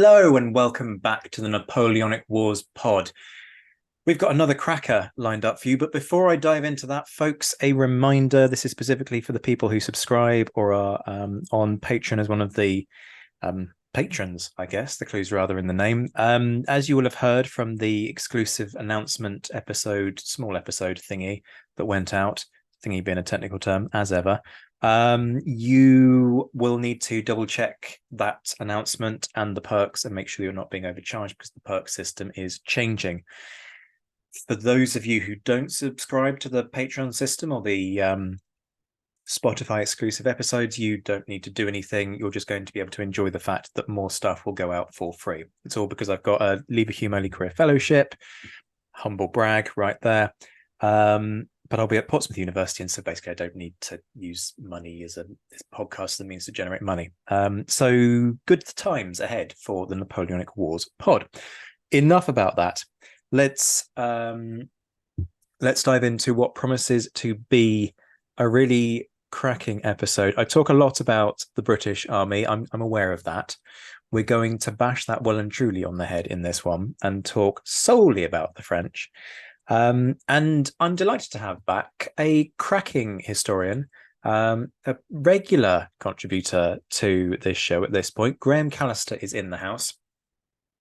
Hello and welcome back to the Napoleonic Wars pod. We've got another cracker lined up for you, but before I dive into that, folks, a reminder, this is specifically for the people who subscribe or are on Patreon as one of the patrons, I guess. The clue's rather in the name. As you will have heard from the exclusive announcement episode, small episode thingy that went out, thingy being a technical term, as ever, you will need to double check that announcement and the perks and make sure you're not being overcharged because the perk system is changing. For those of you who don't subscribe to the Patreon system or the Spotify exclusive episodes, you don't need to do anything. You're just going to be able to enjoy the fact that more stuff will go out for free. It's all because I've got a Leave a Hume Early Career Fellowship. Humble brag right there. But I'll be at Portsmouth University, and so basically I don't need to use money as a podcast as a means to generate money. So good times ahead for the Napoleonic Wars pod. Enough about that. Let's dive into what promises to be a really cracking episode. I talk a lot about the British Army. I'm aware of that. We're going to bash that well and truly on the head in this one and talk solely about the French. And I'm delighted to have back a cracking historian, a regular contributor to this show at this point. Graeme Callister is in the house.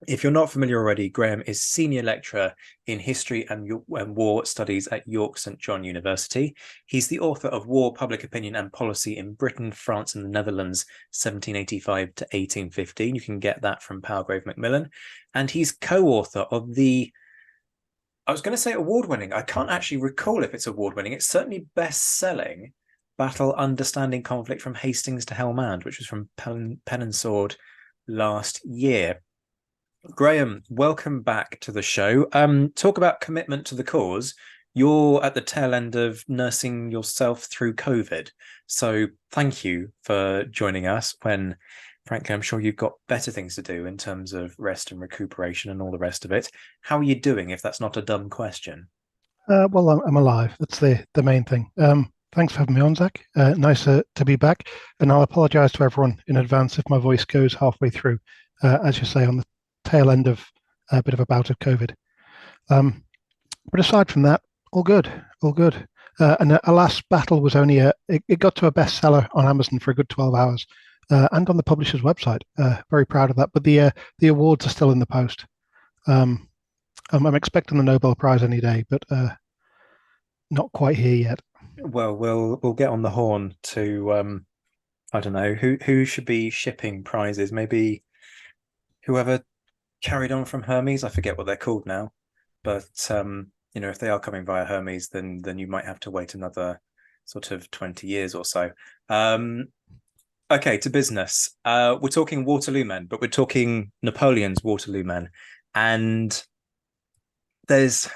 If you're not familiar already, Graeme is senior lecturer in history and war studies at York St John University. He's the author of War, Public Opinion and Policy in Britain, France and the Netherlands, 1785 to 1815. You can get that from Palgrave Macmillan. And he's co-author of the, I was going to say award-winning. I can't actually recall if it's award-winning. It's certainly best-selling Battle Understanding Conflict from Hastings to Helmand, which was from Pen and Sword last year. Graeme, welcome back to the show. Talk about commitment to the cause. You're at the tail end of nursing yourself through COVID. So thank you for joining us when, frankly, I'm sure you've got better things to do in terms of rest and recuperation and all the rest of it. How are you doing, if that's not a dumb question? Well, I'm alive. That's the main thing. Thanks for having me on, Zach. Nice to be back. And I'll apologise to everyone in advance if my voice goes halfway through, as you say, on the tail end of a bit of a bout of COVID. But aside from that, all good, all good. And our last battle was only it got to a bestseller on Amazon for a good 12 hours. And on the publisher's website. Very proud of that. But the awards are still in the post. I'm expecting the Nobel Prize any day, but not quite here yet. Well, we'll get on the horn to I don't know who should be shipping prizes. Maybe whoever carried on from Hermes. I forget what they're called now, but if they are coming via Hermes, then you might have to wait another sort of 20 years or so. Okay, to business. We're talking Waterloo men, but we're talking Napoleon's Waterloo men. And this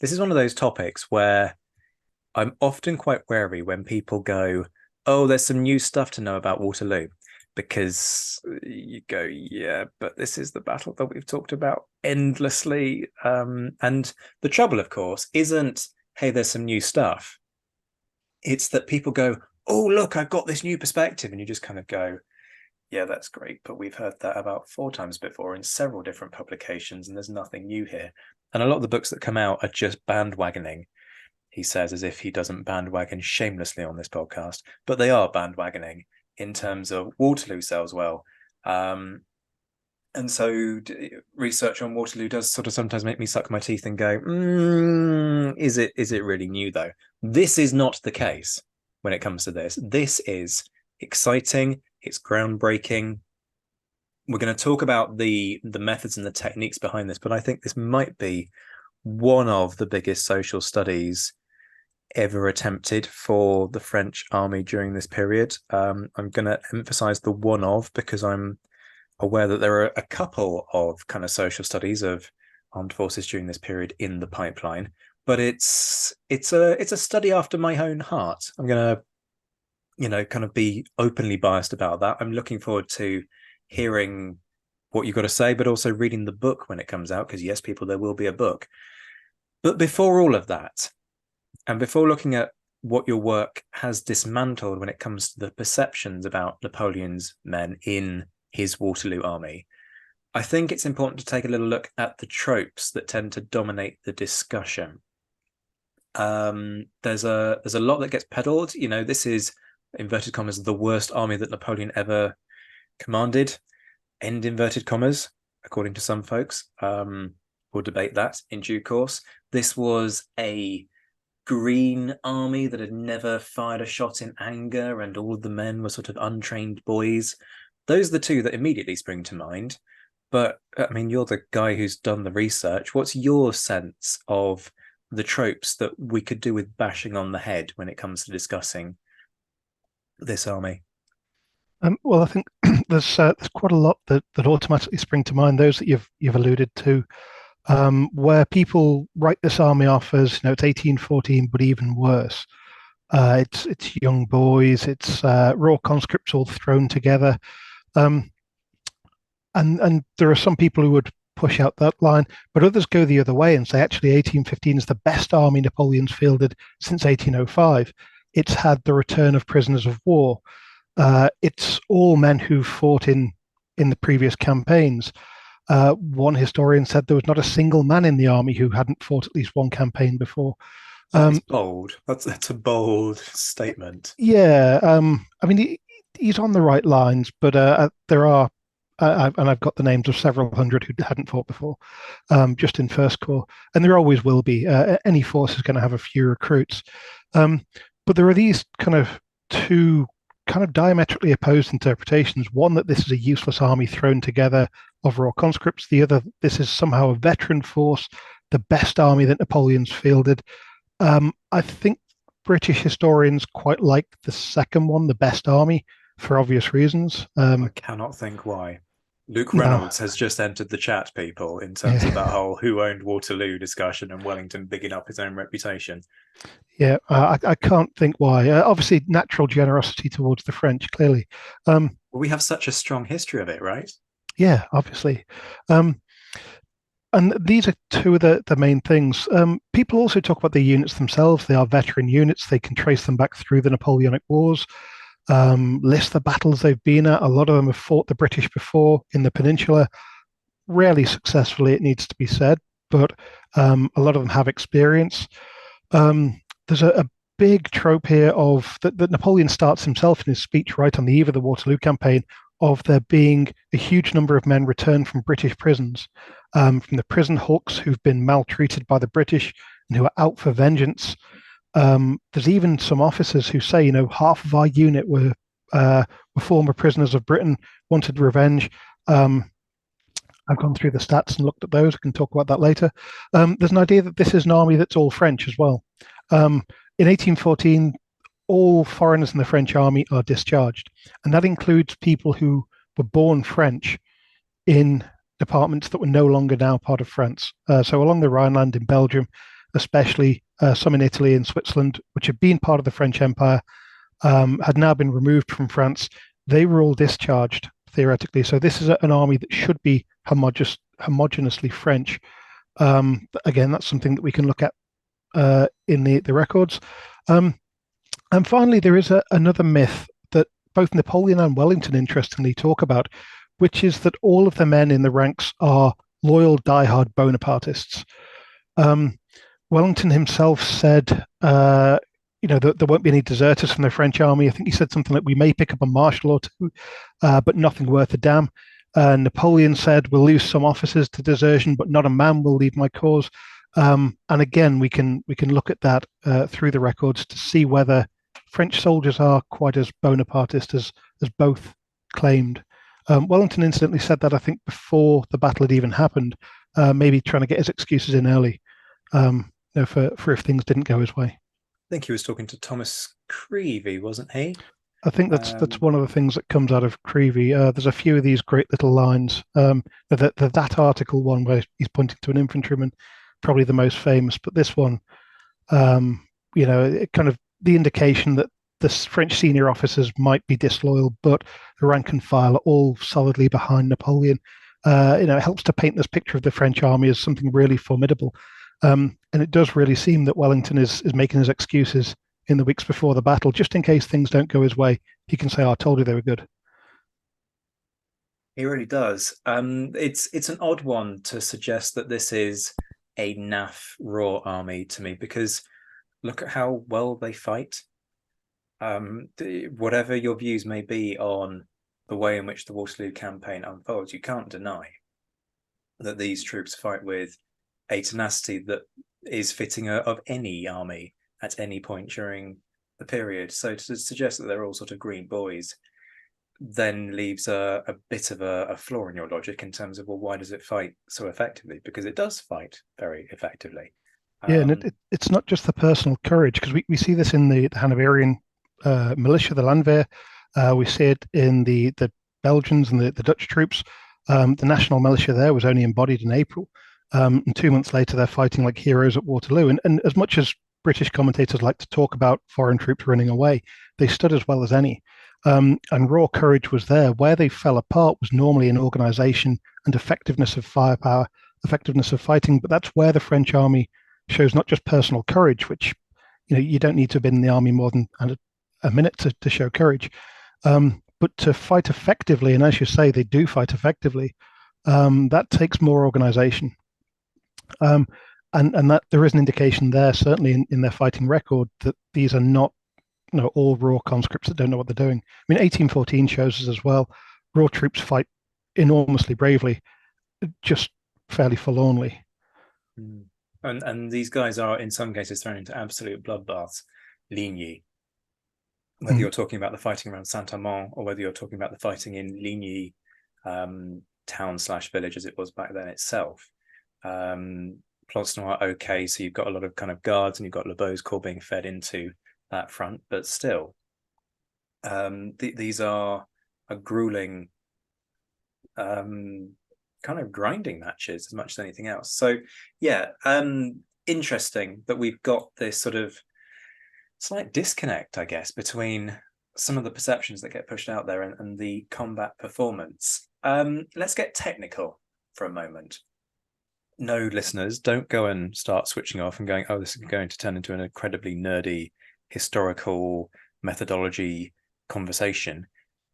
is one of those topics where I'm often quite wary when people go, oh, there's some new stuff to know about Waterloo. Because you go, yeah, but this is the battle that we've talked about endlessly. And the trouble, of course, isn't, hey, there's some new stuff. It's that people go, oh, look, I've got this new perspective. And you just kind of go, yeah, that's great. But we've heard that about 4 times before in several different publications, and there's nothing new here. And a lot of the books that come out are just bandwagoning, he says, as if he doesn't bandwagon shamelessly on this podcast. But they are bandwagoning in terms of Waterloo sells well. And so research on Waterloo does sort of sometimes make me suck my teeth and go, is it really new, though? This is not the case. When it comes to this is exciting, it's groundbreaking. We're going to talk about the methods and the techniques behind this, but I think this might be one of the biggest social studies ever attempted for the French army during this period. I'm going to emphasize the one of, because I'm aware that there are a couple of kind of social studies of armed forces during this period in the pipeline. But it's a study after my own heart. I'm gonna, kind of be openly biased about that. I'm looking forward to hearing what you've got to say, but also reading the book when it comes out, because yes, people, there will be a book. But before all of that, and before looking at what your work has dismantled when it comes to the perceptions about Napoleon's men in his Waterloo army, I think it's important to take a little look at the tropes that tend to dominate the discussion. There's a lot that gets peddled. This is inverted commas the worst army that Napoleon ever commanded. End inverted commas, according to some folks. We'll debate that in due course. This was a green army that had never fired a shot in anger, and all of the men were sort of untrained boys. Those are the two that immediately spring to mind. But I mean, you're the guy who's done the research. What's your sense of the tropes that we could do with bashing on the head when it comes to discussing this army? Well, I think there's quite a lot that automatically spring to mind. Those that you've alluded to, where people write this army off as it's 1814, but even worse. It's young boys, it's raw conscripts all thrown together, and there are some people who would push out that line, but others go the other way and say actually 1815 is the best army Napoleon's fielded since 1805. It's had the return of prisoners of war. It's all men who fought in the previous campaigns. One historian said there was not a single man in the army who hadn't fought at least one campaign before. That is bold. That's a bold statement. Yeah, I mean he's on the right lines, but there are, and I've got the names of several hundred who hadn't fought before, just in First Corps, and there always will be. Any force is going to have a few recruits, but there are these kind of two kind of diametrically opposed interpretations. One, that this is a useless army thrown together of raw conscripts. The other, this is somehow a veteran force, the best army that Napoleon's fielded. I think British historians quite like the second one, the best army, for obvious reasons. I cannot think why. Luke Reynolds has just entered the chat, people, in terms of that whole who owned Waterloo discussion and Wellington bigging up his own reputation. Yeah, I can't think why. Obviously, natural generosity towards the French, clearly. Well, we have such a strong history of it, right? Yeah, obviously. And these are two of the main things. People also talk about the units themselves. They are veteran units. They can trace them back through the Napoleonic Wars, list the battles they've been at. A lot of them have fought the British before in the Peninsula, rarely successfully, it needs to be said, but a lot of them have experience. There's a big trope here of that Napoleon starts himself in his speech right on the eve of the Waterloo campaign of there being a huge number of men returned from British prisons, from the prison hulks who've been maltreated by the British and who are out for vengeance. There's even some officers who say, half of our unit were former prisoners of Britain, wanted revenge. I've gone through the stats and looked at those. I can talk about that later. There's an idea that this is an army that's all French as well. In 1814, all foreigners in the French army are discharged, and that includes people who were born French in departments that were no longer now part of France. So along the Rhineland in Belgium, especially some in Italy and Switzerland, which had been part of the French Empire, had now been removed from France. They were all discharged, theoretically. So this is an army that should be homogeneously French. Again, that's something that we can look at in the records. And finally, there is another myth that both Napoleon and Wellington interestingly talk about, which is that all of the men in the ranks are loyal, diehard Bonapartists. Wellington himself said, that there won't be any deserters from the French army. I think he said something like, we may pick up a marshal or two, but nothing worth a damn. Napoleon said, we'll lose some officers to desertion, but not a man will leave my cause. And again, we can look at that through the records to see whether French soldiers are quite as Bonapartist as both claimed. Wellington incidentally said that, I think, before the battle had even happened, maybe trying to get his excuses in early, for if things didn't go his way. I think he was talking to Thomas Creevey, wasn't he? I think that's one of the things that comes out of Creevey. There's a few of these great little lines. That article one where he's pointing to an infantryman, probably the most famous, but this one, it kind of the indication that the French senior officers might be disloyal, but the rank and file are all solidly behind Napoleon. It helps to paint this picture of the French army as something really formidable. And it does really seem that Wellington is making his excuses in the weeks before the battle, just in case things don't go his way. He can say, I told you they were good. He really does. It's an odd one to suggest that this is a NAF raw army to me because look at how well they fight. Whatever your views may be on the way in which the Waterloo campaign unfolds, you can't deny that these troops fight with a tenacity that is fitting of any army at any point during the period. So to suggest that they're all sort of green boys then leaves a bit of a flaw in your logic in terms of, well, why does it fight so effectively? Because it does fight very effectively. Yeah, and Um, it's not just the personal courage, because we see this in the Hanoverian militia, the Landwehr. We see it in the Belgians and the Dutch troops. The national militia there was only embodied in April. And 2 months later, they're fighting like heroes at Waterloo. And as much as British commentators like to talk about foreign troops running away, they stood as well as any. And raw courage was there. Where they fell apart was normally in organisation and effectiveness of firepower, effectiveness of fighting. But that's where the French army shows not just personal courage, which you don't need to have been in the army more than a minute to show courage, but to fight effectively. And as you say, they do fight effectively. That takes more organisation, um, and that there is an indication there, certainly in their fighting record, that these are not all raw conscripts that don't know what they're doing. I mean, 1814 shows us as well. Raw troops fight enormously bravely, just fairly forlornly. and these guys are in some cases thrown into absolute bloodbaths. Ligny, whether Mm. you're talking about the fighting around Saint Amand or whether you're talking about the fighting in Ligny town slash village as it was back then itself. Plancenoit, okay, so you've got a lot of kind of guards and you've got Lebeau's corps being fed into that front, but still, these are a grueling kind of grinding matches as much as anything else. So yeah, interesting that we've got this sort of slight disconnect, I guess, between some of the perceptions that get pushed out there and the combat performance. Let's get technical for a moment. No, listeners, don't go and start switching off and going, oh, this is going to turn into an incredibly nerdy historical methodology conversation.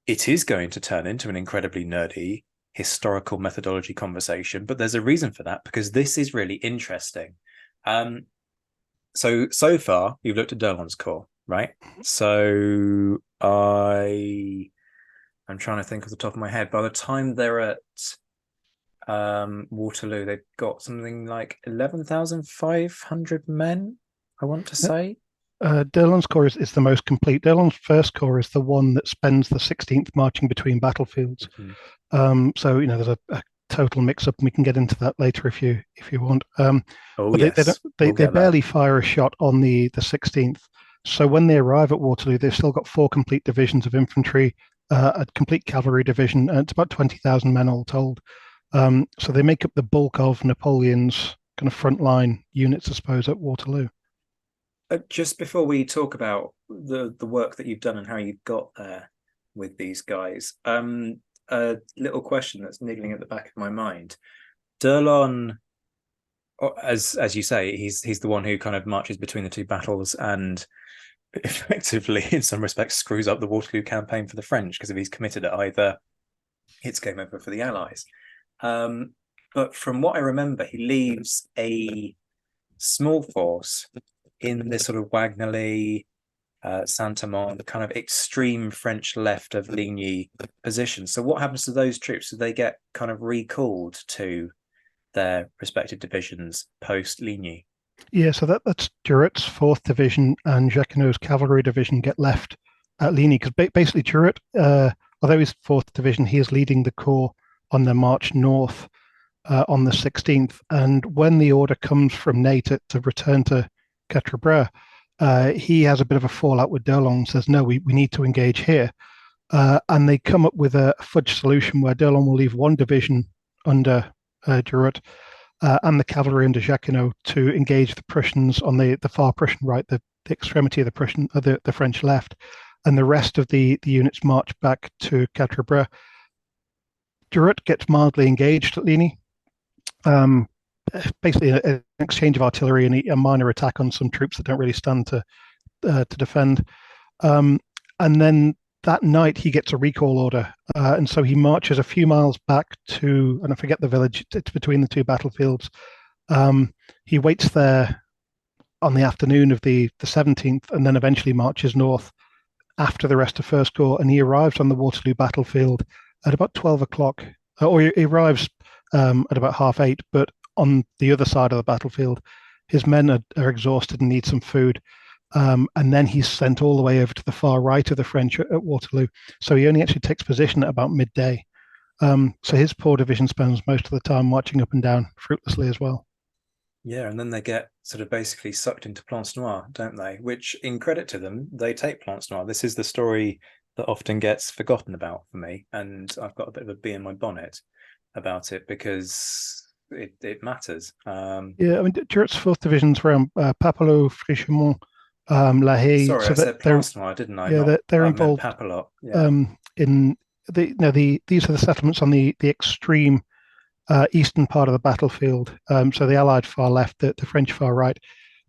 It is going to turn into an incredibly nerdy historical methodology conversation, but there's a reason for that because this is really interesting. So far you've looked at Derlon's corps, right? So I'm trying to think off the top of my head. By the time they're at Waterloo, they've got something like 11,500 men, I want to say. Derlon's corps is the most complete. Derlon's first corps is the one that spends the 16th marching between battlefields. So there's a total mix-up, and we can get into that later if you want. Oh But yes, they we'll get there. barely fire a shot on the 16th. So when they arrive at Waterloo, they've still got 4 complete divisions of infantry, a complete cavalry division, and it's about 20,000 men all told. So they make up the bulk of Napoleon's kind of frontline units, I suppose, at Waterloo. Just before we talk about the work that you've done and how you got there with these guys, a little question that's niggling at the back of my mind. Derlon, as you say, he's the one who kind of marches between the two battles and effectively, in some respects, screws up the Waterloo campaign for the French because if he's committed at either, it's game over for the Allies. But from what I remember, he leaves a small force in this sort of Wagnally, Saint-Amand, the kind of extreme French left of Ligny position. So what happens to those troops? Do they get kind of recalled to their respective divisions post Ligny? Yeah, so that's Duret's 4th Division and Jacquinot's cavalry division get left at Ligny because basically Duret, although he's 4th Division, he is leading the corps on their march north on the 16th. And when the order comes from Ney to return to Quatre-Bras, he has a bit of a fallout with Derlon and says, no, we need to engage here. And they come up with a fudge solution where Derlon will leave one division under Duret and the cavalry under Jacquinot to engage the Prussians on the far Prussian right, the extremity of the Prussian, the French left, and the rest of the units march back to Quatre-Bras. Duret gets mildly engaged at Ligny. Basically, an exchange of artillery and a minor attack on some troops that don't really stand to defend. And then that night he gets a recall order, and so he marches a few miles back to, and I forget the village. It's between the two battlefields. He waits there on the afternoon of the 17th, and then eventually marches north after the rest of First Corps, and he arrives on the Waterloo battlefield at about 12 o'clock, or he arrives at about half 8. But on the other side of the battlefield, his men are exhausted and need some food. And then he's sent all the way over to the far right of the French at Waterloo. So he only actually takes position at about midday. So his poor division spends most of the time marching up and down fruitlessly as well. Yeah, and then they get sort of basically sucked into Planche Noire, don't they? Which, in credit to them, they take Planche Noire. This is the story that often gets forgotten about for me, and I've got a bit of a bee in my bonnet about it because it matters. Yeah, I mean, Durrett's fourth division's around Papelotte, Frischemont, La Haye. Sorry, So I that said Planche Noire, didn't I? yeah, Not they're I meant involved Papelotte. Yeah. in these are the settlements on the extreme eastern part of the battlefield. So the Allied far left, the French far right,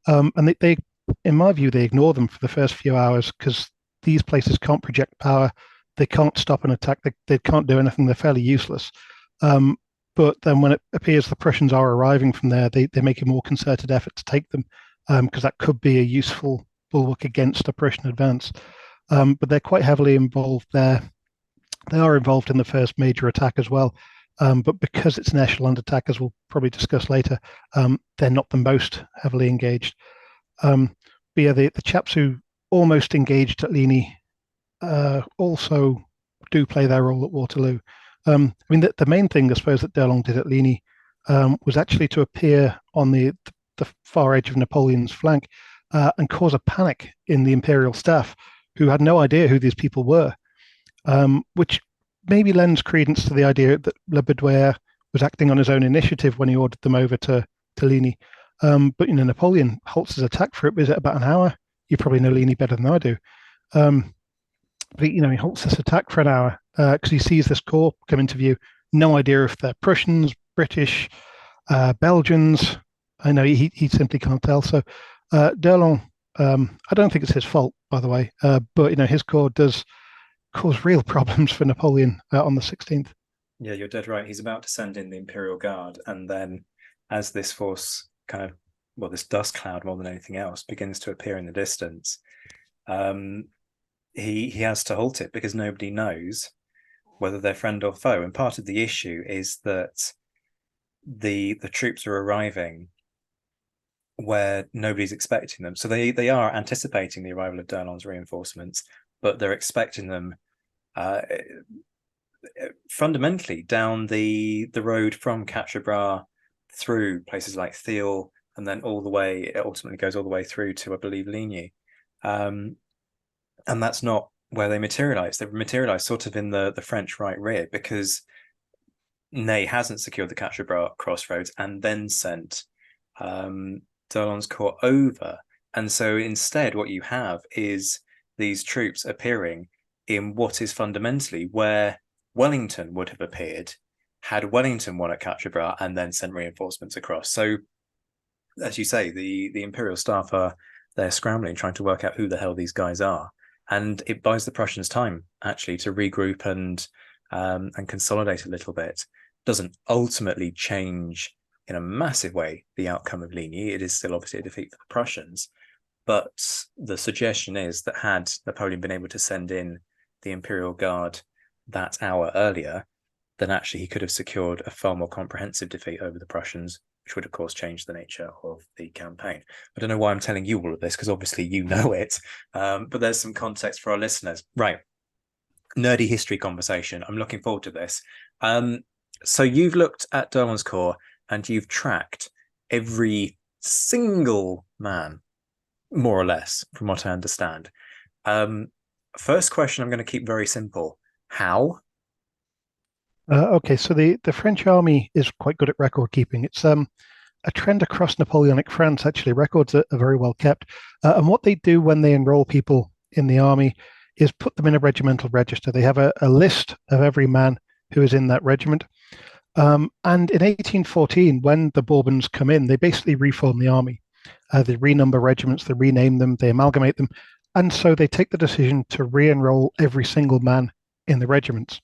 and they, in my view, they ignore them for the first few hours because these places can't project power, they can't stop an attack, they can't do anything. They're fairly useless. Um, but then when it appears the Prussians are arriving from there, they make a more concerted effort to take them because that could be a useful bulwark against a Prussian advance. But they're quite heavily involved there. They are involved in the first major attack as well. But because it's an echelon attack, as we'll probably discuss later, they're not the most heavily engaged. But yeah, the chaps who almost engaged at Ligny also do play their role at Waterloo. I mean, the main thing, I suppose, that D'Erlon did at Ligny was actually to appear on the far edge of Napoleon's flank and cause a panic in the imperial staff, who had no idea who these people were, which maybe lends credence to the idea that Le Bedouer was acting on his own initiative when he ordered them over to Ligny. But Napoleon halts his attack for is it about an hour? You probably know Ligny better than I do. But he halts this attack for an hour because he sees this corps come into view. No idea if they're Prussians, British, Belgians. I know he simply can't tell. So D'Erlon, I don't think it's his fault, by the way. But his corps does cause real problems for Napoleon on the 16th. Yeah, you're dead right. He's about to send in the Imperial Guard, and then as this force kind of, well, this dust cloud more than anything else begins to appear in the distance, he has to halt it because nobody knows whether they're friend or foe. And part of the issue is that the troops are arriving where nobody's expecting them. So they are anticipating the arrival of D'Erlon's reinforcements, but they're expecting them fundamentally down the road from Quatre Bras through places like Thiel, and then it ultimately goes all the way through to, I believe, Ligny. And that's not where they materialize. They materialize sort of in the French right rear because Ney hasn't secured the Quatre Bras crossroads and then sent D'Erlon's corps over. And so instead what you have is these troops appearing in what is fundamentally where Wellington would have appeared had Wellington won at Quatre Bras and then sent reinforcements across. So, as you say, the Imperial staff they're scrambling, trying to work out who the hell these guys are. And it buys the Prussians time, actually, to regroup and consolidate a little bit. Doesn't ultimately change in a massive way the outcome of Ligny. It is still obviously a defeat for the Prussians. But the suggestion is that had Napoleon been able to send in the Imperial Guard that hour earlier, then actually he could have secured a far more comprehensive defeat over the Prussians, which would, of course, change the nature of the campaign. I don't know why I'm telling you all of this, because obviously you know it, but there's some context for our listeners. Right. Nerdy history conversation. I'm looking forward to this. So you've looked at D'Erlon's corps and you've tracked every single man, more or less, from what I understand. First question I'm going to keep very simple. How? Okay, so the French army is quite good at record keeping. It's a trend across Napoleonic France, actually. Records are very well kept. And what they do when they enroll people in the army is put them in a regimental register. They have a list of every man who is in that regiment. And in 1814, when the Bourbons come in, they basically reform the army. They renumber regiments, they rename them, they amalgamate them, And so they take the decision to re-enroll every single man in the regiments.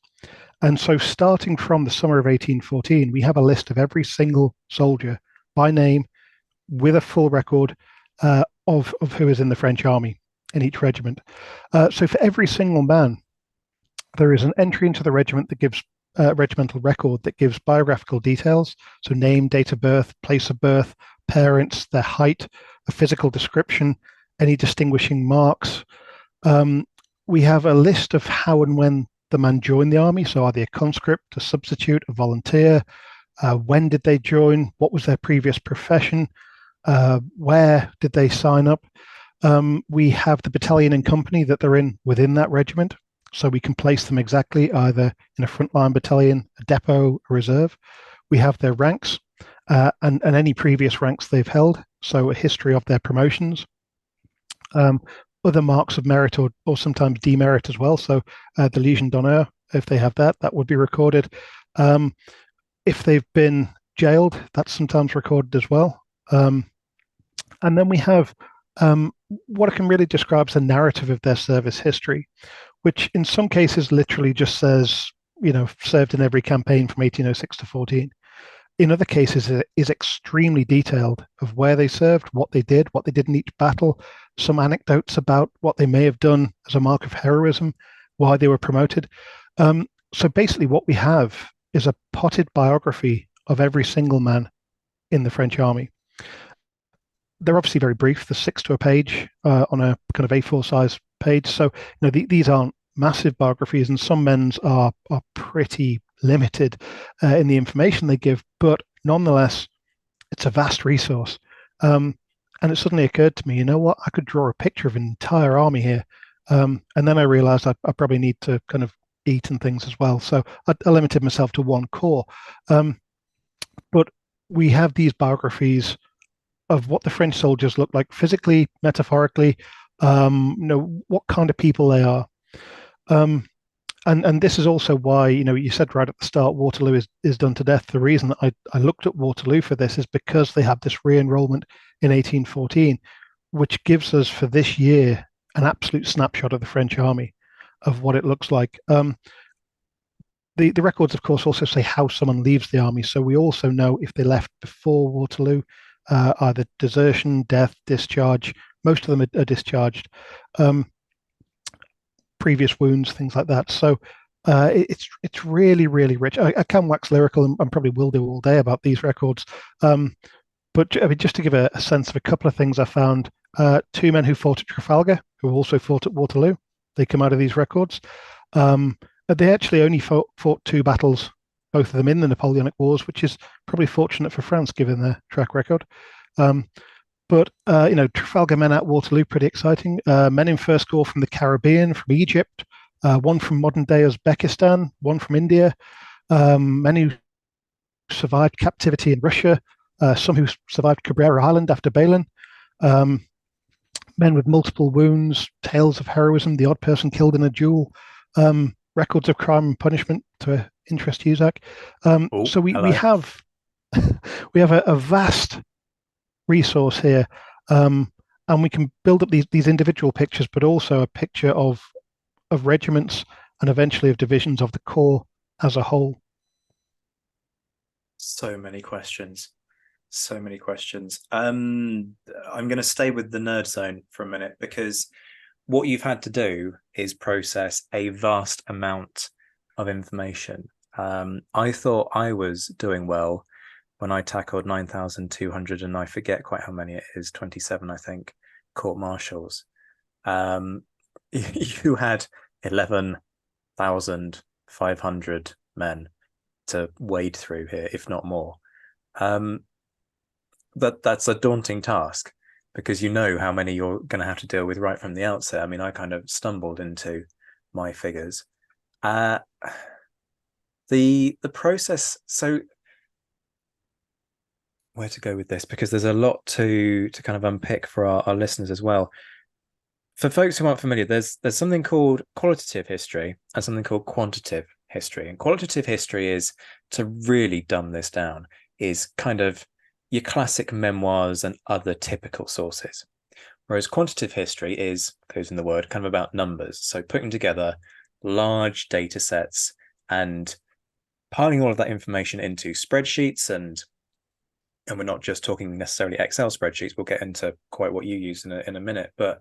And so, starting from the summer of 1814, we have a list of every single soldier by name with a full record of who is in the French army in each regiment. So, for every single man, there is an entry into the regiment that gives regimental record that gives biographical details, so name, date of birth, place of birth, parents, their height, a physical description, any distinguishing marks. Um, we have a list of how and when the man joined the army. So, are they a conscript, a substitute, a volunteer? When did they join? What was their previous profession? Where did they sign up? We have the battalion and company that they're in within that regiment. So we can place them exactly either in a frontline battalion, a depot, a reserve. We have their ranks and any previous ranks they've held. So a history of their promotions. Other marks of merit or sometimes demerit as well. So the Legion d'honneur, if they have that, that would be recorded. If they've been jailed, that's sometimes recorded as well. And then we have what I can really describe as a narrative of their service history, which in some cases literally just says, served in every campaign from 1806 to 14. In other cases, it is extremely detailed of where they served, what they did in each battle, some anecdotes about what they may have done as a mark of heroism, why they were promoted. So basically, what we have is a potted biography of every single man in the French army. They're obviously very brief. There's 6 to a page on a kind of A4 size page. So these aren't massive biographies, and some men's are pretty limited in the information they give. But nonetheless, it's a vast resource. And it suddenly occurred to me, you know what? I could draw a picture of an entire army here. And then I realized I probably need to kind of eat and things as well. So I limited myself to one corps. But we have these biographies of what the French soldiers look like physically, metaphorically, what kind of people they are. And this is also why, you said right at the start, Waterloo is done to death. The reason that I looked at Waterloo for this is because they have this re-enrollment in 1814, which gives us for this year an absolute snapshot of the French army, of what it looks like. The records, of course, also say how someone leaves the army. So we also know if they left before Waterloo, either desertion, death, discharge. Most of them are discharged. Previous wounds, things like that. So it's really, really rich. I can wax lyrical and probably will do all day about these records. But I mean, just to give a sense of a couple of things I found, 2 men who fought at Trafalgar, who also fought at Waterloo, they come out of these records. They actually only fought 2 battles, both of them in the Napoleonic Wars, which is probably fortunate for France given their track record. But Trafalgar men at Waterloo, pretty exciting. Men in First Corps from the Caribbean, from Egypt, one from modern day Uzbekistan, one from India, men who survived captivity in Russia, some who survived Cabrera Island after Balin, men with multiple wounds, tales of heroism, the odd person killed in a duel, records of crime and punishment to interest you, Zach. So we have we have a vast resource here, and we can build up these individual pictures, but also a picture of regiments and eventually of divisions of the corps as a whole. So many questions. I'm going to stay with the nerd zone for a minute, because what you've had to do is process a vast amount of information. I thought I was doing well when I tackled 9,200, and I forget quite how many it is, 27, I think, court martials. You had 11,500 men to wade through here, if not more. That's a daunting task, because you know how many you're going to have to deal with right from the outset. I mean, I kind of stumbled into my figures. The process. So where to go with this? Because there's a lot to kind of unpick for our listeners as well. For folks who aren't familiar, there's something called qualitative history and something called quantitative history. And qualitative history is, to really dumb this down, is kind of your classic memoirs and other typical sources. Whereas quantitative history is, goes in the word, kind of about numbers. So putting together large data sets and piling all of that information into spreadsheets, and we're not just talking necessarily Excel spreadsheets. We'll get into quite what you use in a minute, but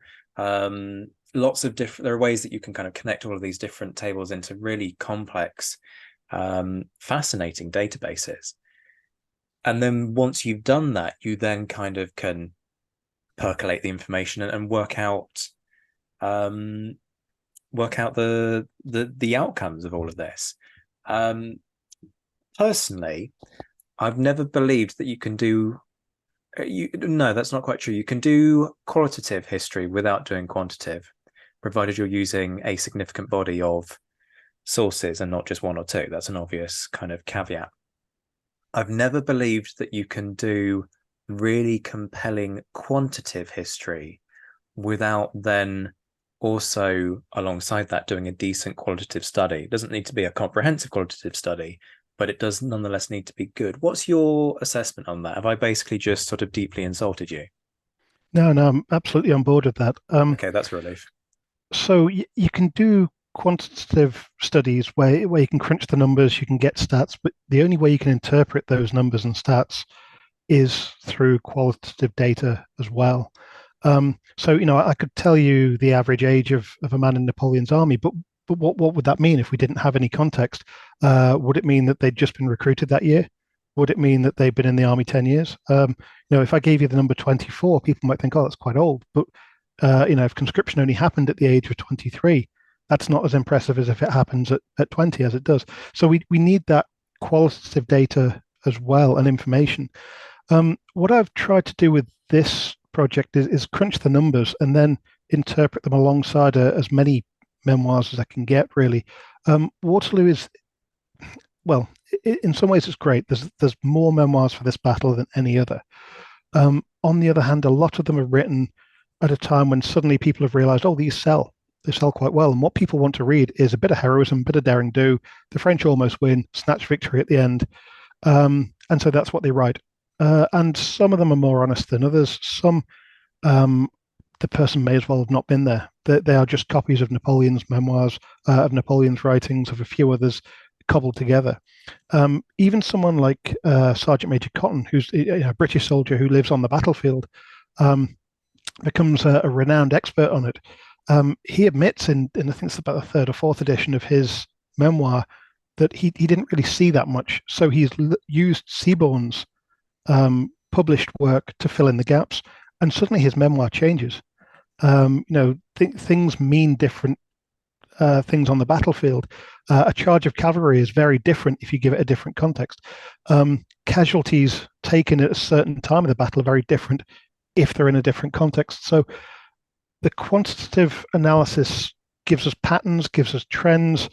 lots of different. There are ways that you can kind of connect all of these different tables into really complex, fascinating databases. And then once you've done that, you then kind of can percolate the information and um, work out the outcomes of all of this. Personally, I've never believed that you can do no, that's not quite true. You can do qualitative history without doing quantitative, provided you're using a significant body of sources and not just one or two. That's an obvious kind of caveat. I've never believed that you can do really compelling quantitative history without then also alongside that doing a decent qualitative study. It doesn't need to be a comprehensive qualitative study, but it does nonetheless need to be good. What's your assessment on that? Have I basically just sort of deeply insulted you? No, no, I'm absolutely on board with that. Okay, that's a relief. So you can do quantitative studies where you can crunch the numbers, you can get stats, but the only way you can interpret those numbers and stats is through qualitative data as well. So, I could tell you the average age of a man in Napoleon's army, but what would that mean if we didn't have any context? Would it mean that they'd just been recruited that year? Would it mean that they've been in the army 10 years? If I gave you the number 24, people might think, oh, that's quite old. But, if conscription only happened at the age of 23, that's not as impressive as if it happens at 20 as it does. So we need that qualitative data as well and information. What I've tried to do with this project is crunch the numbers and then interpret them alongside as many memoirs as I can get, really. Waterloo is, well, in some ways it's great. There's more memoirs for this battle than any other. On the other hand, a lot of them are written at a time when suddenly people have realized, oh, these sell. They sell quite well. And what people want to read is a bit of heroism, a bit of daring do. The French almost win, snatch victory at the end. And so that's what they write. And some of them are more honest than others. Some, the person may as well have not been there. They are just copies of Napoleon's memoirs, of Napoleon's writings, of a few others cobbled together. Even someone like Sergeant Major Cotton, who's a British soldier who lives on the battlefield, becomes a renowned expert on it. He admits in I think it's about the third or fourth edition of his memoir that he didn't really see that much. So he's used Seaborn's published work to fill in the gaps, and suddenly his memoir changes. Things mean different things on the battlefield. A charge of cavalry is very different if you give it a different context. Casualties taken at a certain time of the battle are very different if they're in a different context. So the quantitative analysis gives us patterns, gives us trends,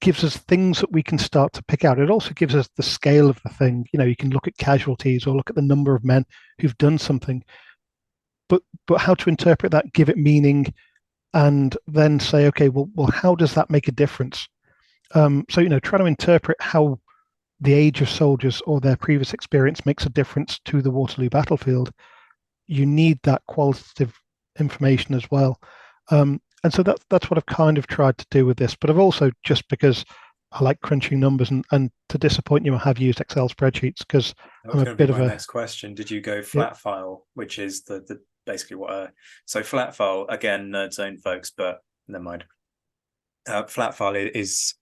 gives us things that we can start to pick out. It also gives us the scale of the thing. You can look at casualties or look at the number of men who've done something, but how to interpret that, give it meaning, and then say, okay, well, how does that make a difference? So trying to interpret how the age of soldiers or their previous experience makes a difference to the Waterloo battlefield. You need that qualitative information as well. And so that's what I've kind of tried to do with this. But I've also, just because I like crunching numbers and to disappoint you, I have used Excel spreadsheets because That I'm was a going to bit be of my a, next question. Did you go yeah, flat file, which is the basically what so flat file, again, nerd zone folks, but never mind. Flat file is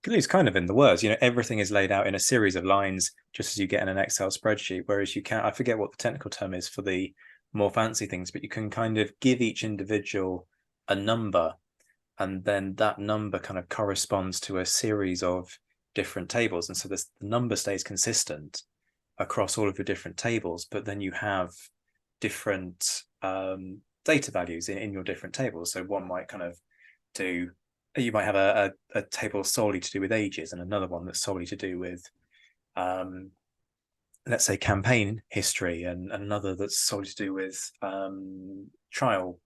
it's kind of in the words, everything is laid out in a series of lines, just as you get in an Excel spreadsheet. Whereas I forget what the technical term is for the more fancy things, but you can kind of give each individual a number, and then that number kind of corresponds to a series of different tables. And so the number stays consistent across all of your different tables, but then you have different data values in your different tables. So one might kind of you might have a table solely to do with ages, and another one that's solely to do with let's say campaign history, and another that's solely to do with trial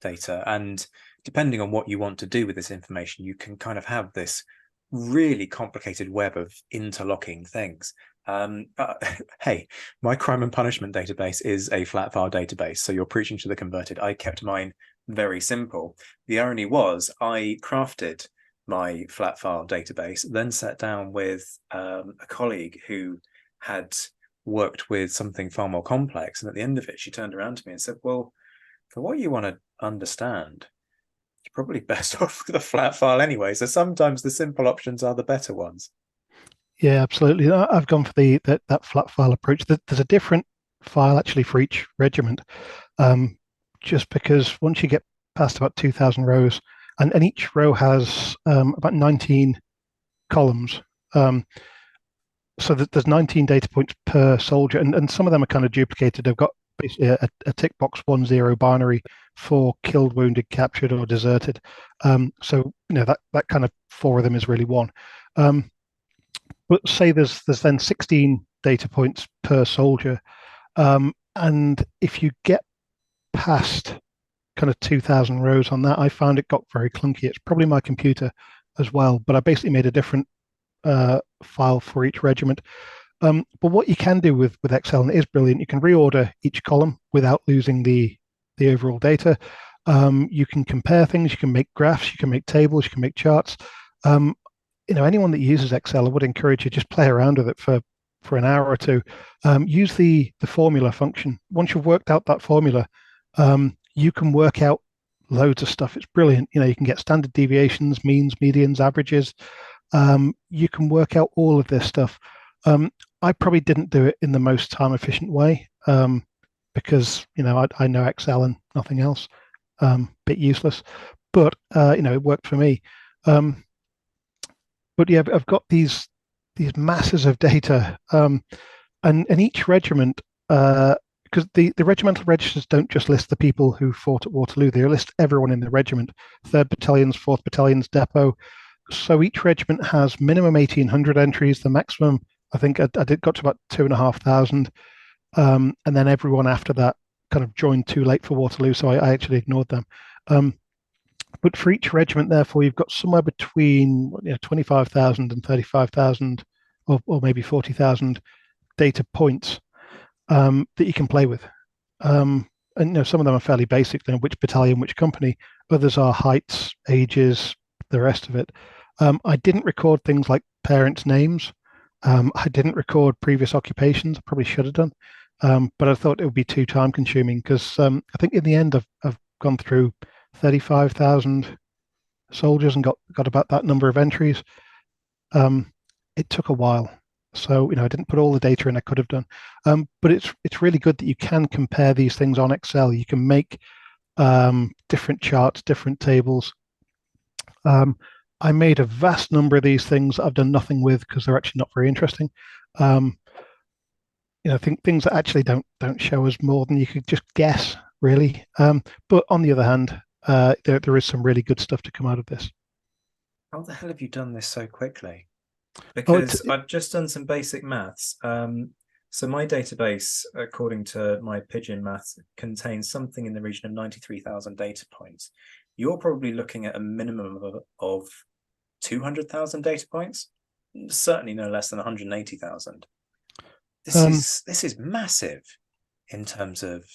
data. And depending on what you want to do with this information, you can kind of have this really complicated web of interlocking things. Uh, hey, my crime and punishment database is a flat file database, so you're preaching to the converted. I kept mine very simple. The irony was I crafted my flat file database, then sat down with a colleague who had worked with something far more complex. And at the end of it, she turned around to me and said, "Well, for what you want to understand, you're probably best off with a flat file anyway. So sometimes the simple options are the better ones." Yeah, absolutely. I've gone for that flat file approach. There's a different file actually for each regiment, um, just because once you get past about 2,000 rows, and each row has about 19 columns. So that there's 19 data points per soldier, and some of them are kind of duplicated. They've got basically a tick box 1-0 binary for killed, wounded, captured, or deserted. So that kind of four of them is really one. But say there's then 16 data points per soldier, and if you get past kind of 2,000 rows on that, I found it got very clunky. It's probably my computer as well, but I basically made a different file for each regiment. But what you can do with Excel, and it is brilliant, you can reorder each column without losing the overall data. You can compare things, you can make graphs, you can make tables, you can make charts. Um, Anyone that uses Excel, I would encourage you just play around with it for an hour or two. Use the formula function. Once you've worked out that formula, you can work out loads of stuff. It's brilliant. You can get standard deviations, means, medians, averages. You can work out all of this stuff. I probably didn't do it in the most time efficient way, because I know Excel and nothing else. Bit useless, but it worked for me. But yeah, I've got these masses of data, and each regiment, because the regimental registers don't just list the people who fought at Waterloo; they list everyone in the regiment, third battalions, fourth battalions, depot. So each regiment has minimum 1,800 entries. The maximum, I think, I did got to about 2,500, and then everyone after that kind of joined too late for Waterloo, so I actually ignored them. But for each regiment, therefore, you've got somewhere between 25,000 and 35,000, or maybe 40,000 data points that you can play with. And some of them are fairly basic, which battalion, which company. Others are heights, ages, the rest of it. I didn't record things like parents' names. I didn't record previous occupations. I probably should have done, but I thought it would be too time consuming because I think in the end I've gone through 35,000 soldiers and got about that number of entries. It took a while, so I didn't put all the data in I could have done. But it's really good that you can compare these things on Excel. You can make different charts, different tables. I made a vast number of these things I've done nothing with because they're actually not very interesting. Um, things that actually don't show us more than you could just guess, really. But on the other hand, there is some really good stuff to come out of this. How the hell have you done this so quickly? Oh, Because I've just done some basic maths. So my database, according to my pigeon maths, contains something in the region of 93,000 data points. You're probably looking at a minimum of 200,000 data points, certainly no less than 180,000. This is massive in terms of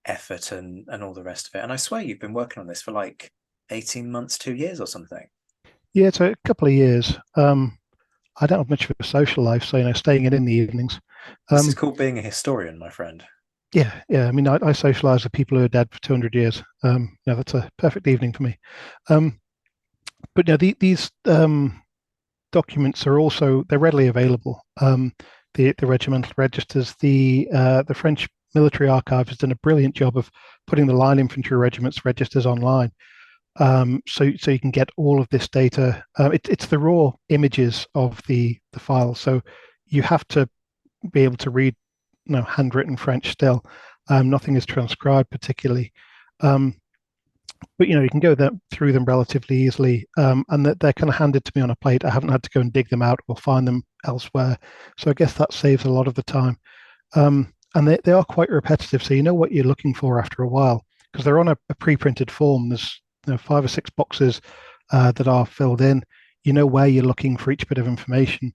effort and all the rest of it. And I swear you've been working on this for like 18 months, 2 years or something. yeah, it's a couple of years. I don't have much of a social life, so staying in the evenings. This is called being a historian, my friend. Yeah. I mean, I socialize with people who are dead for 200 years. That's a perfect evening for me. But these documents are also they're readily available. The regimental registers, the French military archive has done a brilliant job of putting the line infantry regiments registers online. So you can get all of this data. It's the raw images of the file, so you have to be able to read, handwritten French still. Nothing is transcribed particularly, but you can go through them relatively easily, and they're kind of handed to me on a plate. I haven't had to go and dig them out or find them elsewhere, so I guess that saves a lot of the time. And they are quite repetitive, so you know what you're looking for after a while because they're on a pre-printed form. There's 5 or 6 boxes that are filled in. You know where you're looking for each bit of information.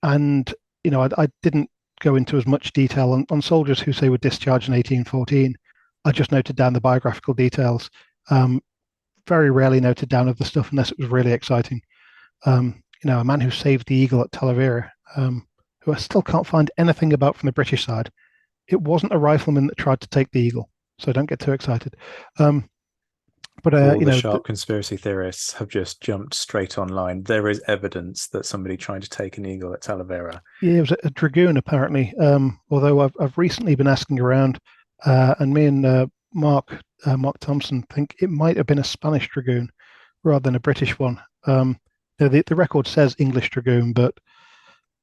and I didn't go into as much detail on soldiers who say were discharged in 1814. I just noted down the biographical details. Um, Very rarely noted down other stuff unless it was really exciting. A man who saved the eagle at Talavera, who I still can't find anything about from the British side. It wasn't a rifleman that tried to take the eagle, so don't get too excited. Um, but All the sharp conspiracy theorists have just jumped straight online. There is evidence that somebody tried to take an eagle at Talavera. yeah, it was a dragoon apparently. Although I've recently been asking around, and me and Mark Thompson think it might have been a Spanish dragoon rather than a British one. The record says English dragoon, but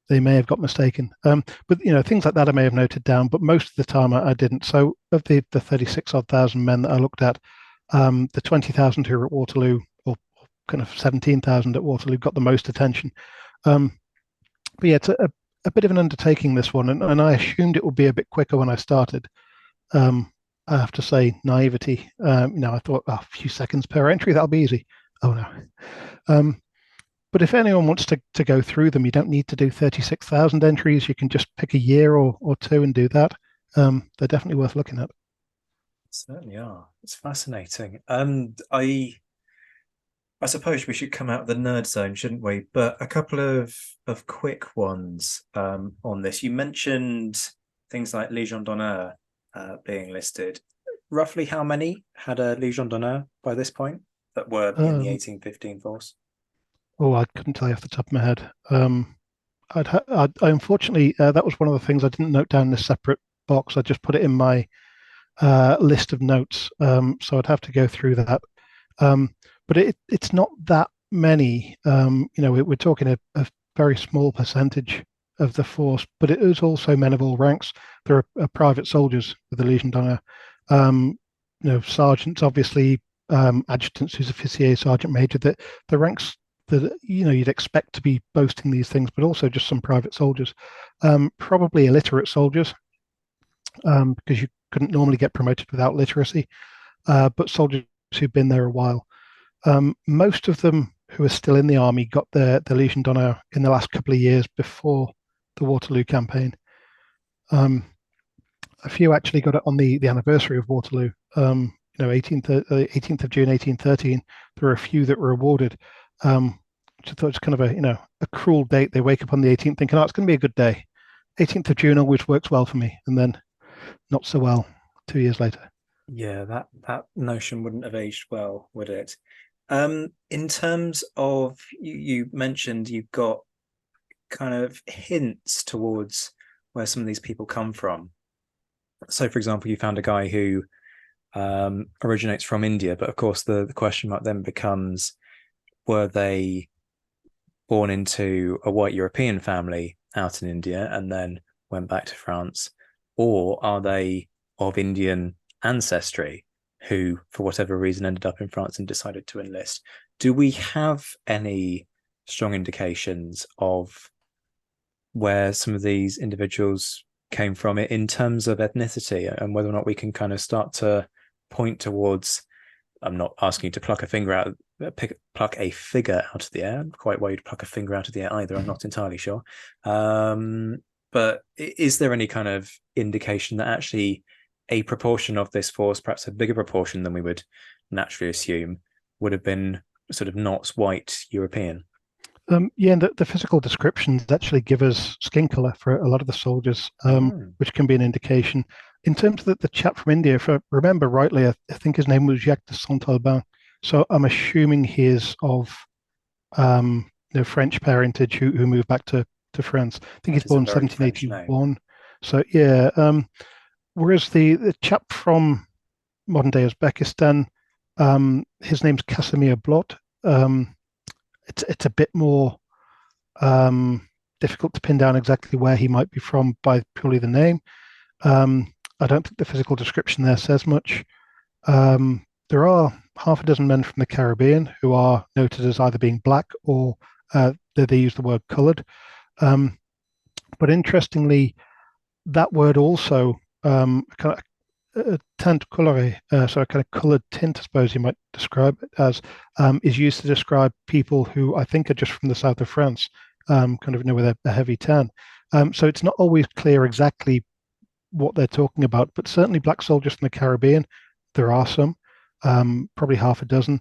they may have got mistaken. But things like that I may have noted down, but most of the time I didn't. So of the 36 odd thousand men that I looked at, the 20,000 who were at Waterloo, or kind of 17,000 at Waterloo, got the most attention. But yeah, it's a bit of an undertaking, this one, and I assumed it would be a bit quicker when I started. I have to say, naivety. I thought, a few seconds per entry, that'll be easy. Oh no. But if anyone wants to go through them, you don't need to do 36,000 entries. You can just pick a year or two and do that. They're definitely worth looking at. Certainly are. It's fascinating. And I suppose we should come out of the nerd zone, shouldn't we? But a couple of quick ones on this. You mentioned things like Legion d'honneur being listed. Roughly how many had a Legion d'honneur by this point that were in the 1815 force? Oh, I couldn't tell you off the top of my head. I unfortunately, that was one of the things I didn't note down in a separate box. I just put it in my list of notes. So I'd have to go through that. But it's not that many. We're talking a very small percentage of the force, but it is also men of all ranks. There are private soldiers with the Legion d'honneur. Sergeants, obviously, adjutants, who's officier, sergeant major. The ranks that you'd expect to be boasting these things, but also just some private soldiers, probably illiterate soldiers, because you couldn't normally get promoted without literacy, but soldiers who've been there a while. Most of them who are still in the army got their Legion d'honneur in the last couple of years before the Waterloo campaign. A few actually got it on the anniversary of Waterloo. 18th of June 1813. There were a few that were awarded. Which I thought was kind of a cruel date. They wake up on the 18th thinking, oh, it's going to be a good day. 18th of June always works well for me, and then not so well 2 years later. Yeah, that notion wouldn't have aged well, would it? In terms of you mentioned you've got kind of hints towards where some of these people come from. So, for example, you found a guy who originates from India, but of course the question mark then becomes, were they born into a white European family out in India and then went back to France, or are they of Indian ancestry who, for whatever reason, ended up in France and decided to enlist? Do we have any strong indications of where some of these individuals came from in terms of ethnicity, and whether or not we can kind of start to point towards? I'm not asking you to pluck a figure out of the air. Quite why you'd pluck a finger out of the air either. I'm not entirely sure. But is there any kind of indication that actually a proportion of this force, perhaps a bigger proportion than we would naturally assume, would have been sort of not white European? Yeah, and the physical descriptions actually give us skin color for a lot of the soldiers, which can be an indication. In terms of the chap from India, if I remember rightly, I think his name was Jacques de Saint-Albin. So I'm assuming he is of French parentage who moved back to France. I think he's born in 1781. So yeah. Whereas the chap from modern day Uzbekistan, his name's Casimir Blot. It's a bit more difficult to pin down exactly where he might be from by purely the name. I don't think the physical description there says much. There are half a dozen men from the Caribbean who are noted as either being black or they use the word coloured. But interestingly, that word also kind of teint coloré, so a kind of coloured tint, I suppose you might describe it as, is used to describe people who I think are just from the south of France, kind of with a heavy tan. So it's not always clear exactly what they're talking about, but certainly black soldiers from the Caribbean, there are some, probably half a dozen,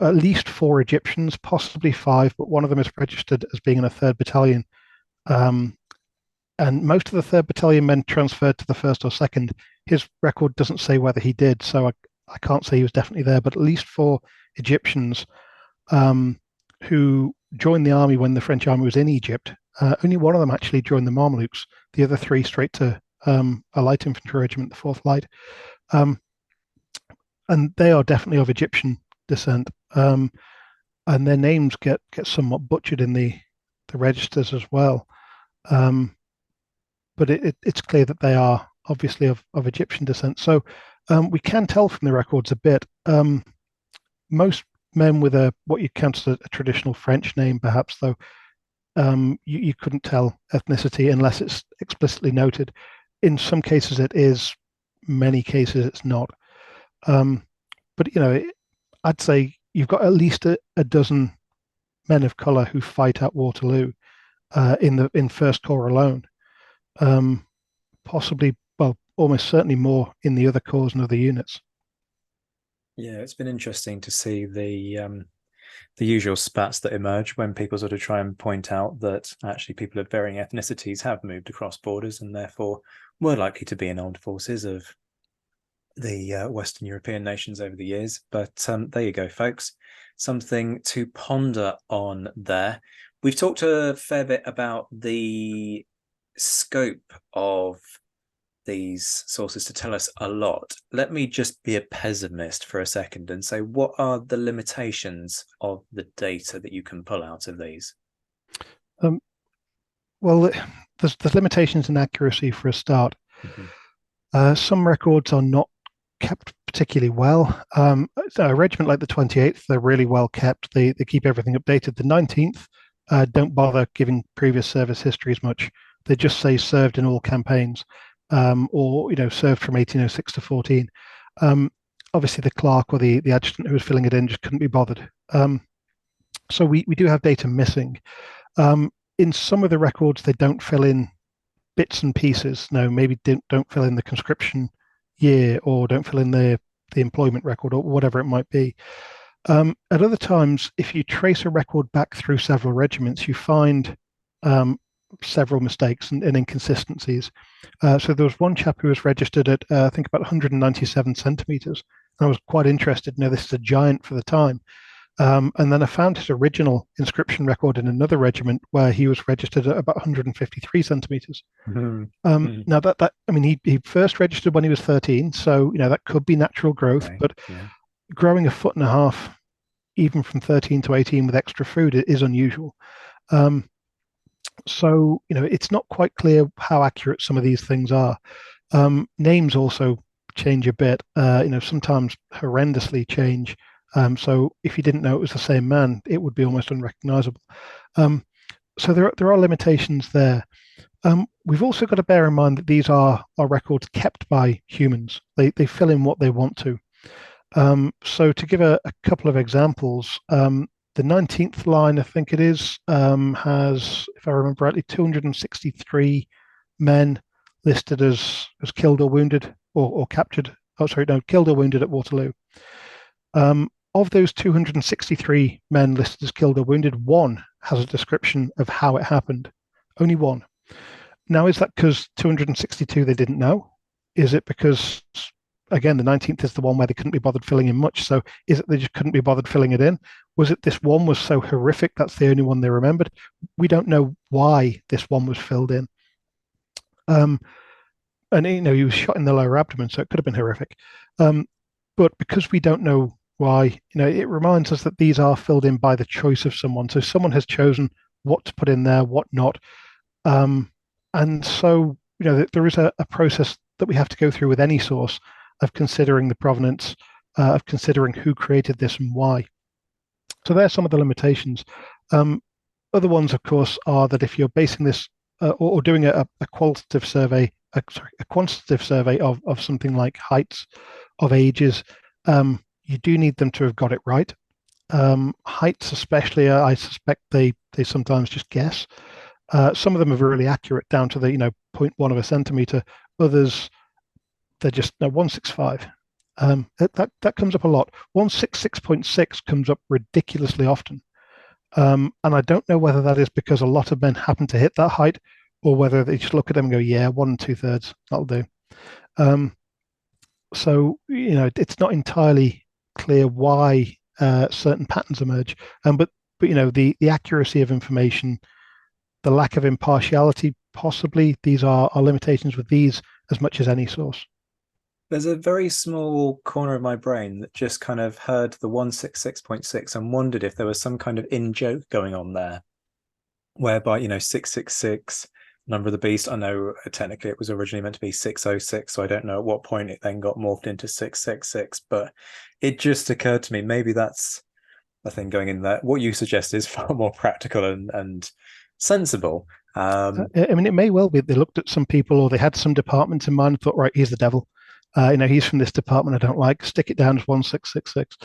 at least four Egyptians, possibly five, but one of them is registered as being in a third battalion. Um, and most of the third battalion men transferred to the first or second. His record doesn't say whether he did, so I can't say he was definitely there, but at least four Egyptians who joined the army when the French army was in Egypt. Only one of them actually joined the Mamelukes. The other three straight to a light infantry regiment, the Fourth Light, and they are definitely of Egyptian descent. And their names get somewhat butchered in the registers as well. But it's clear that they are obviously of Egyptian descent. So we can tell from the records a bit. Most men with what you count as a traditional French name, perhaps, though, you couldn't tell ethnicity unless it's explicitly noted. In some cases it is, many cases it's not. But I'd say you've got at least a dozen men of colour who fight at Waterloo in First Corps alone. Possibly, well, almost certainly more in the other corps and other units. Yeah, it's been interesting to see the usual spats that emerge when people sort of try and point out that actually people of varying ethnicities have moved across borders and therefore were likely to be in armed forces of the Western European nations over the years. But there you go, folks. Something to ponder on there. We've talked a fair bit about the scope of these sources to tell us a lot. Let me just be a pessimist for a second and say, what are the limitations of the data that you can pull out of these? Well, there's limitations in accuracy for a start. Some records are not kept particularly well. A regiment like the 28th, they're really well kept. They keep everything updated. The 19th don't bother giving previous service histories much. They just say served in all campaigns, or served from 1806 to 14. Obviously, the clerk or the adjutant who was filling it in just couldn't be bothered. So we do have data missing. In some of the records, they don't fill in bits and pieces. No, maybe don't fill in the conscription year or don't fill in the employment record or whatever it might be. At other times, if you trace a record back through several regiments, you find several mistakes and inconsistencies. So there was one chap who was registered at, I think, about 197 centimeters. And I was quite interested. This is a giant for the time. And then I found his original inscription record in another regiment where he was registered at about 153 centimeters. Now he first registered when he was 13, so that could be natural growth, okay, but growing a foot and a half, even from 13 to 18 with extra food, is unusual. So it's not quite clear how accurate some of these things are. Names also change a bit. Sometimes horrendously change. So if you didn't know it was the same man, it would be almost unrecognizable. So there are limitations there. We've also got to bear in mind that these are records kept by humans. They fill in what they want to. So to give a couple of examples, the 19th line, I think it is, has, if I remember rightly, 263 men listed as killed or wounded or captured. Oh, sorry, no, killed or wounded at Waterloo. Of those 263 men listed as killed or wounded, one has a description of how it happened. Only one. Now, is that because 262 they didn't know? Is it because, again, the 19th is the one where they couldn't be bothered filling in much? So is it they just couldn't be bothered filling it in? Was it this one was so horrific that's the only one they remembered? We don't know why this one was filled in. And he was shot in the lower abdomen, so it could have been horrific. But because we don't know why, it reminds us that these are filled in by the choice of someone. So someone has chosen what to put in there, what not. And so, there is a process that we have to go through with any source of considering the provenance, of considering who created this and why. So there are some of the limitations. Other ones, of course, are that if you're basing this or doing a qualitative survey, a quantitative survey of something like heights, of ages, you do need them to have got it right. Heights, especially, I suspect they sometimes just guess. Some of them are really accurate down to the zero point 0.1 of a centimeter. Others, they're just no 165. That comes up a lot. 166.6 comes up ridiculously often. And I don't know whether that is because a lot of men happen to hit that height, or whether they just look at them and go, "Yeah, 1 2/3, that'll do." Um, so it's not entirely clear why certain patterns emerge. But the accuracy of information, the lack of impartiality, possibly these are limitations with these as much as any source. There's a very small corner of my brain that just kind of heard the 166.6 and wondered if there was some kind of in joke going on there, whereby, 666, number of the beast. I know technically it was originally meant to be 606, so I don't know at what point it then got morphed into 666, but it just occurred to me maybe that's a thing going in there. What you suggest is far more practical and sensible. I mean, it may well be they looked at some people, or they had some departments in mind and thought, right, he's the devil. He's from this department I don't like. Stick it down as 1 6 6 6.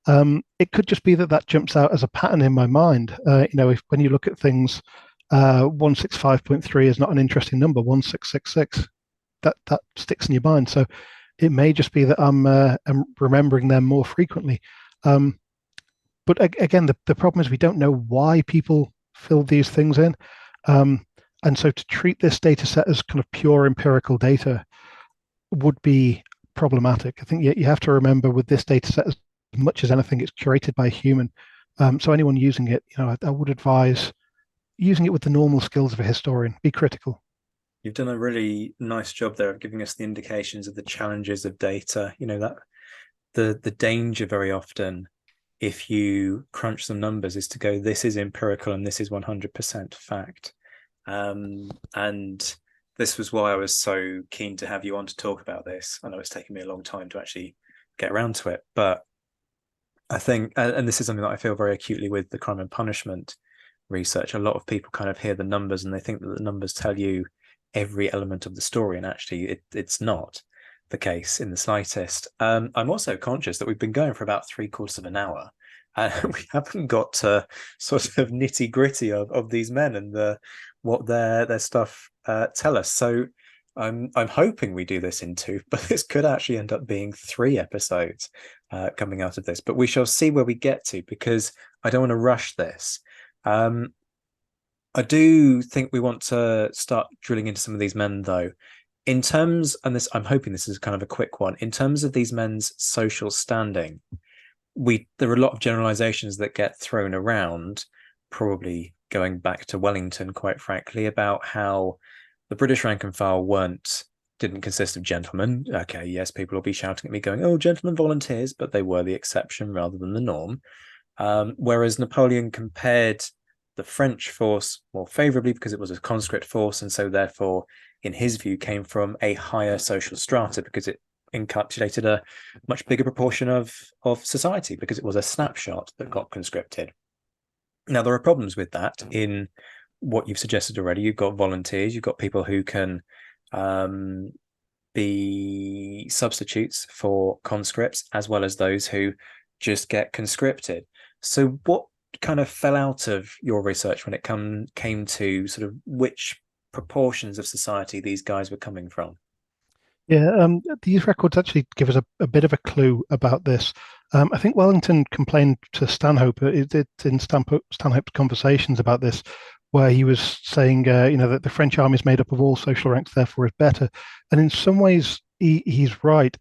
It could just be that jumps out as a pattern in my mind. When you look at things, 165.3 is not an interesting number. 1 6 6 6, that sticks in your mind. So it may just be that I'm remembering them more frequently. But again, the problem is we don't know why people fill these things in. And so to treat this data set as kind of pure empirical data would be problematic. I think you have to remember with this data set, as much as anything, it's curated by a human. So anyone using it, I would advise using it with the normal skills of a historian. Be critical. You've done a really nice job there of giving us the indications of the challenges of data. That the danger very often, if you crunch some numbers, is to go, this is empirical and this is 100% fact. And this was why I was so keen to have you on to talk about this. I know it's taken me a long time to actually get around to it, but I think, and this is something that I feel very acutely with the crime and punishment research. A lot of people kind of hear the numbers and they think that the numbers tell you every element of the story, and actually it's not the case in the slightest. I'm also conscious that we've been going for about 3/4 of an hour, and we haven't got to sort of nitty gritty of these men and what their stuff tell us. So I'm hoping we do this in two, but this could actually end up being 3 episodes coming out of this. But we shall see where we get to, because I don't want to rush this. I do think we want to start drilling into some of these men, though. In terms, and this, I'm hoping this is kind of a quick one. In terms of these men's social standing, there are a lot of generalizations that get thrown around, probably going back to Wellington, quite frankly, about how the British rank and file didn't consist of gentlemen. Okay, yes, people will be shouting at me going, "Oh, gentlemen volunteers," but they were the exception rather than the norm. Whereas Napoleon compared the French force more favorably because it was a conscript force, and so therefore, in his view, came from a higher social strata because it encapsulated a much bigger proportion of society, because it was a snapshot that got conscripted. Now, there are problems with that in what you've suggested already. You've got volunteers, you've got people who can be substitutes for conscripts, as well as those who just get conscripted. So what kind of fell out of your research when it came to sort of which proportions of society these guys were coming from? Yeah, these records actually give us a bit of a clue about this. I think Wellington complained to Stanhope. It's in Stanhope's conversations about this, where he was saying, that the French army is made up of all social ranks, therefore is better. And in some ways, he's right,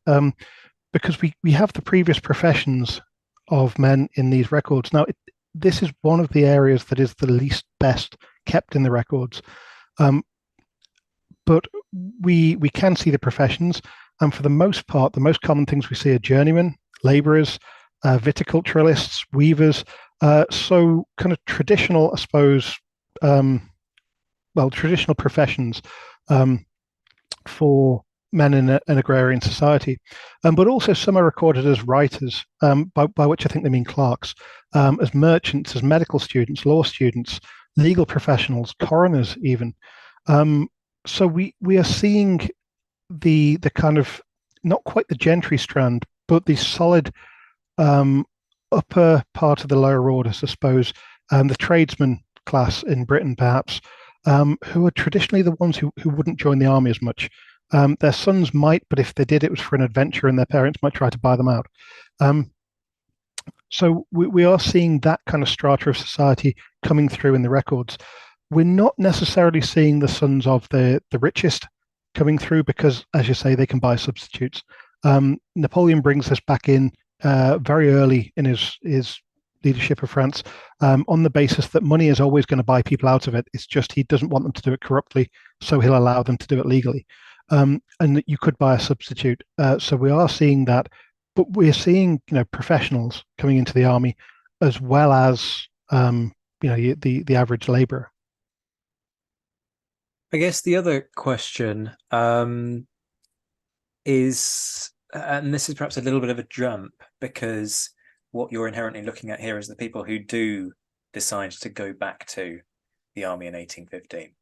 because we have the previous professions of men in these records. Now, this is one of the areas that is the least best kept in the records. But we can see the professions, and for the most part, the most common things we see are journeymen, labourers, viticulturalists, weavers. So kind of traditional, I suppose, traditional professions for men in an agrarian society, but also some are recorded as writers, by which I think they mean clerks, as merchants, as medical students, law students, legal professionals, coroners, even. So we are seeing the kind of not quite the gentry strand, but the solid upper part of the lower orders, I suppose, the tradesman class in Britain, perhaps, who are traditionally the ones who wouldn't join the army as much. Their sons might, but if they did, it was for an adventure, and their parents might try to buy them out. Um, so we are seeing that kind of strata of society coming through in the records. We're not necessarily seeing the sons of the richest coming through because, as you say, they can buy substitutes. Napoleon brings this back in very early in his leadership of France on the basis that money is always going to buy people out of it. It's just he doesn't want them to do it corruptly, so he'll allow them to do it legally. And that you could buy a substitute. So we are seeing that, but we're seeing professionals coming into the army as well as the average labourer. I guess the other question is, and this is perhaps a little bit of a jump, because what you're inherently looking at here is the people who do decide to go back to the army in 1815.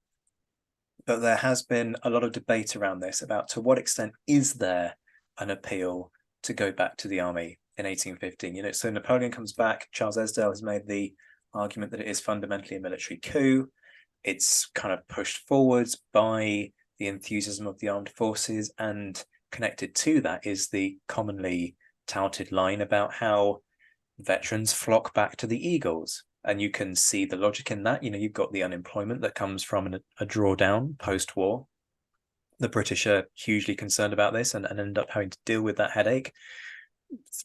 But there has been a lot of debate around this about to what extent is there an appeal to go back to the army in 1815. So Napoleon comes back. Charles Esdale has made the argument that it is fundamentally a military coup. It's kind of pushed forwards by the enthusiasm of the armed forces, and connected to that is the commonly touted line about how veterans flock back to the Eagles. And you can see the logic in that. You've got the unemployment that comes from a drawdown post-war. The British are hugely concerned about this and end up having to deal with that headache.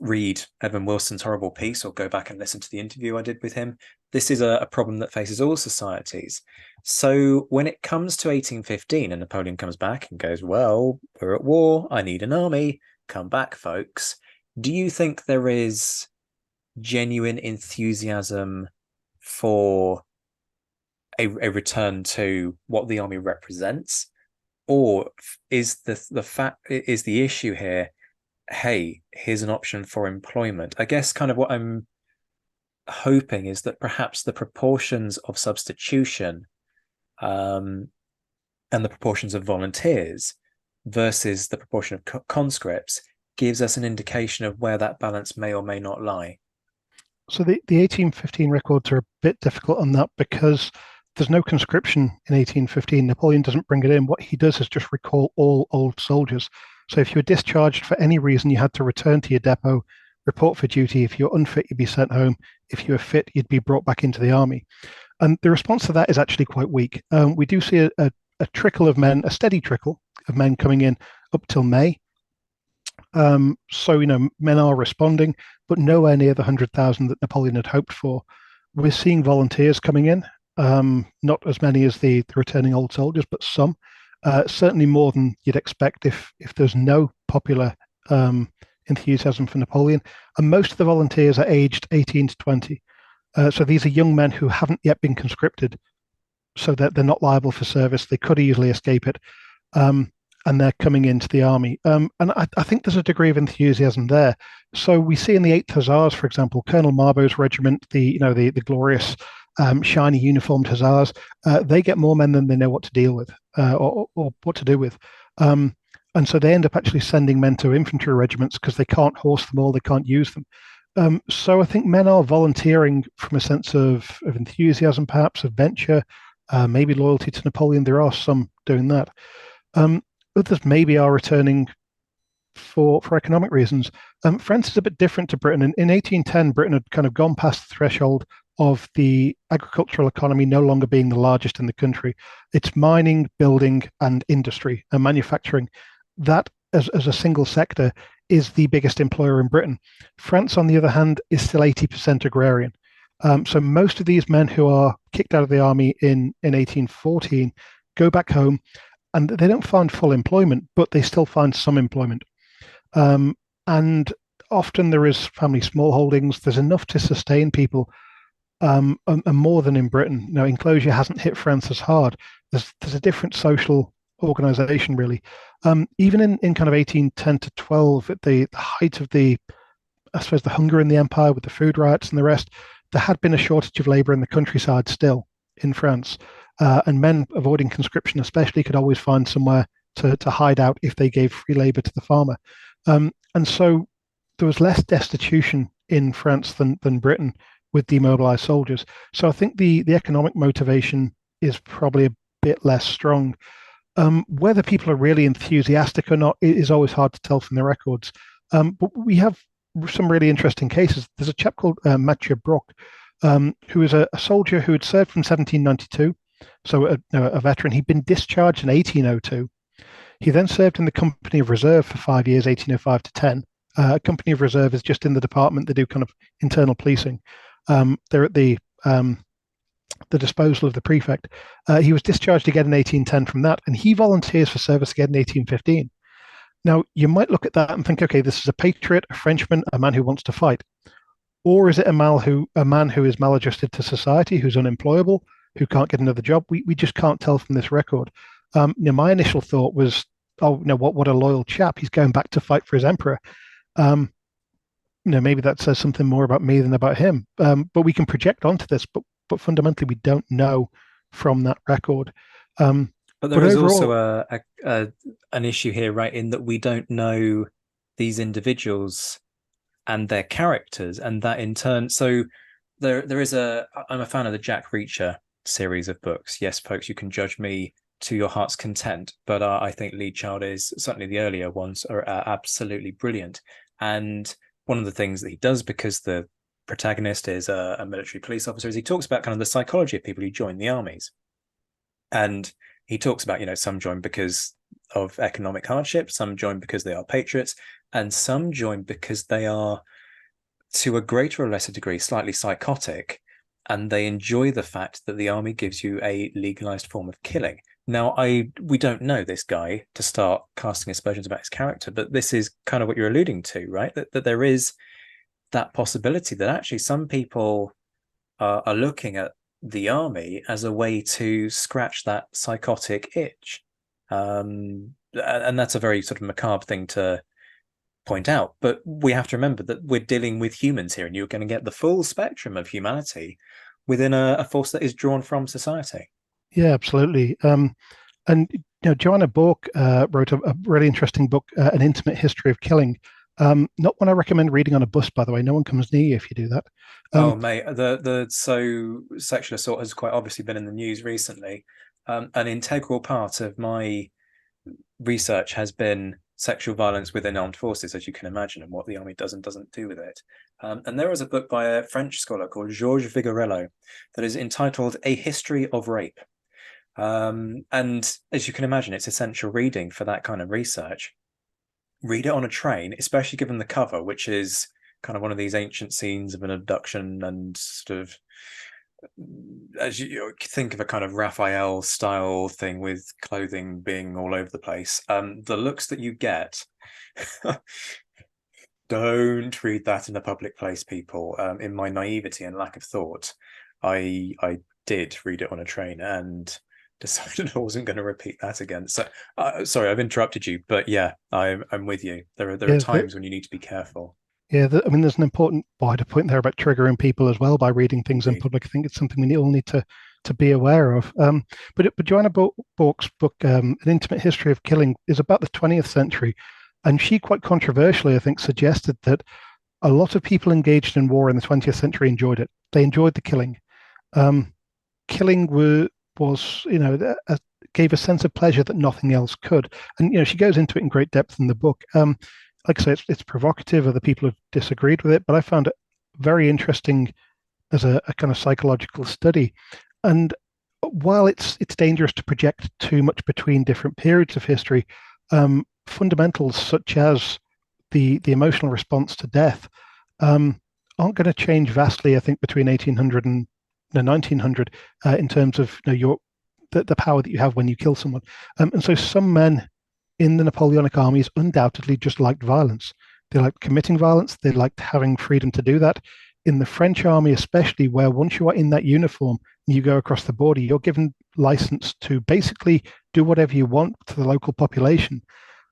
Read Edmund Wilson's horrible piece or go back and listen to the interview I did with him. This is a problem that faces all societies. So when it comes to 1815 and Napoleon comes back and goes, well, we're at war, I need an army, come back, folks. Do you think there is genuine enthusiasm for a return to what the army represents? Or is the issue here, hey, here's an option for employment? I guess kind of what I'm hoping is that perhaps the proportions of substitution and the proportions of volunteers versus the proportion of conscripts gives us an indication of where that balance may or may not lie. So the 1815 records are a bit difficult on that because there's no conscription in 1815. Napoleon doesn't bring it in. What he does is just recall all old soldiers. So if you were discharged for any reason, you had to return to your depot, report for duty. If you're unfit, you'd be sent home. If you were fit, you'd be brought back into the army. And the response to that is actually quite weak. We do see a trickle of men, a steady trickle of men coming in up till May. So, men are responding, but nowhere near the 100,000 that Napoleon had hoped for. We're seeing volunteers coming in, not as many as the returning old soldiers, but some. Certainly more than you'd expect if there's no popular enthusiasm for Napoleon. And most of the volunteers are aged 18 to 20. So these are young men who haven't yet been conscripted, so that they're not liable for service. They could easily escape it. And they're coming into the army. And I think there's a degree of enthusiasm there. So we see in the 8th Hussars, for example, Colonel Marbo's regiment, the glorious shiny uniformed Hussars, they get more men than they know what to deal with or what to do with. And so they end up actually sending men to infantry regiments because they can't horse them all, they can't use them. So I think men are volunteering from a sense of enthusiasm, perhaps, of venture, maybe loyalty to Napoleon. There are some doing that. Others maybe are returning for economic reasons. France is a bit different to Britain. In 1810, Britain had kind of gone past the threshold of the agricultural economy no longer being the largest in the country. It's mining, building, and industry and manufacturing. That, as a single sector, is the biggest employer in Britain. France, on the other hand, is still 80% agrarian. So most of these men who are kicked out of the army in 1814 go back home, and they don't find full employment, but they still find some employment. And often there is family smallholdings. There's enough to sustain people, and more than in Britain. Enclosure hasn't hit France as hard. There's a different social organization, really. Even in kind of 1810 to 12, at the height of I suppose, the hunger in the empire with the food riots and the rest, there had been a shortage of labor in the countryside still in France. And men avoiding conscription especially could always find somewhere to hide out if they gave free labor to the farmer. And so there was less destitution in France than Britain with demobilized soldiers. So I think the economic motivation is probably a bit less strong. Whether people are really enthusiastic or not is always hard to tell from the records. But we have some really interesting cases. There's a chap called Mathieu Brock, who is a soldier who had served from 1792, so a veteran. He'd been discharged in 1802. He then served in the Company of Reserve for 5 years, 1805 to 10. Company of Reserve is just in the department. They do kind of internal policing. They're at the disposal of the prefect. He was discharged again in 1810 from that, and he volunteers for service again in 1815. Now, you might look at that and think, okay, this is a patriot, a Frenchman, a man who wants to fight. Or is it a man who is maladjusted to society, who's unemployable, who can't get another job? We just can't tell from this record. My initial thought was, oh, no, what a loyal chap. He's going back to fight for his emperor. Maybe that says something more about me than about him. But we can project onto this, but fundamentally we don't know from that record. But there is also an issue here, right, in that we don't know these individuals and their characters, and that in turn, so there is I'm a fan of the Jack Reacher series of books. Yes, folks, you can judge me to your heart's content, but I think Lee Child is, certainly the earlier ones are absolutely brilliant. And one of the things that he does, because the protagonist is a military police officer, is he talks about kind of the psychology of people who join the armies. And he talks about, some join because of economic hardship, some join because they are patriots, and some join because they are, to a greater or lesser degree, slightly psychotic, and they enjoy the fact that the army gives you a legalized form of killing. Now, we don't know this guy to start casting aspersions about his character, but this is kind of what you're alluding to, right? That there is that possibility that actually some people are looking at the army as a way to scratch that psychotic itch. And that's a very sort of macabre thing to point out, but we have to remember that we're dealing with humans here, and you're going to get the full spectrum of humanity within a force that is drawn from society. Yeah, absolutely. And Joanna Bourke wrote a really interesting book, An Intimate History of Killing. Not one I recommend reading on a bus, by the way. No one comes near you if you do that. Oh, mate, so sexual assault has quite obviously been in the news recently. An integral part of my research has been sexual violence within armed forces, as you can imagine, and what the army does and doesn't do with it. And there is a book by a French scholar called Georges Vigorello that is entitled A History of Rape. And as you can imagine, it's essential reading for that kind of research. Read it on a train, especially given the cover, which is kind of one of these ancient scenes of an abduction, and sort of, as you think of a kind of Raphael style thing with clothing being all over the place. The looks that you get, don't read that in a public place, people. In my naivety and lack of thought, I did read it on a train and decided I wasn't going to repeat that again. So sorry, I've interrupted you, but yeah, I'm with you. There are times when you need to be careful. Yeah, there's an important wider point there about triggering people as well by reading things in public. I think it's something we all need to be aware of. But Joanna Bourke's book, An Intimate History of Killing, is about the 20th century, and she quite controversially, I think, suggested that a lot of people engaged in war in the 20th century enjoyed it. They enjoyed the killing. Killing was gave a sense of pleasure that nothing else could. And she goes into it in great depth in the book. Like I say, it's provocative. Other people have disagreed with it, but I found it very interesting as a kind of psychological study. And while it's dangerous to project too much between different periods of history, fundamentals such as the emotional response to death aren't going to change vastly, I think, between 1800 and 1900 in terms of the power that you have when you kill someone. And so some men in the Napoleonic armies undoubtedly just liked violence. They liked committing violence. They liked having freedom to do that. In the French army, especially, where once you are in that uniform and you go across the border, you're given license to basically do whatever you want to the local population.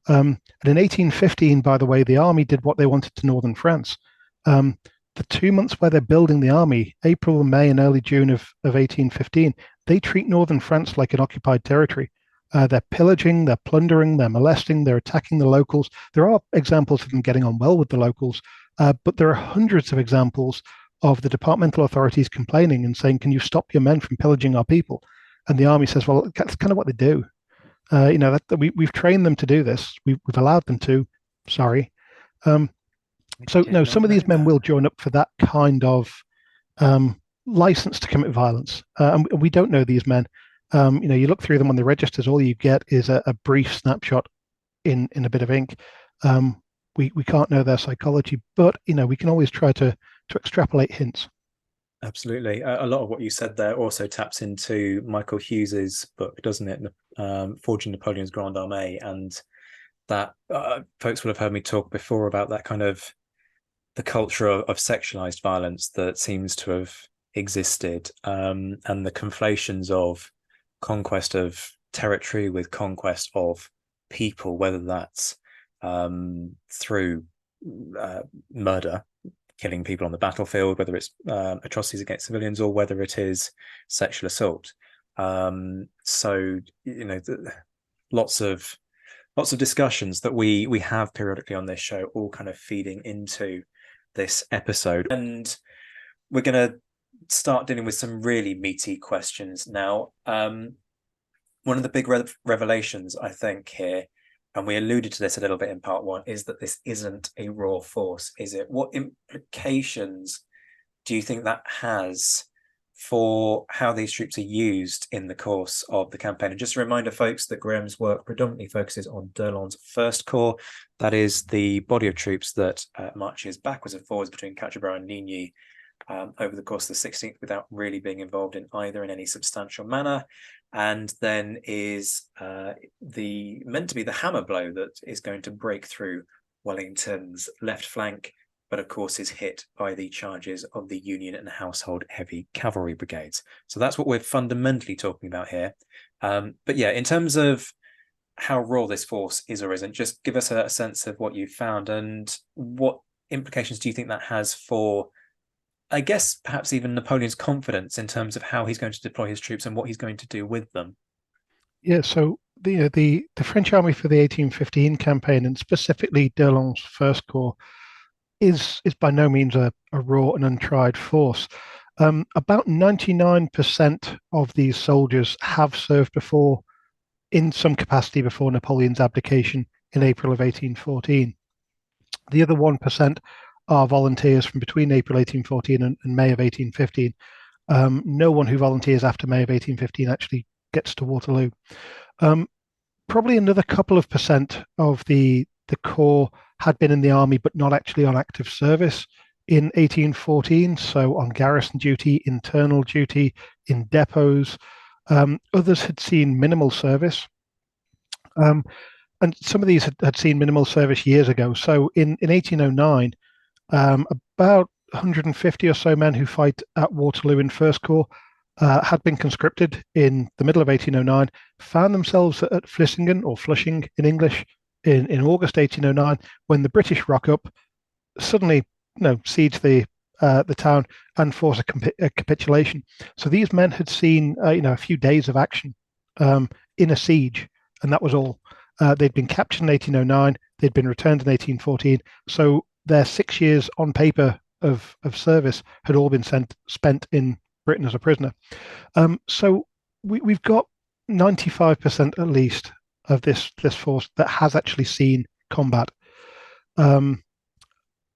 And in 1815, by the way, the army did what they wanted to northern France. The 2 months where they're building the army, April, May, and early June of 1815, they treat northern France like an occupied territory. They're pillaging, they're plundering, they're molesting, they're attacking the locals. There are examples of them getting on well with the locals, But there are hundreds of examples of the departmental authorities complaining and saying, "Can you stop your men from pillaging our people?" And the army says, "Well, that's kind of what they do. We've trained them to do this. We've allowed them to. Sorry." Um, I so did no, not some of know these men that. will join up for that kind of license to commit violence, and we don't know these men. You look through them on the registers. All you get is a brief snapshot in a bit of ink. Um, we can't know their psychology, but we can always try to extrapolate hints. Absolutely. A lot of what you said there also taps into Michael Hughes's book, doesn't it? Forging Napoleon's Grande Armée, and that folks will have heard me talk before about that kind of the culture of sexualized violence that seems to have existed, and the conflations of conquest of territory with conquest of people, whether that's through murder, killing people on the battlefield, whether it's atrocities against civilians, or whether it is sexual assault. So lots of discussions that we have periodically on this show, all kind of feeding into this episode. And we're going to start dealing with some really meaty questions now. One of the big revelations, I think, here, and we alluded to this a little bit in part one, is that this isn't a raw force, is it? What implications do you think that has for how these troops are used in the course of the campaign? And just a reminder, folks, that Graeme's work predominantly focuses on d'Erlon's First Corps. That is the body of troops that marches backwards and forwards between Quatre-Bras and Ligny over the course of the 16th without really being involved in either in any substantial manner. And then is meant to be the hammer blow that is going to break through Wellington's left flank, but of course is hit by the charges of the Union and Household Heavy Cavalry Brigades. So that's what we're fundamentally talking about here. But yeah, in terms of how raw this force is or isn't, just give us a sense of what you've found and what implications do you think that has for, I guess, perhaps even Napoleon's confidence in terms of how he's going to deploy his troops and what he's going to do with them. Yeah, so the French army for the 1815 campaign, and specifically d'Erlon's First Corps, is by no means a raw and untried force. About 99% of these soldiers have served before in some capacity before Napoleon's abdication in April of 1814. The other 1% are volunteers from between April 1814 and May of 1815. No one who volunteers after May of 1815 actually gets to Waterloo. Probably another couple of percent of the corps had been in the army, but not actually on active service in 1814. So on garrison duty, internal duty, in depots. Others had seen minimal service. And some of these had seen minimal service years ago. So in 1809, about 150 or so men who fight at Waterloo in First Corps had been conscripted in the middle of 1809, found themselves at Flissingen, or Flushing in English, in August 1809, when the British rock up, suddenly siege the town and force a capitulation. So these men had seen a few days of action in a siege, and that was all. They'd been captured in 1809. They'd been returned in 1814. So their 6 years on paper of service had all been spent in Britain as a prisoner. So we've got 95% at least of this force that has actually seen combat.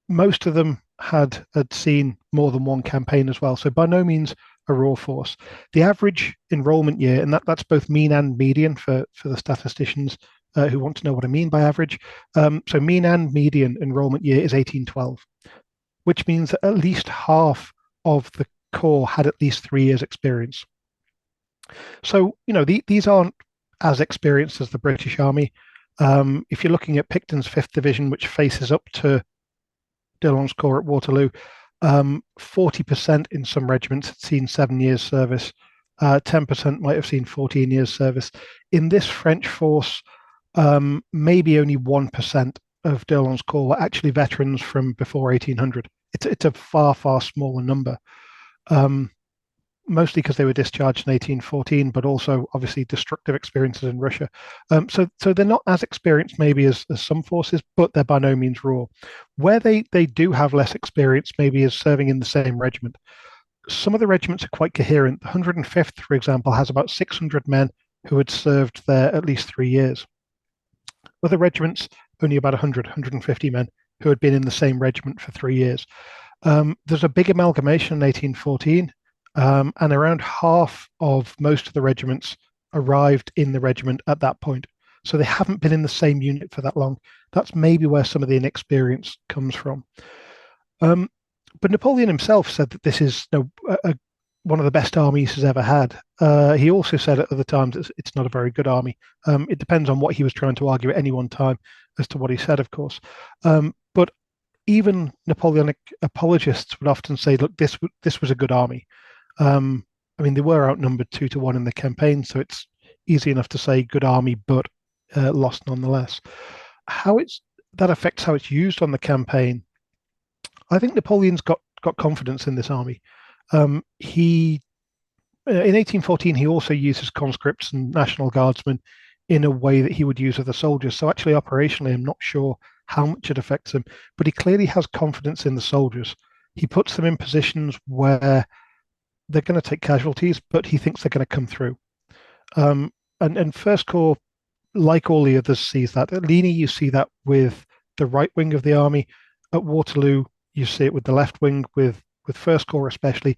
Most of them had seen more than one campaign as well. So by no means a raw force. The average enrollment year, and that's both mean and median for the statisticians who want to know what I mean by average. So mean and median enrollment year is 1812, which means that at least half of the corps had at least 3 years experience. So, these aren't as experienced as the British Army. If you're looking at Picton's 5th Division, which faces up to d'Erlon's Corps at Waterloo, 40% in some regiments had seen 7 years service. 10% might have seen 14 years service. In this French force, maybe only 1% of d'Erlon's Corps were actually veterans from before 1800. It's a far, far smaller number. mostly because they were discharged in 1814, but also obviously destructive experiences in Russia. So they're not as experienced maybe as some forces, but they're by no means raw. Where they do have less experience maybe is serving in the same regiment. Some of the regiments are quite coherent. The 105th, for example, has about 600 men who had served there at least 3 years. Other regiments, only about 100, 150 men who had been in the same regiment for 3 years. There's a big amalgamation in 1814, and around half of most of the regiments arrived in the regiment at that point. So they haven't been in the same unit for that long. That's maybe where some of the inexperience comes from. Um, but Napoleon himself said that this is one of the best armies he's ever had. He also said at other times it's not a very good army. It depends on what he was trying to argue at any one time as to what he said, of course. But even Napoleonic apologists would often say, "Look, this was a good army." I mean, they were outnumbered 2-1 in the campaign, so it's easy enough to say good army, but lost nonetheless. How it's that affects how it's used on the campaign. I think Napoleon's got confidence in this army. He in 1814 he also uses conscripts and national guardsmen in a way that he would use other soldiers. So actually, operationally, I'm not sure how much it affects him, but he clearly has confidence in the soldiers. He puts them in positions where they're going to take casualties, but he thinks they're going to come through. And First Corps, like all the others, sees that. At Ligny, you see that with the right wing of the army. At Waterloo, you see it with the left wing, with First Corps especially.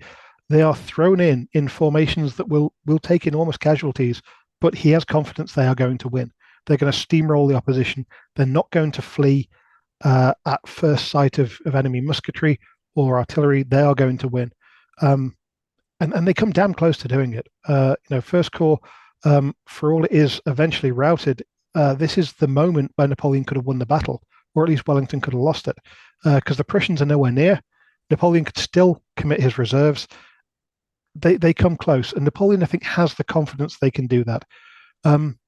They are thrown in formations that will take enormous casualties, but he has confidence they are going to win. They're going to steamroll the opposition. They're not going to flee at first sight of enemy musketry or artillery. They are going to win. And they come damn close to doing it. First Corps, for all it is eventually routed, this is the moment where Napoleon could have won the battle, or at least Wellington could have lost it, because the Prussians are nowhere near. Napoleon could still commit his reserves. They come close, and Napoleon, I think, has the confidence they can do that. Um,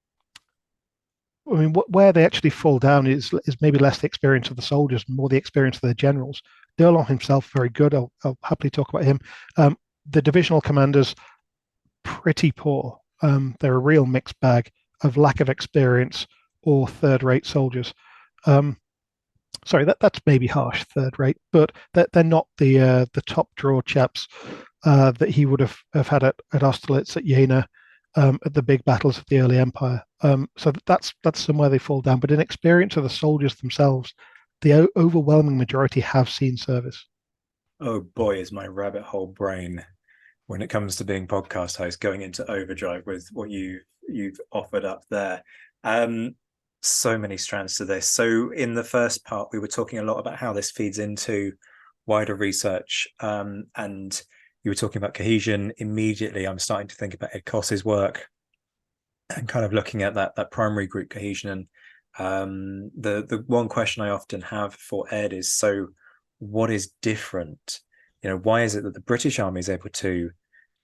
I mean, where they actually fall down is maybe less the experience of the soldiers, more the experience of their generals. D'Erlon himself, very good. I'll happily talk about him. The divisional commanders, pretty poor. They're a real mixed bag of lack of experience or third-rate soldiers. Sorry, that's maybe harsh, third-rate, but they're not the top draw chaps that he would have had at Austerlitz, at Jena, at the big battles of the early empire. So that's somewhere they fall down. But in experience of the soldiers themselves, the overwhelming majority have seen service. Oh boy, is my rabbit hole brain when it comes to being podcast host going into overdrive with what you've offered up there. So many strands to this. So in the first part, we were talking a lot about how this feeds into wider research, and you were talking about cohesion. Immediately, I'm starting to think about Ed Koss's work and kind of looking at that primary group cohesion. And the one question I often have for Ed is, so what is different? Why is it that the British Army is able to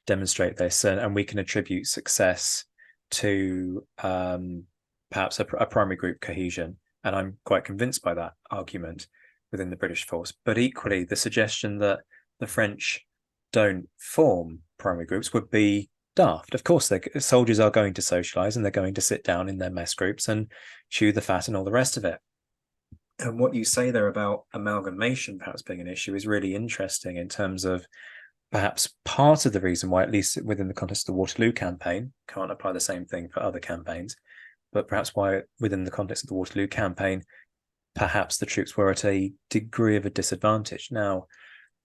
demonstrate this, and we can attribute success to perhaps a primary group cohesion? And I'm quite convinced by that argument within the British force. But equally, the suggestion that the French don't form primary groups would be daft. Of course, soldiers are going to socialize, and they're going to sit down in their mess groups and chew the fat and all the rest of it. And what you say there about amalgamation perhaps being an issue is really interesting, in terms of perhaps part of the reason why, at least within the context of the Waterloo campaign, can't apply the same thing for other campaigns, but perhaps why within the context of the Waterloo campaign, perhaps the troops were at a degree of a disadvantage. Now,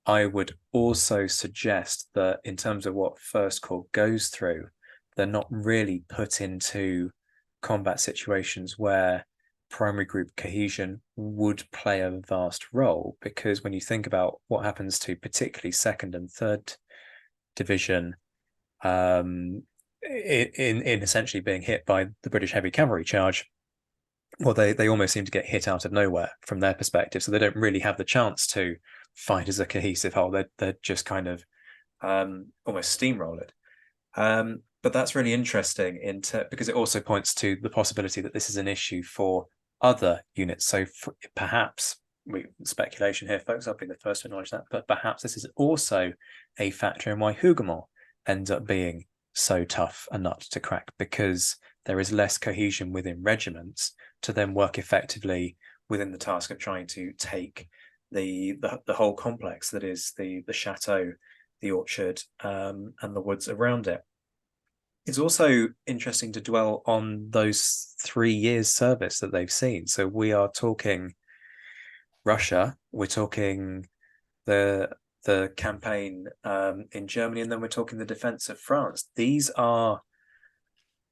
I would also suggest that in terms of what First Corps goes through, they're not really put into combat situations where primary group cohesion would play a vast role, because when you think about what happens to particularly second and third division, in essentially being hit by the British heavy cavalry charge, well, they almost seem to get hit out of nowhere from their perspective, so they don't really have the chance to fight as a cohesive whole. They're just kind of almost steamrolled. But that's really interesting because it also points to the possibility that this is an issue for other units. So perhaps, speculation here, folks, I'll be the first to acknowledge that, but perhaps this is also a factor in why Hougoumont ends up being so tough a nut to crack because there is less cohesion within regiments to then work effectively within the task of trying to take the whole complex that is the chateau, the orchard, and the woods around it. It's also interesting to dwell on those 3 years service that they've seen. So we are talking Russia, we're talking the the campaign in Germany, and then we're talking the defense of France. These are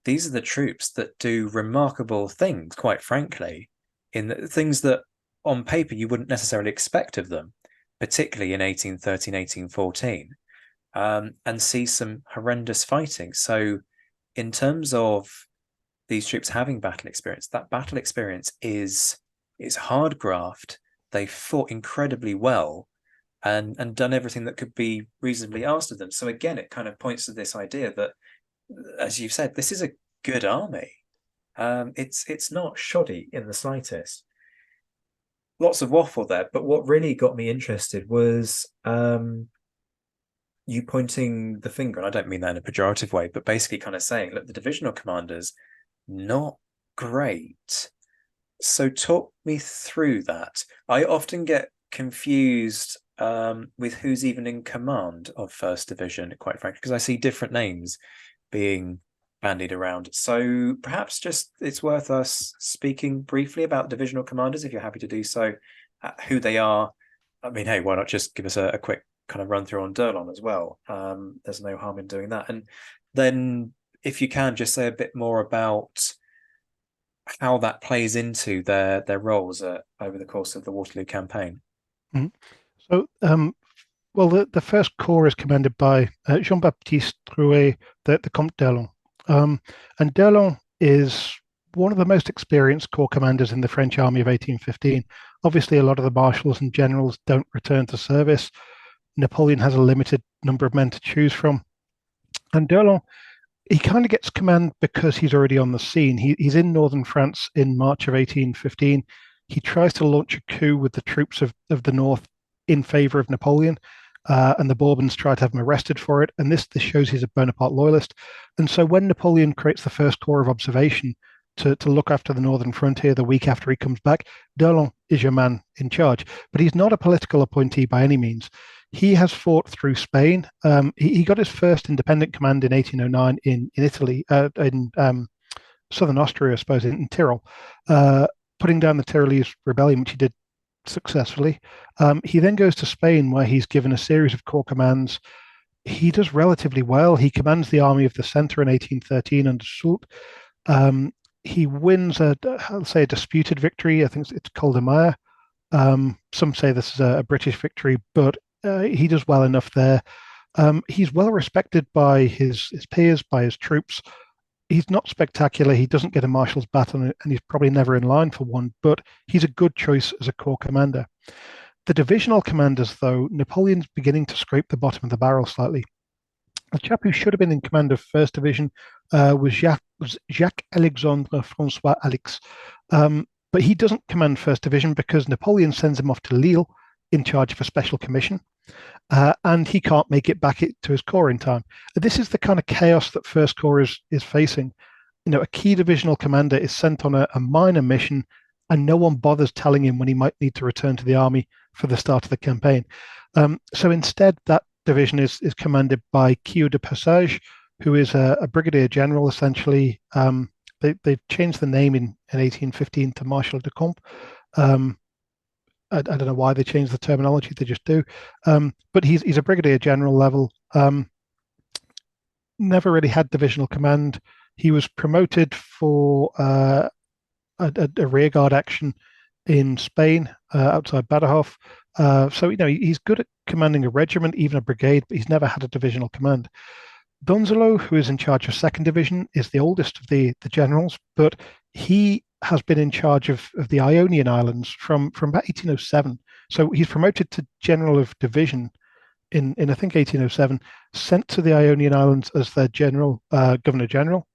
the troops that do remarkable things, quite frankly, in things that on paper you wouldn't necessarily expect of them, particularly in 1813, 1814, and see some horrendous fighting. So, in terms of these troops having battle experience, that battle experience is hard graft. They fought incredibly well and done everything that could be reasonably asked of them. So again, it kind of points to this idea that, as you've said, this is a good army. It's not shoddy in the slightest. Lots of waffle there, but what really got me interested was you pointing the finger, and I don't mean that in a pejorative way, but basically kind of saying, look, the divisional commanders, not great. So talk me through that. I often get confused with who's even in command of First Division, quite frankly, because I see different names being bandied around. So perhaps just it's worth us speaking briefly about divisional commanders, if you're happy to do so, who they are. I mean, hey, why not just give us a quick kind of run through on Durlon as well? There's no harm in doing that. And then if you can just say a bit more about how that plays into their roles over the course of the Waterloo campaign. Mhm. So, well, the first corps is commanded by Jean-Baptiste Drouet, the Comte d'Erlon. And d'Erlon is one of the most experienced corps commanders in the French army of 1815. Obviously, a lot of the marshals and generals don't return to service. Napoleon has a limited number of men to choose from. And d'Erlon, he kind of gets command because he's already on the scene. He's in northern France in March of 1815. He tries to launch a coup with the troops of the north in favor of Napoleon, and the Bourbons try to have him arrested for it. And this shows he's a Bonaparte loyalist. And so when Napoleon creates the first corps of observation to look after the northern frontier the week after he comes back, d'Erlon is your man in charge. But he's not a political appointee by any means. He has fought through Spain. He got his first independent command in 1809 in Italy, in southern Austria, I suppose, in Tyrol, putting down the Tyrolese rebellion, which he did successfully. He then goes to Spain, where he's given a series of corps commands. He does relatively well. He commands the army of the centre in 1813 under Soult. He wins I'll say, a disputed victory. I think it's Col de Mare. Some say this is a British victory, but he does well enough there. He's well respected by his peers, by his troops. He's not spectacular. He doesn't get a marshal's baton, and he's probably never in line for one, but he's a good choice as a corps commander. The divisional commanders, though, Napoleon's beginning to scrape the bottom of the barrel slightly. The chap who should have been in command of First Division was Jacques-Alexandre Francois Alix. But he doesn't command First Division because Napoleon sends him off to Lille in charge of a special commission, and he can't make it back to his corps in time. This is the kind of chaos that First Corps is facing. A key divisional commander is sent on a minor mission, and no one bothers telling him when he might need to return to the army for the start of the campaign. So instead, that division is commanded by Queux de Passage, who is a brigadier general, essentially. They've changed the name in 1815 to Marshal de Camp. I don't know why they changed the terminology, they just do. But he's a brigadier general level. Never really had divisional command. He was promoted for a rearguard action in Spain outside Badajoz. So he's good at commanding a regiment, even a brigade, but he's never had a divisional command. Donzelot, who is in charge of Second Division, is the oldest of the generals, but he has been in charge of the Ionian Islands from about 1807. So he's promoted to General of Division in I think 1807, sent to the Ionian Islands as their Governor General,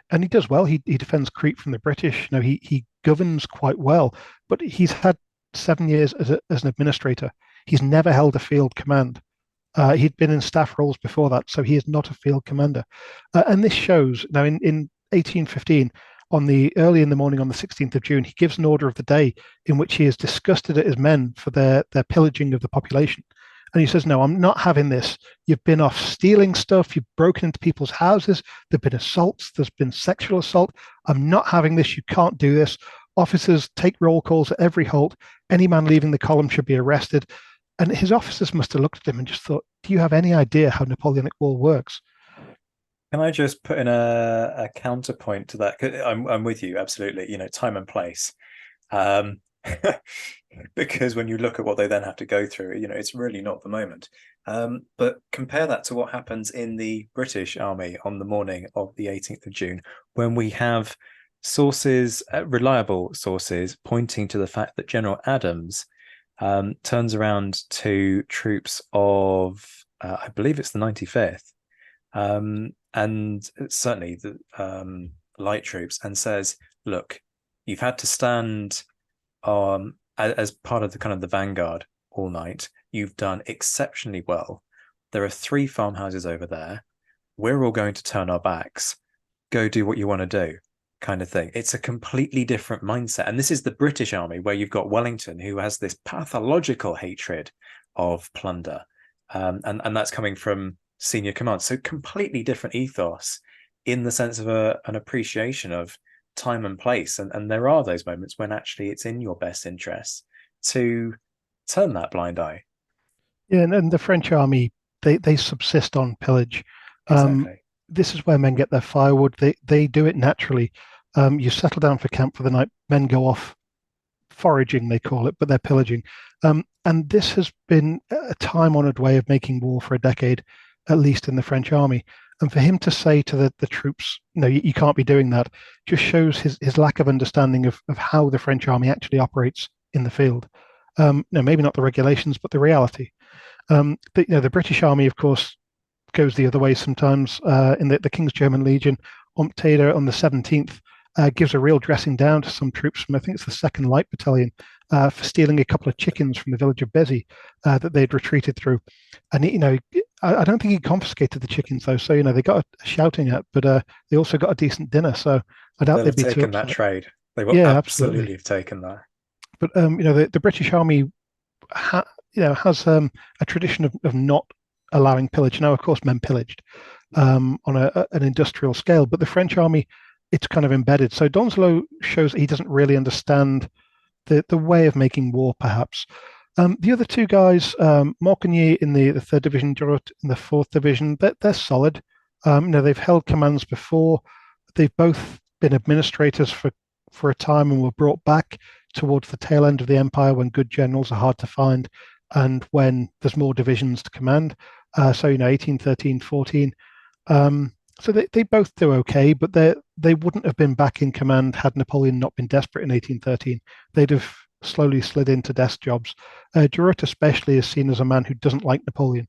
and he does well. He defends Crete from the British. He governs quite well, but he's had 7 years as an administrator. He's never held a field command. He'd been in staff roles before that, so he is not a field commander. And this shows now in 1815, on the early in the morning on the 16th of June, he gives an order of the day in which he is disgusted at his men for their pillaging of the population. And he says, "No, I'm not having this. You've been off stealing stuff. You've broken into people's houses. There've been assaults. There's been sexual assault. I'm not having this. You can't do this. Officers take roll calls at every halt. Any man leaving the column should be arrested." And his officers must have looked at him and just thought, "Do you have any idea how Napoleonic War works?" Can I just put in a counterpoint to that? 'Cause I'm with you, absolutely. Time and place. Um, because when you look at what they then have to go through, it's really not the moment. But compare that to what happens in the British Army on the morning of the 18th of June, when we have sources, reliable sources, pointing to the fact that General Adams turns around to troops of, I believe it's the 95th, and certainly the light troops, and says, "Look, you've had to stand as part of the kind of the vanguard all night. You've done exceptionally well. There are 3 farmhouses over there. We're all going to turn our backs. Go do what you want to do," kind of thing. It's a completely different mindset. And this is the British Army, where you've got Wellington, who has this pathological hatred of plunder. And that's coming from senior command. So completely different ethos in the sense of an appreciation of time and place. And there are those moments when actually it's in your best interest to turn that blind eye. Yeah, and the French army, they subsist on pillage. Um, Exactly. this is where men get their firewood. They do it naturally. You settle down for camp for the night. Men go off foraging, they call it, but they're pillaging. And this has been a time-honored way of making war for a decade, at least in the French army. And for him to say to the troops, "No, you can't be doing that," just shows his lack of understanding of how the French army actually operates in the field. No, maybe not the regulations, but the reality. The British Army, of course, goes the other way sometimes. In the King's German Legion, Ompteda on the 17th gives a real dressing down to some troops from, I think it's the 2nd Light Battalion, for stealing a couple of chickens from the village of Béziers that they'd retreated through. And, I don't think he confiscated the chickens, though. So, they got a shouting at, but they also got a decent dinner. So I doubt They'll they'd have be too taken that upset. trade. They will Yeah, absolutely absolutely. have taken that. But, the British Army ha, has a tradition of not allowing pillage. Now, of course, men pillaged on an industrial scale, but the French army, it's kind of embedded. So Donzelot shows that he doesn't really understand the way of making war, perhaps. The other 2 guys, Morcanier in the 3rd Division, Durot in the 4th Division, they're solid. They've held commands before. They've both been administrators for a time and were brought back towards the tail end of the empire when good generals are hard to find and when there's more divisions to command. So 18, 13, 14. So they both do okay, but they wouldn't have been back in command had Napoleon not been desperate in 1813. They'd have slowly slid into desk jobs. Durot especially is seen as a man who doesn't like Napoleon,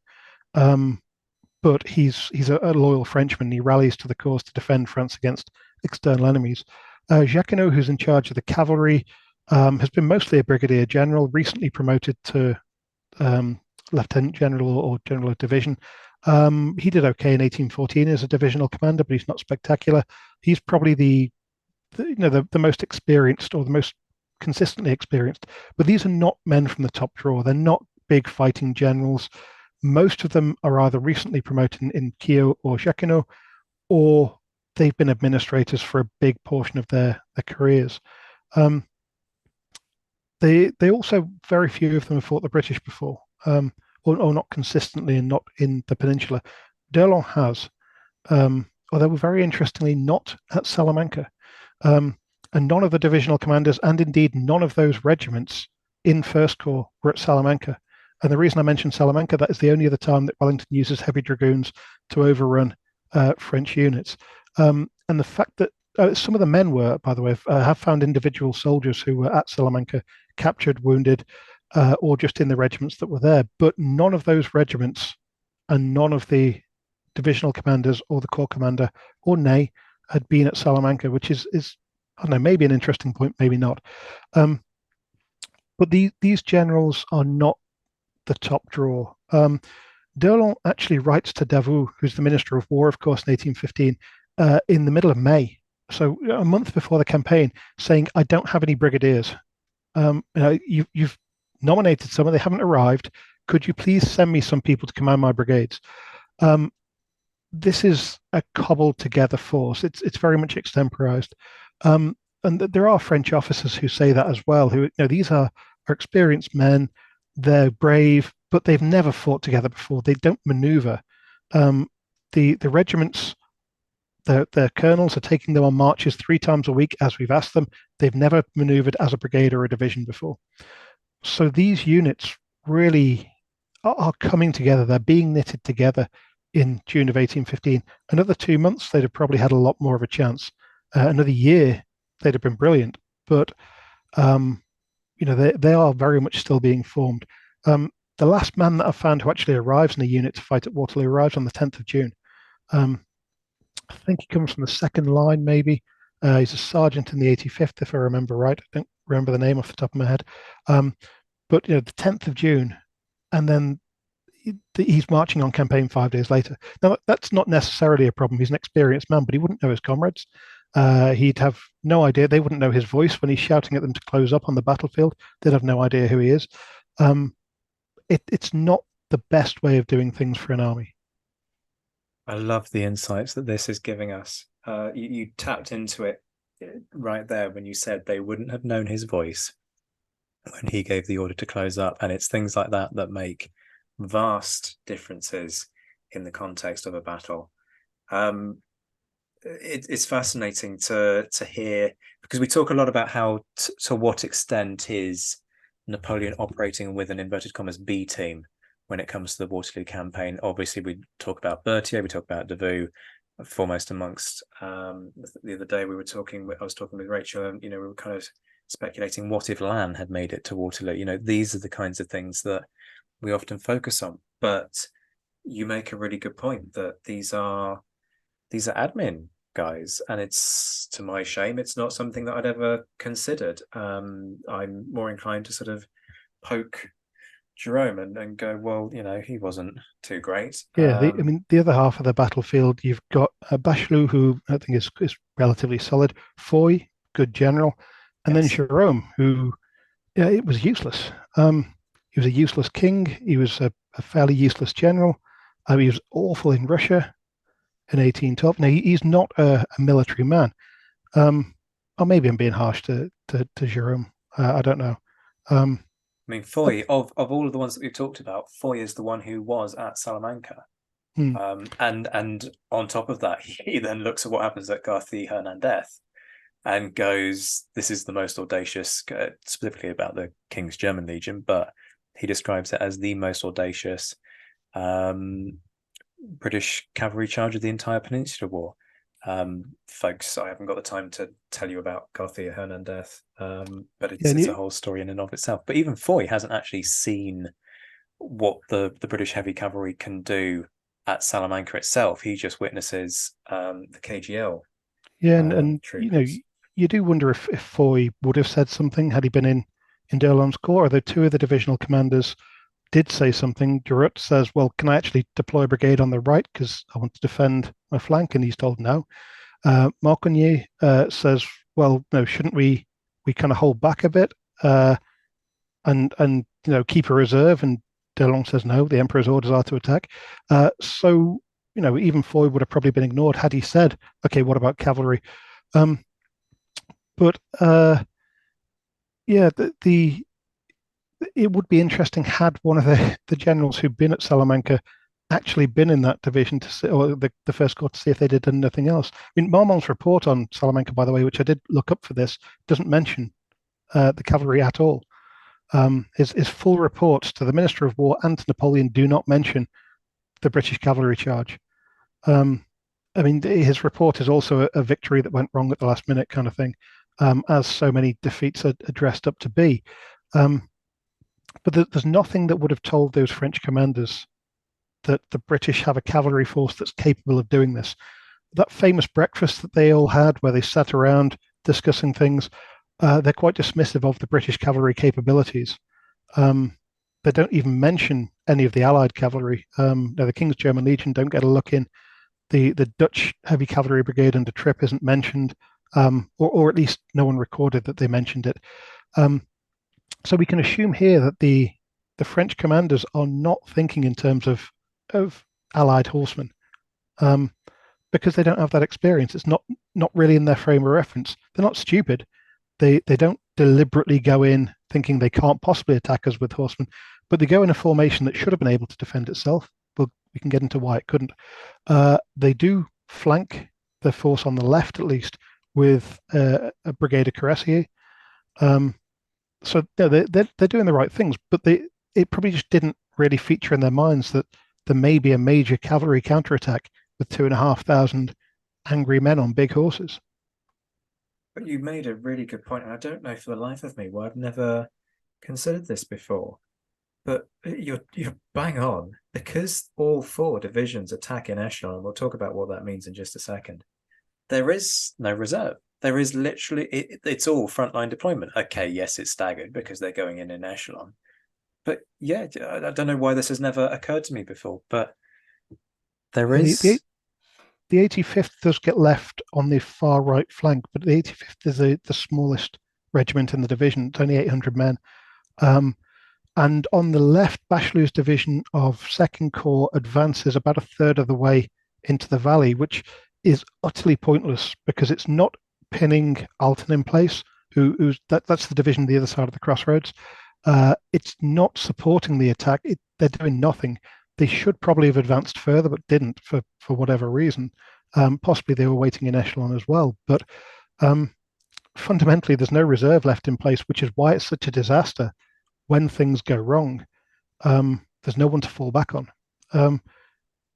but he's a loyal Frenchman. He rallies to the cause to defend France against external enemies. Jacquinot, who's in charge of the cavalry, has been mostly a brigadier general, recently promoted to lieutenant general or general of division. He did okay in 1814 as a divisional commander, but he's not spectacular. He's probably the most experienced or the most consistently experienced. But these are not men from the top drawer. They're not big fighting generals. Most of them are either recently promoted in Keogh or Jacquinot, or they've been administrators for a big portion of their careers. They also, very few of them have fought the British before, or not consistently and not in the peninsula. D'Erlon has, although very interestingly not at Salamanca. And none of the divisional commanders, and indeed none of those regiments in First Corps, were at Salamanca. And the reason I mentioned Salamanca, that is the only other time that Wellington uses heavy dragoons to overrun French units. And the fact that some of the men were, by the way, have found individual soldiers who were at Salamanca, captured, wounded, or just in the regiments that were there. But none of those regiments and none of the divisional commanders or the corps commander or Ney had been at Salamanca, which is I don't know, maybe an interesting point, maybe not. But these generals are not the top draw. D'Erlon actually writes to Davout, who's the Minister of War, of course, in 1815, in the middle of May, so a month before the campaign, saying, "I don't have any brigadiers. You've nominated some, they haven't arrived. Could you please send me some people to command my brigades?" Um, this is a cobbled together force. It's very much extemporized, and there are French officers who say that as well. Who these are experienced men. They're brave, but they've never fought together before. They don't maneuver. Um, the regiments, their colonels are taking them on marches 3 times a week, as we've asked them. They've never maneuvered as a brigade or a division before. So these units really are coming together. They're being knitted together in June of 1815. Another 2 months, they'd have probably had a lot more of a chance. Another year, they'd have been brilliant. But um, they are very much still being formed. The last man that I've found who actually arrives in a unit to fight at Waterloo arrives on the 10th of June. Um, I think he comes from the second line, maybe. He's a sergeant in the 85th, if I remember right. I don't remember the name off the top of my head. Um, but the 10th of June, and then he's marching on campaign 5 days later. Now, that's not necessarily a problem. He's an experienced man, but he wouldn't know his comrades. He'd have no idea. They wouldn't know his voice when he's shouting at them to close up on the battlefield. They'd have no idea who he is. It's not the best way of doing things for an army. I love the insights that this is giving us. You tapped into it right there when you said they wouldn't have known his voice when he gave the order to close up. And it's things like that that make vast differences in the context of a battle. It's fascinating to hear, because we talk a lot about how to what extent is Napoleon operating with an inverted commas B team when it comes to the Waterloo campaign. Obviously, we talk about Berthier, we talk about Davout, foremost amongst. The other day I was talking with Rachel, and we were kind of speculating what if Lannes had made it to Waterloo. These are the kinds of things that we often focus on. But you make a really good point that these are admin guys, and it's, to my shame, it's not something that I'd ever considered. I'm more inclined to sort of poke Jerome and go, well, he wasn't too great. Yeah, I mean, the other half of the battlefield, you've got Bachelot, who I think is relatively solid, Foy, good general, and then Yes. Jerome, who it was useless. He was a useless king. He was a fairly useless general. He was awful in Russia in 1812. Now, he's not a military man. Or maybe I'm being harsh to Jerome. I don't know. I mean, Foy, of all of the ones that we've talked about, Foy is the one who was at Salamanca. Hmm. And on top of that, he then looks at what happens at García Hernandez and goes, this is the most audacious, specifically about the King's German Legion, but he describes it as the most audacious British cavalry charge of the entire Peninsular War. Folks, I haven't got the time to tell you about García Hernandez, but it's a whole story in and of itself. But even Foy hasn't actually seen what the British heavy cavalry can do at Salamanca itself. He just witnesses the KGL. Yeah, and you do wonder if Foy would have said something had he been in D'Erlon's corps. Although two of the divisional commanders did say something. Durut says, "Well, can I actually deploy a brigade on the right because I want to defend my flank?" And he's told no. Marconier says, "Well, no, shouldn't we kind of hold back a bit and keep a reserve?" And D'Erlon says, "No, the Emperor's orders are to attack." So even Foy would have probably been ignored had he said, "Okay, what about cavalry?" But yeah, it would be interesting had one of the generals who'd been at Salamanca actually been in that division to see, or the first corps, to see if they did anything else. I mean, Marmont's report on Salamanca, by the way, which I did look up for this, doesn't mention the cavalry at all. His full reports to the Minister of War and to Napoleon do not mention the British cavalry charge. I mean, his report is also a victory that went wrong at the last minute kind of thing, as so many defeats are dressed up to be. But there's nothing that would have told those French commanders that the British have a cavalry force that's capable of doing this. That famous breakfast that they all had, where they sat around discussing things, they're quite dismissive of the British cavalry capabilities. they don't even mention any of the Allied cavalry. No, the King's German Legion don't get a look in. The Dutch heavy cavalry brigade under Tripp isn't mentioned, or at least no one recorded that they mentioned it. Um, so we can assume here that the French commanders are not thinking in terms of Allied horsemen, um, because they don't have that experience. It's not really in their frame of reference. They're not stupid. They don't deliberately go in thinking they can't possibly attack us with horsemen, but they go in a formation that should have been able to defend itself. Well, we can get into why it couldn't. They do flank the force on the left, at least, with a brigade of cuirassiers. Um, so yeah, they're doing the right things, but it probably just didn't really feature in their minds that there may be a major cavalry counterattack with 2,500 angry men on big horses. But you made a really good point, and I don't know for the life of me why I've never considered this before. But you're bang on because all four divisions attack in echelon, and we'll talk about what that means in just a second. There is no reserve. There is literally it's all frontline deployment. Okay, yes, it's staggered because they're going in echelon. But yeah, I don't know why this has never occurred to me before. But there The, the is. the 85th does get left on the far right flank, but the 85th is the smallest regiment in the division. It's only 800 men. Um, and on the left, Bachelou's division of Second Corps advances about a third of the way into the valley, which is utterly pointless because it's not pinning Alton in place, that's the division the other side of the crossroads. It's not supporting the attack. They're doing nothing. They should probably have advanced further, but didn't for whatever reason. Possibly they were waiting in echelon as well. But fundamentally, there's no reserve left in place, which is why it's such a disaster when things go wrong. There's no one to fall back on.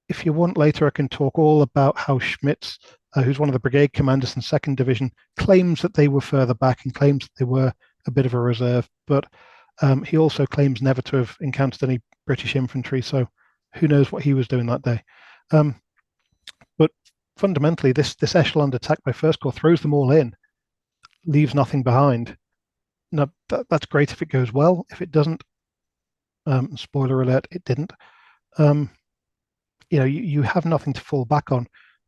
If you want later, I can talk all about how Schmitz, who's one of the brigade commanders in Second Division, claims that they were further back and claims that they were a bit of a reserve. But he also claims never to have encountered any British infantry. So who knows what he was doing that day. But fundamentally, this echelon attack by First Corps throws them all in, leaves nothing behind. Now, that's great if it goes well. If it doesn't, spoiler alert, it didn't. You have nothing to fall back on,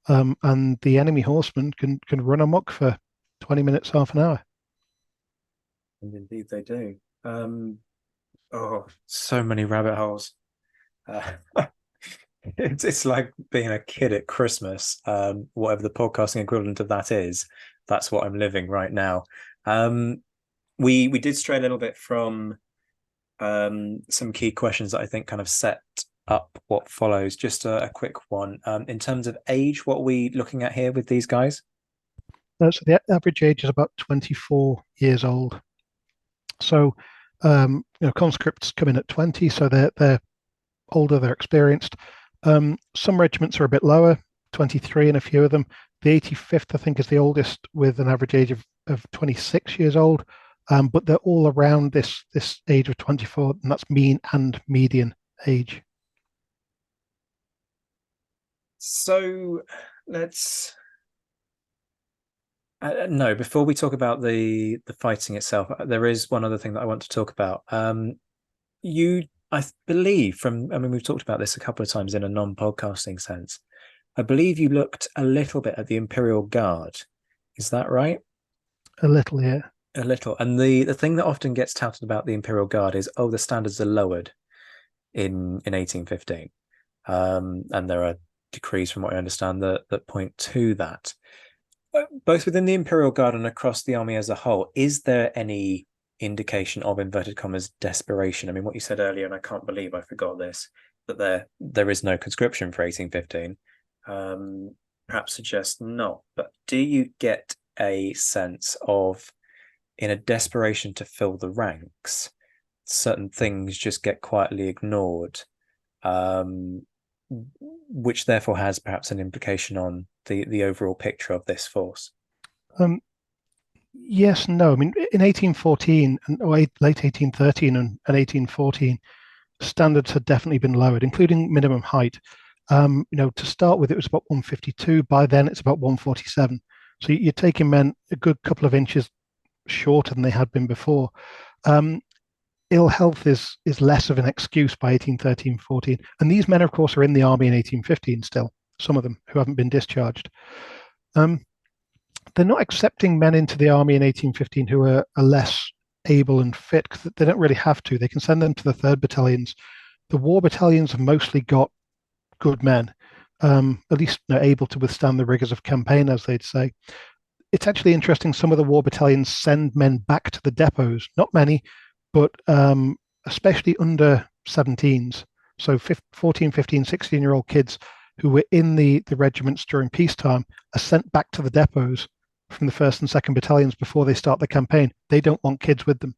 and the enemy horsemen can run amok for 20 minutes, half an hour. And indeed, they do. Oh, so many rabbit holes. It's like being a kid at Christmas. Whatever the podcasting equivalent of that is, that's what I'm living right now. We did stray a little bit from some key questions that I think kind of set up what follows. Just a quick one. In terms of age, what are we looking at here with these guys? So the average age is about 24 years old. So conscripts come in at 20, so they're older, they're experienced. Some regiments are a bit lower, 23 in a few of them. The 85th, I think, is the oldest with an average age of 26 years old. But they're all around this age of 24, and that's mean and median age. So let's no, before we talk about the fighting itself, there is one other thing that I want to talk about. I believe we've talked about this a couple of times in a non-podcasting sense. I believe you looked a little bit at the Imperial Guard. Is that right? A little, yeah. A little. And the thing that often gets touted about the Imperial Guard is, the standards are lowered in 1815. And there are decrees, from what I understand, that point to that. Both within the Imperial Guard and across the army as a whole, is there any indication of, inverted commas, desperation? I mean, what you said earlier, and I can't believe I forgot this, that there is no conscription for 1815, perhaps suggests not. But do you get a sense of, in a desperation to fill the ranks, certain things just get quietly ignored, which therefore has perhaps an implication on the overall picture of this force? Yes, no. I mean, in 1814 and late 1813 and 1814, standards had definitely been lowered, including minimum height. To start with, it was about 152. By then, it's about 147. So you're taking men a good couple of inches shorter than they had been before. ill health is less of an excuse by 1813-14. And these men, of course, are in the army in 1815 still, some of them who haven't been discharged. Um, they're not accepting men into the army in 1815 who are less able and fit, because they don't really have to. They can send them to the third battalions. The war battalions have mostly got good men, at least able to withstand the rigors of campaign, as they'd say. It's actually interesting. Some of the war battalions send men back to the depots, not many, but especially under 17s. So 14, 15, 16-year-old kids who were in the regiments during peacetime are sent back to the depots from the 1st and 2nd battalions before they start the campaign. They don't want kids with them.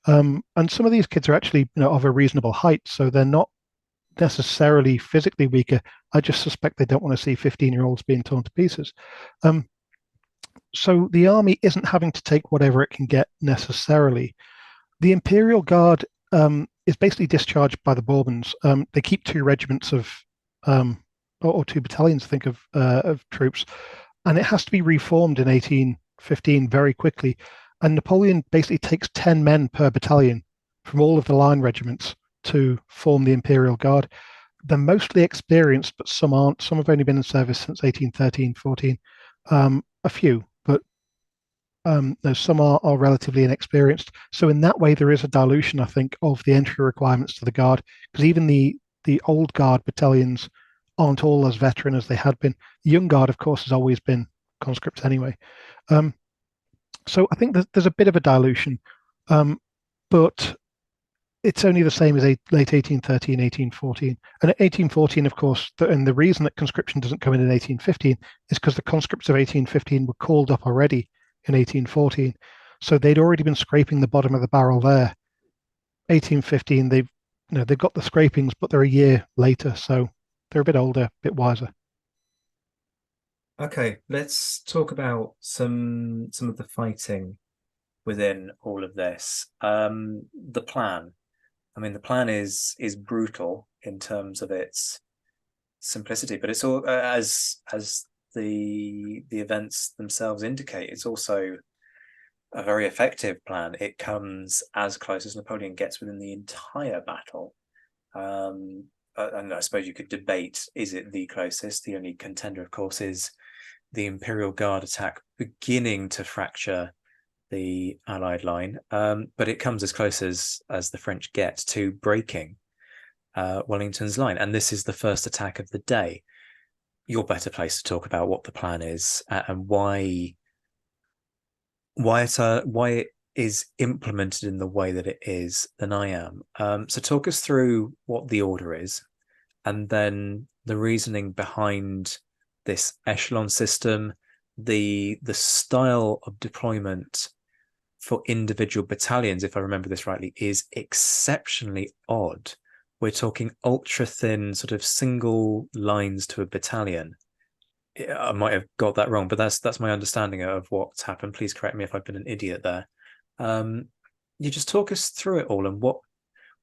And some of these kids are actually of a reasonable height, so they're not necessarily physically weaker. I just suspect they don't want to see 15-year-olds being torn to pieces. So the army isn't having to take whatever it can get necessarily. The Imperial Guard is basically discharged by the Bourbons. They keep 2 regiments of, or 2 battalions, I think, of troops, and it has to be reformed in 1815 very quickly. And Napoleon basically takes 10 men per battalion from all of the line regiments to form the Imperial Guard. They're mostly experienced, but some aren't. Some have only been in service since 1813-14. A few, but no, some are relatively inexperienced. So in that way, there is a dilution, I think, of the entry requirements to the Guard, because even the old Guard battalions aren't all as veteran as they had been. The young Guard, of course, has always been conscripts anyway. So I think there's a bit of a dilution, but it's only the same as late 1813, 1814. And at 1814, of course, and the reason that conscription doesn't come in 1815 is because the conscripts of 1815 were called up already in 1814. So they'd already been scraping the bottom of the barrel there. 1815, they've got the scrapings, but they're a year later, so they're a bit older, a bit wiser. Okay, let's talk about some of the fighting within all of this. The plan. I mean, the plan is brutal in terms of its simplicity, but it's all as the events themselves indicate. It's also a very effective plan. It comes as close as Napoleon gets within the entire battle. And I suppose you could debate, is it the closest? The only contender, of course, is the Imperial Guard attack beginning to fracture the Allied line, but it comes as close as the French get to breaking Wellington's line, and this is the first attack of the day. You're better placed to talk about what the plan is and why it is implemented in the way that it is than I am. So talk us through what the order is, and then the reasoning behind this echelon system, the style of deployment for individual battalions, if I remember this rightly, is exceptionally odd. We're talking ultra thin, sort of single lines to a battalion. I might have got that wrong, but that's my understanding of what's happened. Please correct me if I've been an idiot there. You just talk us through it all and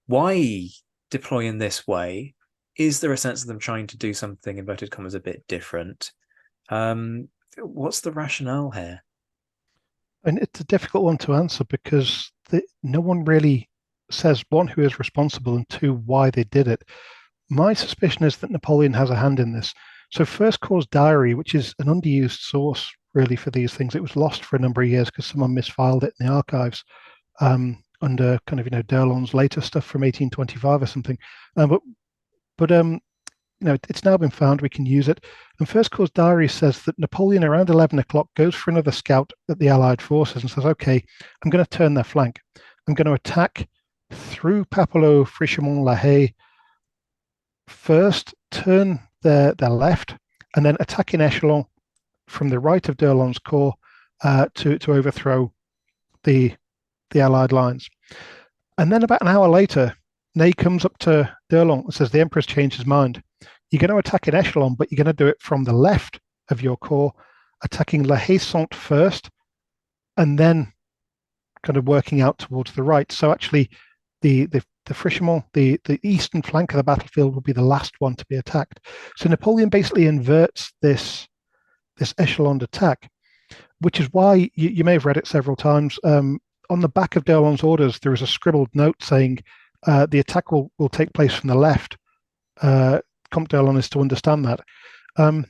why deploy in this way? Is there a sense of them trying to do something, inverted commas, a bit different? What's the rationale here? And it's a difficult one to answer because no one really says, one, who is responsible, and two, why they did it. My suspicion is that Napoleon has a hand in this. So First Corps' diary, which is an underused source really for these things, it was lost for a number of years because someone misfiled it in the archives under kind of D'Erlon's later stuff from 1825 or something. But it's now been found. We can use it. And First Corps' diary says that Napoleon, around 11 o'clock, goes for another scout at the Allied forces and says, "Okay, I'm going to turn their flank. I'm going to attack through Papelotte, Frischemont, La Haye. First, turn their left, and then attack in echelon from the right of D'Erlon's corps to overthrow the Allied lines." And then about an hour later, Ney comes up to D'Erlon and says, "The Emperor's changed his mind. You're going to attack in echelon, but you're going to do it from the left of your corps, attacking La Haye-Sainte first, and then kind of working out towards the right." So actually, the Frischemont, the eastern flank of the battlefield, will be the last one to be attacked. So Napoleon basically inverts this echelon attack, which is why you may have read it several times. on the back of Derlon's orders, there is a scribbled note saying the attack will take place from the left. Comte Derlon is to understand that, um,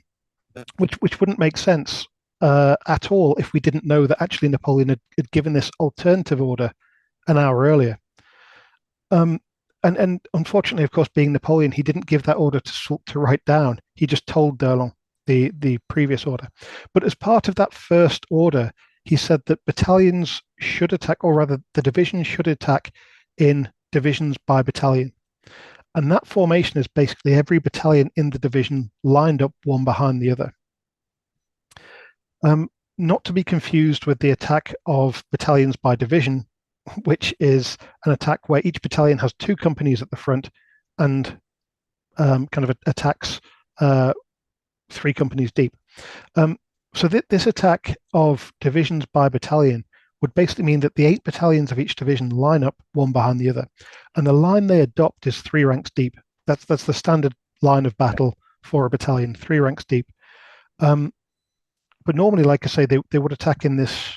which wouldn't make sense at all if we didn't know that actually Napoleon had given this alternative order an hour earlier. Um, and unfortunately, of course, being Napoleon, he didn't give that order to Soult to write down. He just told Derlon the previous order. But as part of that first order, he said that battalions should attack, or rather, the divisions should attack in divisions by battalion. And that formation is basically every battalion in the division lined up one behind the other. Not to be confused with the attack of battalions by division, which is an attack where each battalion has two companies at the front and kind of attacks three companies deep. So this attack of divisions by battalion would basically mean that the 8 battalions of each division line up one behind the other, and the line they adopt is 3 ranks deep. That's the standard line of battle for a battalion, 3 ranks deep. But normally, like I say, they would attack in this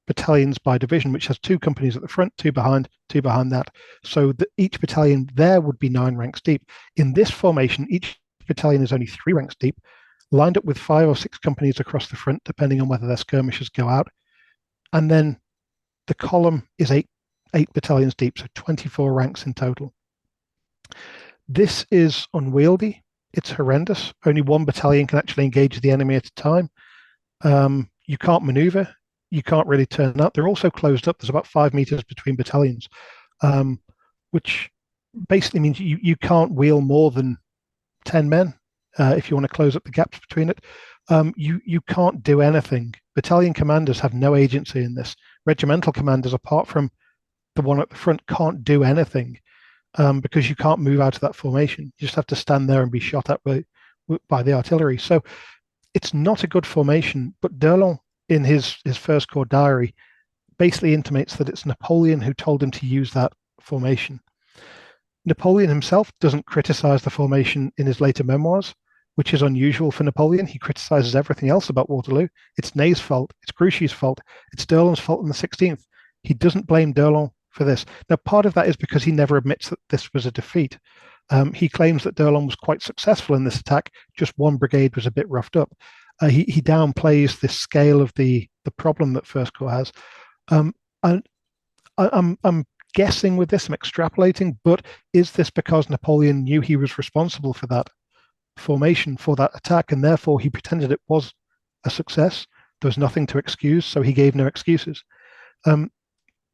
battalions by division, which has 2 companies at the front, 2 behind that. So each battalion there would be 9 ranks deep. In this formation, each battalion is only 3 ranks deep, lined up with 5 or 6 companies across the front, depending on whether their skirmishers go out. And then the column is eight battalions deep, so 24 ranks in total. This is unwieldy. It's horrendous. Only 1 battalion can actually engage the enemy at a time. You can't maneuver. You can't really turn up. They're also closed up. There's about 5 meters between battalions, which basically means you can't wheel more than 10 men if you want to close up the gaps between it. You can't do anything. Battalion commanders have no agency in this. Regimental commanders, apart from the one at the front, can't do anything because you can't move out of that formation. You just have to stand there and be shot at by the artillery. So it's not a good formation, but Derlon, in his first corps diary, basically intimates that it's Napoleon who told him to use that formation. Napoleon himself doesn't criticize the formation in his later memoirs, which is unusual for Napoleon. He criticizes everything else about Waterloo. It's Ney's fault, it's Grouchy's fault, it's Derlon's fault in the 16th. He doesn't blame Derlon for this. Now, part of that is because he never admits that this was a defeat. He claims that Derlon was quite successful in this attack, just 1 brigade was a bit roughed up. He downplays the scale of the problem that First Corps has. And I'm guessing with this, I'm extrapolating, but is this because Napoleon knew he was responsible for that formation, for that attack, and therefore he pretended it was a success? There was nothing to excuse, so he gave no excuses.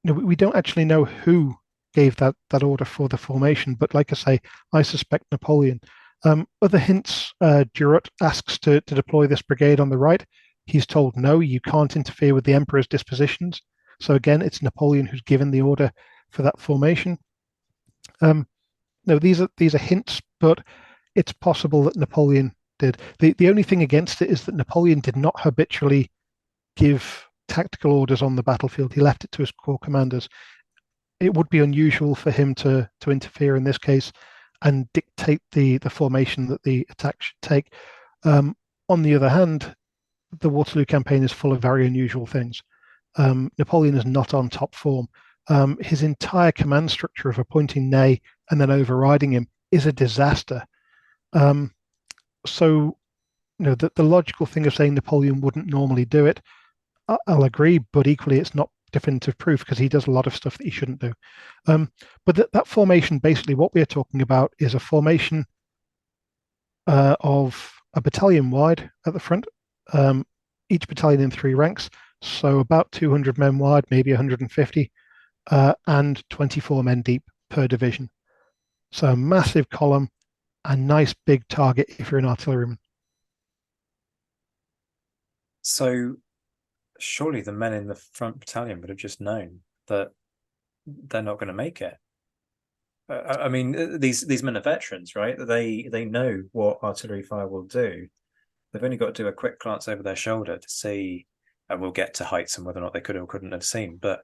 We don't actually know who gave that order for the formation, but like I say, I suspect Napoleon. Other hints, Durut asks to deploy this brigade on the right. He's told, no, you can't interfere with the Emperor's dispositions. So again, it's Napoleon who's given the order for that formation. No, these are hints, but it's possible that Napoleon did. The only thing against it is that Napoleon did not habitually give tactical orders on the battlefield. He left it to his corps commanders. It would be unusual for him to interfere in this case and dictate the formation that the attack should take. On the other hand, the Waterloo campaign is full of very unusual things. Napoleon is not on top form. His entire command structure of appointing Ney and then overriding him is a disaster. So, the logical thing of saying Napoleon wouldn't normally do it, I'll agree, but equally it's not definitive proof because he does a lot of stuff that he shouldn't do. But that formation, basically what we're talking about is a formation of a battalion wide at the front, each battalion in 3 ranks, so about 200 men wide, maybe 150, and 24 men deep per division. So a massive column, a nice big target if you're an artilleryman. So surely the men in the front battalion would have just known that they're not going to make it. I mean, these men are veterans, right? They know what artillery fire will do. They've only got to do a quick glance over their shoulder to see, and we'll get to heights and whether or not they could or couldn't have seen. But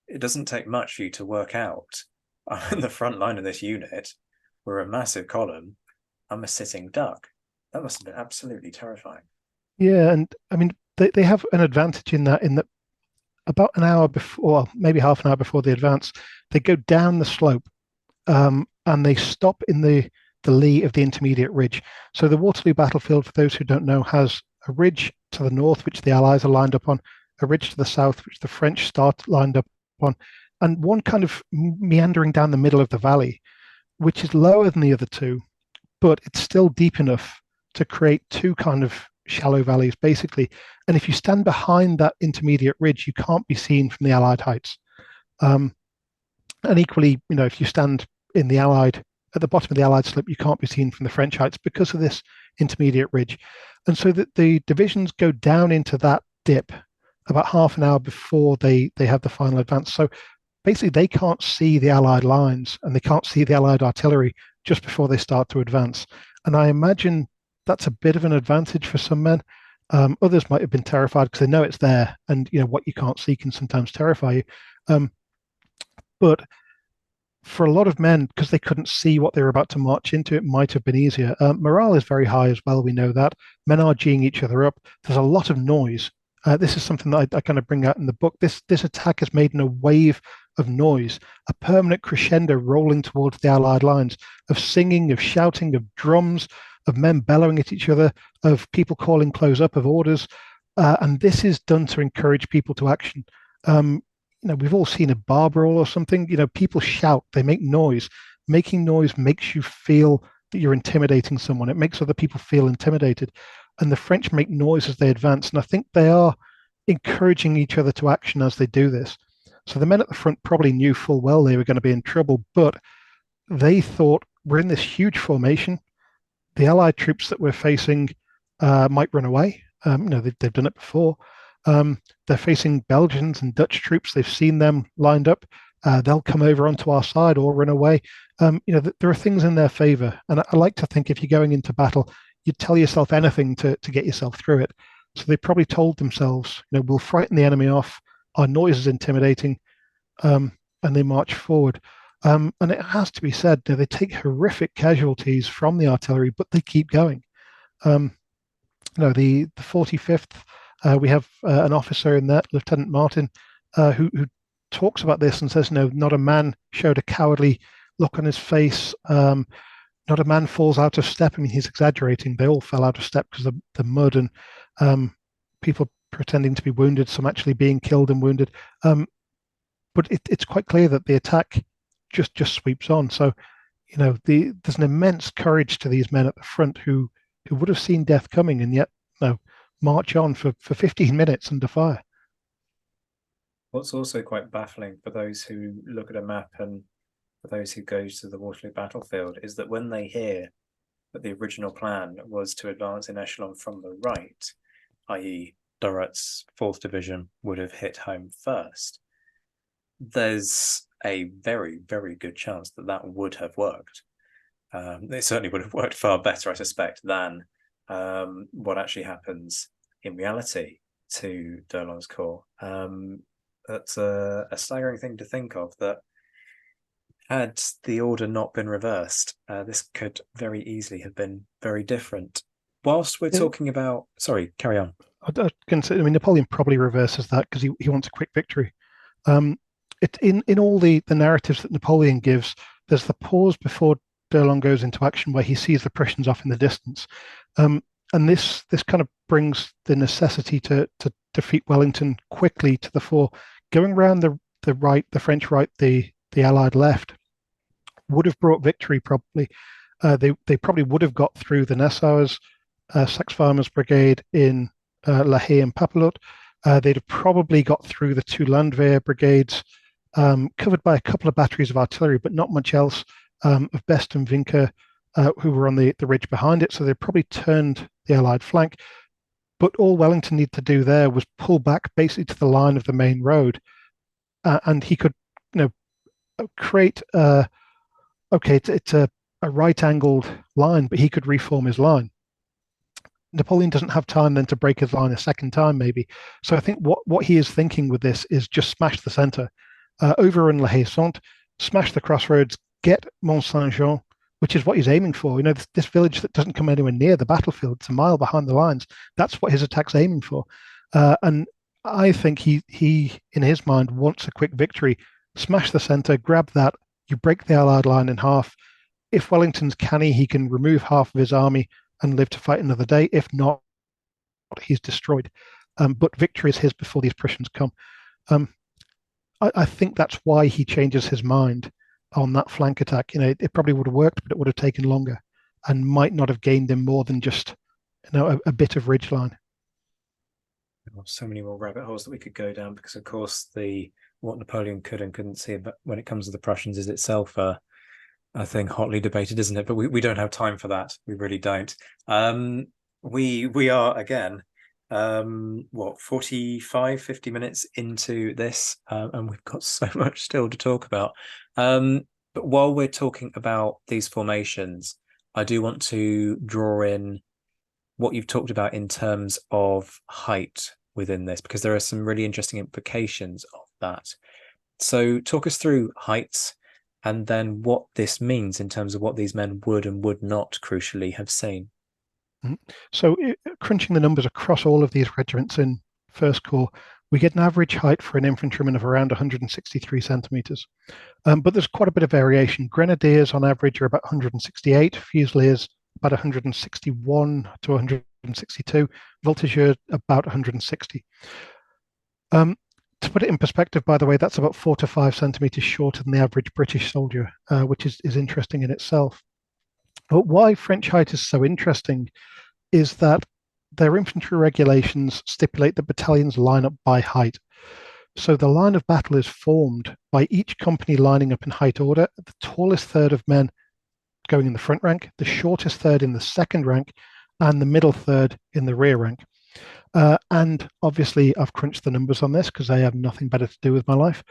it doesn't take much for you to work out on the front line of this unit, we're a massive column, I'm a sitting duck. That must have been absolutely terrifying. Yeah, and I mean they have an advantage in that about an hour before, well, maybe half an hour before the advance, they go down the slope and they stop in the lee of the intermediate ridge. So the Waterloo battlefield, for those who don't know, has a ridge to the north, which the Allies are lined up on, a ridge to the south, which the French start lined up on, and one kind of meandering down the middle of the valley, which is lower than the other two, but it's still deep enough to create two kind of shallow valleys, basically. And if you stand behind that intermediate ridge, you can't be seen from the Allied heights. Um, and equally, if you stand in the Allied at the bottom of the Allied slope, you can't be seen from the French heights because of this intermediate ridge. And so that the divisions go down into that dip about half an hour before they have the final advance. So basically, they can't see the Allied lines and they can't see the Allied artillery just before they start to advance. And I imagine that's a bit of an advantage for some men. Others might have been terrified because they know it's there, and what you can't see can sometimes terrify you. But for a lot of men, because they couldn't see what they were about to march into, it might have been easier. Morale is very high as well. We know that men are geeing each other up. There's a lot of noise. This is something that I kind of bring out in the book. This attack is made in a wave of noise, a permanent crescendo rolling towards the Allied lines, of singing, of shouting, of drums, of men bellowing at each other, of people calling close up, of orders. And this is done to encourage people to action. We've all seen a bar brawl or something. People shout, they make noise. Making noise makes you feel that you're intimidating someone. It makes other people feel intimidated. And the French make noise as they advance. And I think they are encouraging each other to action as they do this. So the men at the front probably knew full well they were going to be in trouble, but they thought, we're in this huge formation. The Allied troops that we're facing might run away. They've done it before. They're facing Belgians and Dutch troops. They've seen them lined up. They'll come over onto our side or run away. There are things in their favor. And I like to think if you're going into battle, you tell yourself anything to get yourself through it. So they probably told themselves, we'll frighten the enemy off. Our noise is intimidating. And they march forward. And it has to be said, they take horrific casualties from the artillery, but they keep going. The 45th, we have an officer in that, Lieutenant Martin, who talks about this and says, not a man showed a cowardly look on his face. Not a man falls out of step. I mean, he's exaggerating. They all fell out of step because of the mud and people pretending to be wounded, some actually being killed and wounded. But it's quite clear that the attack just sweeps on. So, there's an immense courage to these men at the front who would have seen death coming and yet march on for 15 minutes under fire. What's also quite baffling for those who look at a map and for those who go to the Waterloo battlefield is that when they hear that the original plan was to advance in echelon from the right, i.e. Dorrat's 4th Division would have hit home first, there's a very, very good chance that would have worked. It certainly would have worked far better, I suspect, than what actually happens in reality to D'Erlon's corps. That's a staggering thing to think of, that had the order not been reversed, this could very easily have been very different. Whilst we're talking about... Sorry, carry on. I Napoleon probably reverses that because he wants a quick victory. In all the narratives that Napoleon gives, there's the pause before D'Erlon goes into action where he sees the Prussians off in the distance. And this kind of brings the necessity to defeat Wellington quickly to the fore. Going around the right, the French right, the Allied left, would have brought victory probably. They probably would have got through the Nassau's, Saxe-Farmer's brigade in La Haye and Papelotte. They'd have probably got through the two Landwehr brigades, covered by a couple of batteries of artillery, but not much else, of Best and Vinker, who were on the ridge behind it. So they probably turned the Allied flank. But all Wellington needed to do there was pull back basically to the line of the main road. And he could, create, it's a right-angled line, but he could reform his line. Napoleon doesn't have time then to break his line a second time, maybe. So I think what he is thinking with this is just smash the center, overrun La Haye-Sainte, smash the crossroads, get Mont Saint-Jean, which is what he's aiming for. This village that doesn't come anywhere near the battlefield, it's a mile behind the lines. That's what his attack's aiming for. And I think he in his mind wants a quick victory. Smash the center, grab that. You break the Allied line in half. If Wellington's canny, he can remove half of his army and live to fight another day. If not, he's destroyed. But victory is his before these Prussians come. Um, I think that's why he changes his mind on that flank attack. It probably would have worked, but it would have taken longer and might not have gained him more than just a bit of ridgeline. So many more rabbit holes that we could go down because, of course, the what Napoleon could and couldn't see but when it comes to the Prussians is itself a thing hotly debated, isn't it? But we don't have time for that. We really don't. We are again, what 45, 50 minutes into this, and we've got so much still to talk about. But while we're talking about these formations, I do want to draw in what you've talked about in terms of height within this, because there are some really interesting implications of that. So talk us through heights and then what this means in terms of what these men would and would not crucially have seen. So, crunching the numbers across all of these regiments in First Corps, we get an average height for an infantryman of around 163 centimeters. But there's quite a bit of variation. Grenadiers on average are about 168, Fusiliers about 161 to 162, Voltigeurs about 160. To put it in perspective, by the way, that's about 4 to 5 centimeters shorter than the average British soldier, which is interesting in itself. But why French height is so interesting is that their infantry regulations stipulate that battalions line up by height. So the line of battle is formed by each company lining up in height order, the tallest third of men going in the front rank, the shortest third in the second rank, and the middle third in the rear rank. And obviously, I've crunched the numbers on this because I have nothing better to do with my life.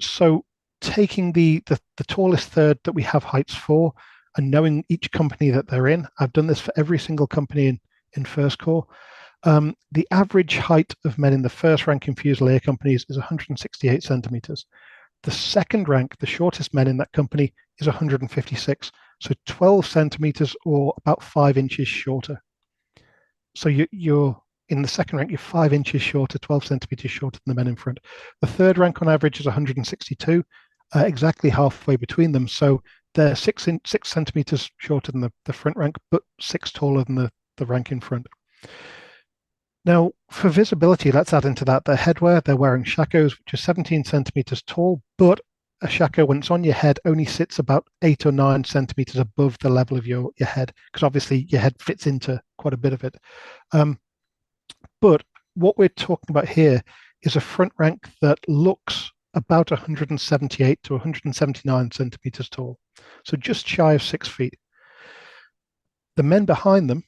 So taking the tallest third that we have heights for and knowing each company that they're in, I've done this for every single company in First Corps. The average height of men in the first rank in Fusilier companies is 168 centimeters. The second rank, the shortest men in that company, is 156. So 12 centimeters or about 5 inches shorter. So you're in the second rank, you're 5 inches shorter, 12 centimeters shorter than the men in front. The third rank on average is 162, exactly halfway between them. So they're 6 centimeters shorter than the front rank, but 6 taller than the rank in front. Now, for visibility, let's add into that their headwear. They're wearing shakos, which are 17 centimeters tall, but a shako, when it's on your head, only sits about 8 or 9 centimeters above the level of your head, because obviously your head fits into quite a bit of it. But what we're talking about here is a front rank that looks about 178 to 179 centimeters tall, so just shy of 6 feet. The men behind them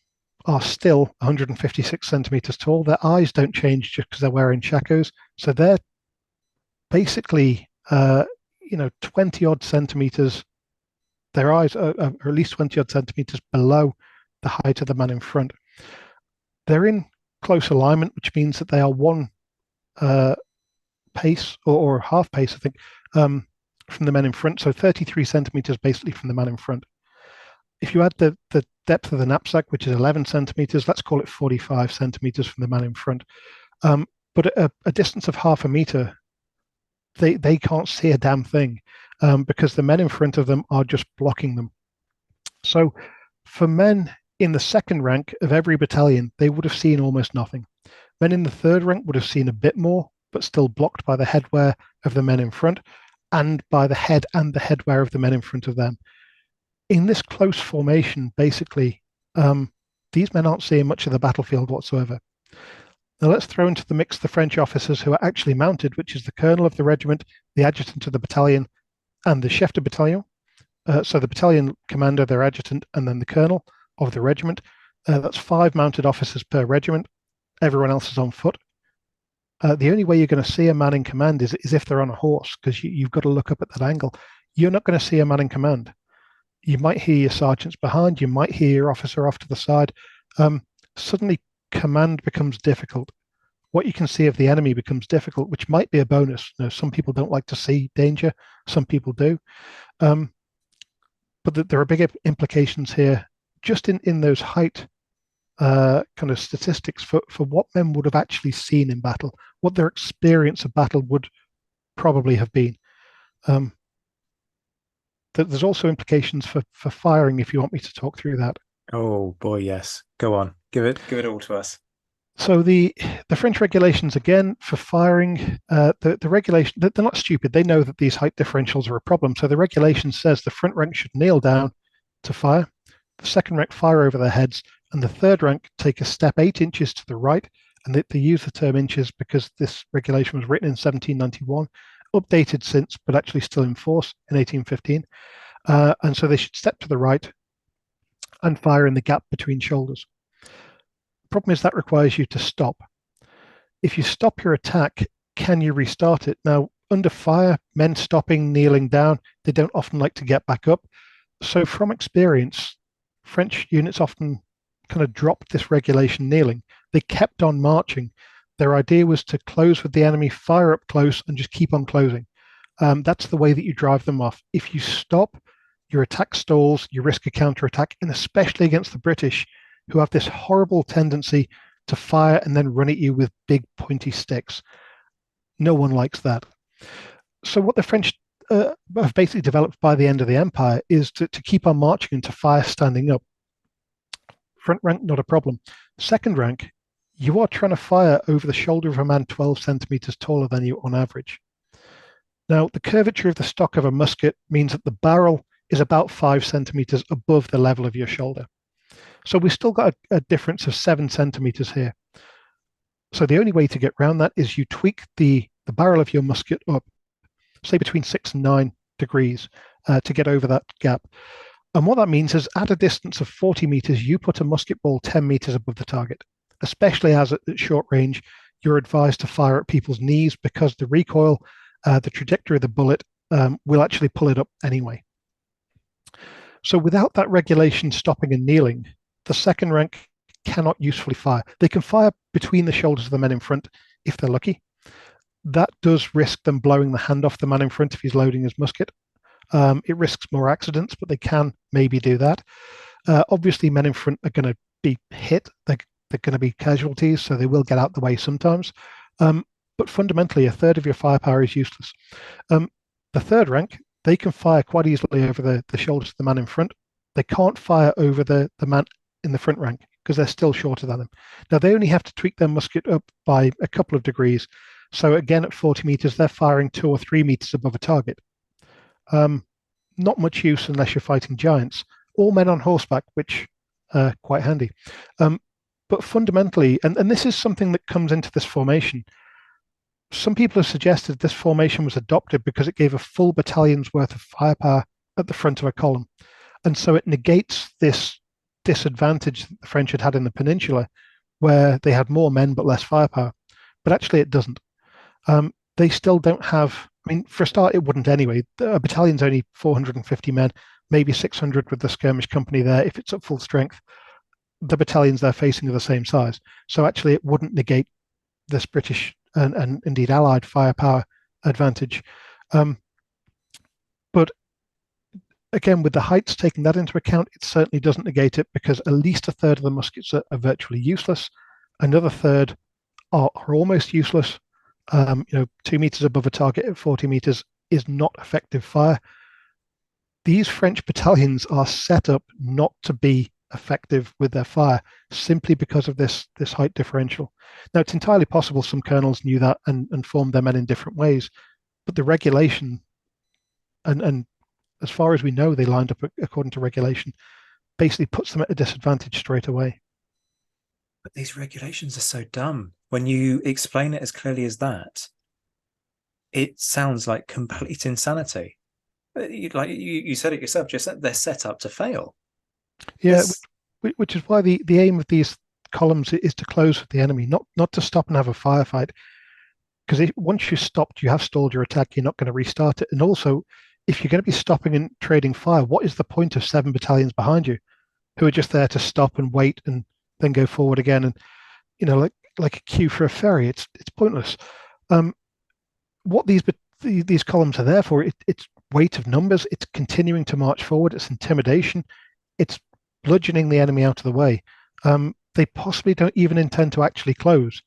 are still 156 centimeters tall. Their eyes don't change just because they're wearing shakos, so they're basically 20 odd centimeters. Their eyes are at least 20 odd centimeters below the height of the man in front. They're in close alignment, which means that they are one pace or half pace, I think, from the men in front. So 33 centimeters basically from the man in front. If you add the depth of the knapsack, which is 11 centimeters, let's call it 45 centimeters from the man in front. But at a distance of half a meter, they can't see a damn thing because the men in front of them are just blocking them. So for men in the second rank of every battalion, they would have seen almost nothing. Men in the third rank would have seen a bit more, but still blocked by the headwear of the men in front and by the head and the headwear of the men in front of them. In this close formation, basically, these men aren't seeing much of the battlefield whatsoever. Now let's throw into the mix the French officers who are actually mounted, which is the colonel of the regiment, the adjutant of the battalion, and the chef de bataillon. So the battalion commander, their adjutant, and then the colonel of the regiment. That's 5 mounted officers per regiment. Everyone else is on foot. The only way you're going to see a man in command is if they're on a horse, because you've got to look up at that angle. You're not going to see a man in command. You might hear your sergeants behind, you might hear your officer off to the side. Suddenly, command becomes difficult. What you can see of the enemy becomes difficult, which might be a bonus. Some people don't like to see danger, some people do. But there are big implications here just in those height kind of statistics for what men would have actually seen in battle, what their experience of battle would probably have been. Um, there's also implications for firing if you want me to talk through that. Oh boy, yes. Go on. Give it all to us. So the French regulations again for firing, the regulation, they're not stupid. They know that these height differentials are a problem. So the regulation says the front rank should kneel down to fire, the second rank fire over their heads, and the third rank take a step 8 inches to the right. And they use the term inches because this regulation was written in 1791, updated since, but actually still in force in 1815. And so they should step to the right and fire in the gap between shoulders. Problem is that requires you to stop. If you stop your attack, can you restart it? Now, under fire, men stopping, kneeling down, they don't often like to get back up. So from experience, French units often kind of dropped this regulation kneeling. They kept on marching. Their idea was to close with the enemy, fire up close, and just keep on closing. That's the way that you drive them off. If you stop, your attack stalls, you risk a counterattack, and especially against the British, who have this horrible tendency to fire and then run at you with big pointy sticks. No one likes that. So what the French have basically developed by the end of the empire is to keep on marching and to fire standing up. Front rank, not a problem. Second rank, you are trying to fire over the shoulder of a man 12 centimeters taller than you on average. Now, the curvature of the stock of a musket means that the barrel is about 5 centimeters above the level of your shoulder. So we've still got a difference of 7 centimeters here. So the only way to get around that is you tweak the barrel of your musket up, say between 6 and 9 degrees, to get over that gap. And what that means is at a distance of 40 meters, you put a musket ball 10 meters above the target, especially as at short range, you're advised to fire at people's knees because the recoil, the trajectory of the bullet will actually pull it up anyway. So without that regulation stopping and kneeling, the second rank cannot usefully fire. They can fire between the shoulders of the men in front if they're lucky. That does risk them blowing the hand off the man in front if he's loading his musket. It risks more accidents, but they can maybe do that. Obviously, men in front are going to be hit. They're going to be casualties, so they will get out the way sometimes. But fundamentally, a third of your firepower is useless. The third rank, they can fire quite easily over the shoulders of the man in front. They can't fire over the man in the front rank because they're still shorter than them. Now, they only have to tweak their musket up by a couple of degrees. So again, at 40 meters, they're firing 2 or 3 meters above a target. Not much use unless you're fighting giants or men on horseback, which are quite handy. But fundamentally, and this is something that comes into this formation, some people have suggested this formation was adopted because it gave a full battalion's worth of firepower at the front of a column. And so it negates this disadvantage that the French had in the peninsula, where they had more men but less firepower. But actually it doesn't. They still don't have, I mean, for a start, it wouldn't anyway. A battalion's only 450 men, maybe 600 with the skirmish company there if it's at full strength. The battalions they're facing are the same size. So actually it wouldn't negate this British and indeed Allied firepower advantage. But again, with the heights taking that into account, it certainly doesn't negate it because at least a third of the muskets are virtually useless. Another third are almost useless. 2 meters above a target at 40 meters is not effective fire. These French battalions are set up not to be effective with their fire simply because of this height differential. Now, it's entirely possible some colonels knew that and formed their men in different ways, but the regulation, and as far as we know, they lined up according to regulation, basically puts them at a disadvantage straight away. But these regulations are so dumb. When you explain it as clearly as that, it sounds like complete insanity. Like you said it yourself, just that they're set up to fail. Yeah, which is why the aim of these columns is to close with the enemy, not to stop and have a firefight. Because once you've stopped, you have stalled your attack, you're not going to restart it. And also, if you're going to be stopping and trading fire, what is the point of 7 battalions behind you who are just there to stop and wait and then go forward again? And, like a queue for a ferry, it's pointless. What these columns are there for, it's weight of numbers, it's continuing to march forward, it's intimidation, it's bludgeoning the enemy out of the way. They possibly don't even intend to actually close.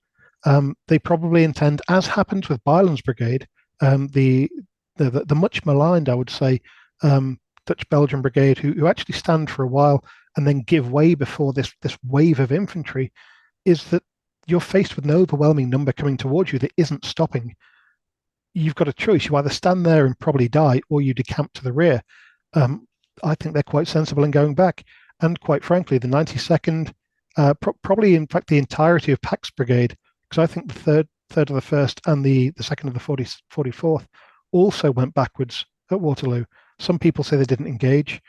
They probably intend, as happens with Byland's brigade, the much maligned, I would say, Dutch Belgian brigade, who actually stand for a while and then give way before this wave of infantry, is that you're faced with an overwhelming number coming towards you that isn't stopping. You've got a choice. You either stand there and probably die, or you decamp to the rear. Um, I think they're quite sensible in going back. And quite frankly, the 92nd, probably in fact the entirety of Pack's brigade, because I think the third of the first and the second of the 44th also went backwards at Waterloo. Some people say they didn't engage,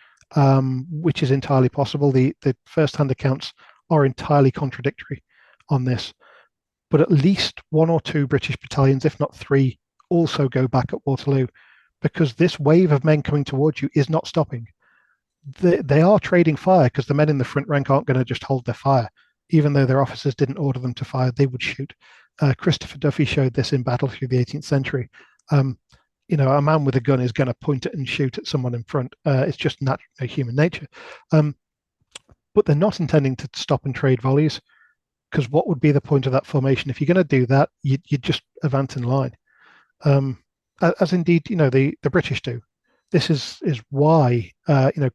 which is entirely possible. The first-hand accounts are entirely contradictory on this. But at least one or two British battalions, if not three, also go back at Waterloo, because this wave of men coming towards you is not stopping. They are trading fire, because the men in the front rank aren't going to just hold their fire. Even though their officers didn't order them to fire, they would shoot. Christopher Duffy showed this in battle through the 18th century. A man with a gun is going to point it and shoot at someone in front. It's just human nature. But they're not intending to stop and trade volleys, because what would be the point of that formation? If you're going to do that, you'd just advance in line, as indeed the British do. This is why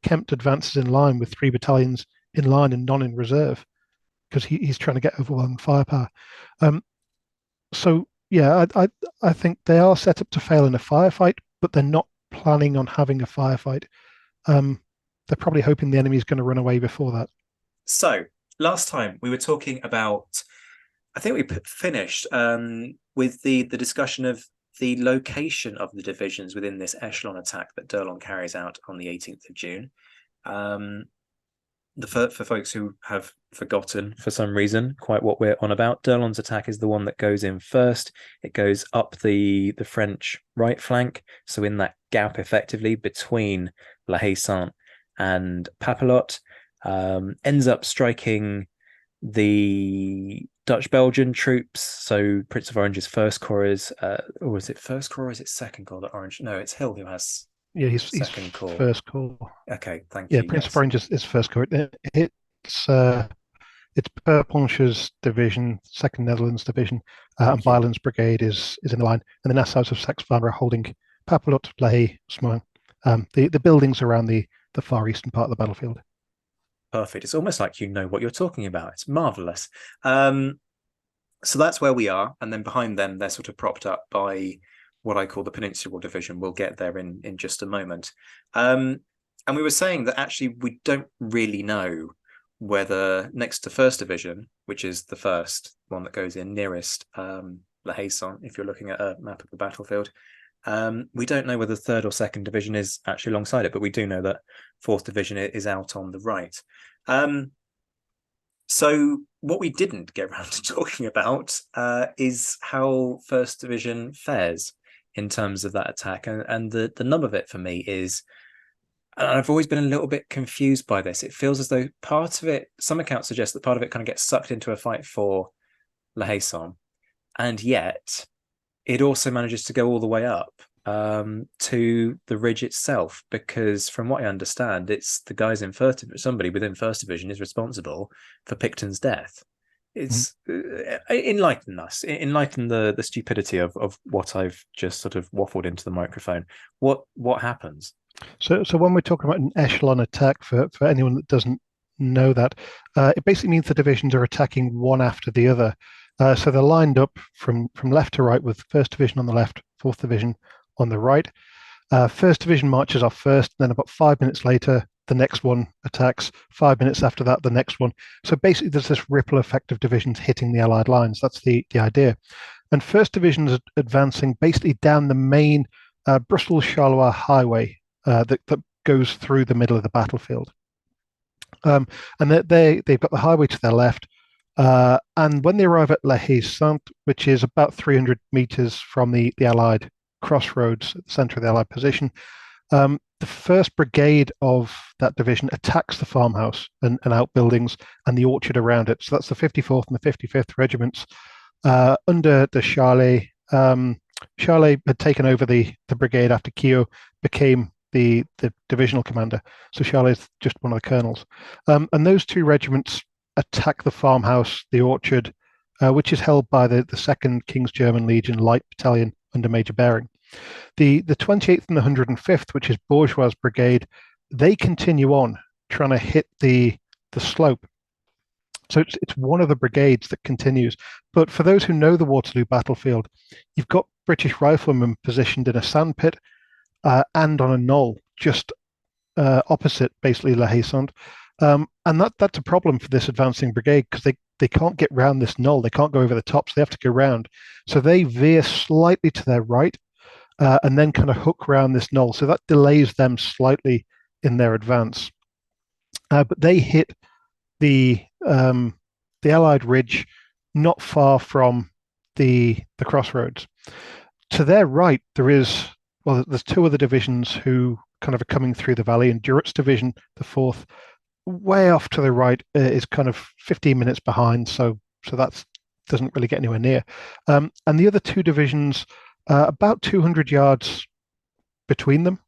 Kempt advances in line with three battalions in line and none in reserve, because he's trying to get overwhelming firepower. So yeah, I think they are set up to fail in a firefight, but they're not planning on having a firefight. They're probably hoping the enemy is going to run away before that. So last time we were talking about, I think we finished with the discussion of the location of the divisions within this echelon attack that D'Erlon carries out on the 18th of June. For folks who have forgotten for some reason quite what we're on about, D'Erlon's attack is the one that goes in first. It goes up the French right flank, so in that gap effectively between La Haye-Sainte and Papelotte, ends up striking the Dutch Belgian troops. So Prince of Orange's first corps is, or is it first corps or is it second corps that Orange? No, it's Hill who has he's second corps. First corps. Okay, thank Yeah, you. Prince of Orange is first corps. It's Perponcher's division, Second Netherlands division, and Byland's brigade is in the line, and the Nassau's of Saxe-Flandre are holding Papelotte, La Haye, Smoin, the buildings around the far eastern part of the battlefield. Perfect. It's almost like you know what you're talking about. It's marvelous. So that's where we are, and then behind them, they're sort of propped up by what I call the Peninsular Division. We'll get there in just a moment. And we were saying that actually we don't really know whether next to First Division, which is the first one that goes in nearest La Haye-Sainte, if you're looking at a map of the battlefield, we don't know whether Third or Second Division is actually alongside it, but we do know that Fourth Division is out on the right. So what we didn't get around to talking about is how First Division fares in terms of that attack. And the nub of it for me is, and I've always been a little bit confused by this. It feels as though part of it, some accounts suggest that part of it kind of gets sucked into a fight for La Haye-Sainte, and yet it also manages to go all the way up to the ridge itself, because from what I understand, it's the guys in First, somebody within First Division is responsible for Picton's death. It's enlighten the stupidity of what I've just sort of waffled into the microphone. What happens? So when we're talking about an echelon attack, for anyone that doesn't know that, it basically means the divisions are attacking one after the other. So they're lined up from left to right, with First Division on the left, Fourth Division on the right. First Division marches off first, and then about 5 minutes later, the next one attacks. 5 minutes after that, the next one. So basically, there's this ripple effect of divisions hitting the Allied lines. That's the idea. And First Division is advancing basically down the main Brussels-Charleroi highway that goes through the middle of the battlefield. And they've got the highway to their left. And when they arrive at La Haye-Sainte, which is about 300 meters from the Allied crossroads at the center of the Allied position, the first brigade of that division attacks the farmhouse and outbuildings and the orchard around it. So that's the 54th and the 55th regiments under the Charlet. Charlet had taken over the brigade after Keogh became the divisional commander. So Charlet is just one of the colonels. And those two regiments attack the farmhouse, the orchard, which is held by the 2nd King's German Legion Light Battalion under Major Bering. The 28th and the 105th, which is Bourgeois' brigade, they continue on trying to hit the slope. So it's one of the brigades that continues. But for those who know the Waterloo battlefield, you've got British riflemen positioned in a sandpit and on a knoll just opposite, basically, La Haye-Sainte. And that's a problem for this advancing brigade because they can't get round this knoll. They can't go over the top, so they have to go round. So they veer slightly to their right and then kind of hook round this knoll. So that delays them slightly in their advance. But they hit the Allied ridge not far from the crossroads. To their right, there's two other divisions who kind of are coming through the valley, and Durett's division, the 4th, way off to the right, is kind of 15 minutes behind, so that doesn't really get anywhere near. And the other two divisions, about 200 yards between them,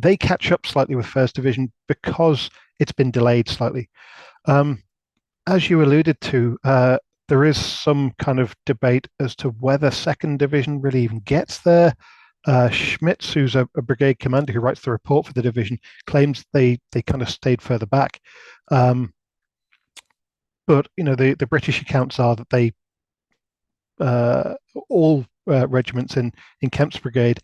they catch up slightly with 1st Division because it's been delayed slightly. As you alluded to, there is some kind of debate as to whether 2nd Division really even gets there. Schmitz, who's a brigade commander who writes the report for the division, claims they kind of stayed further back. But the British accounts are that they all regiments in Kemp's brigade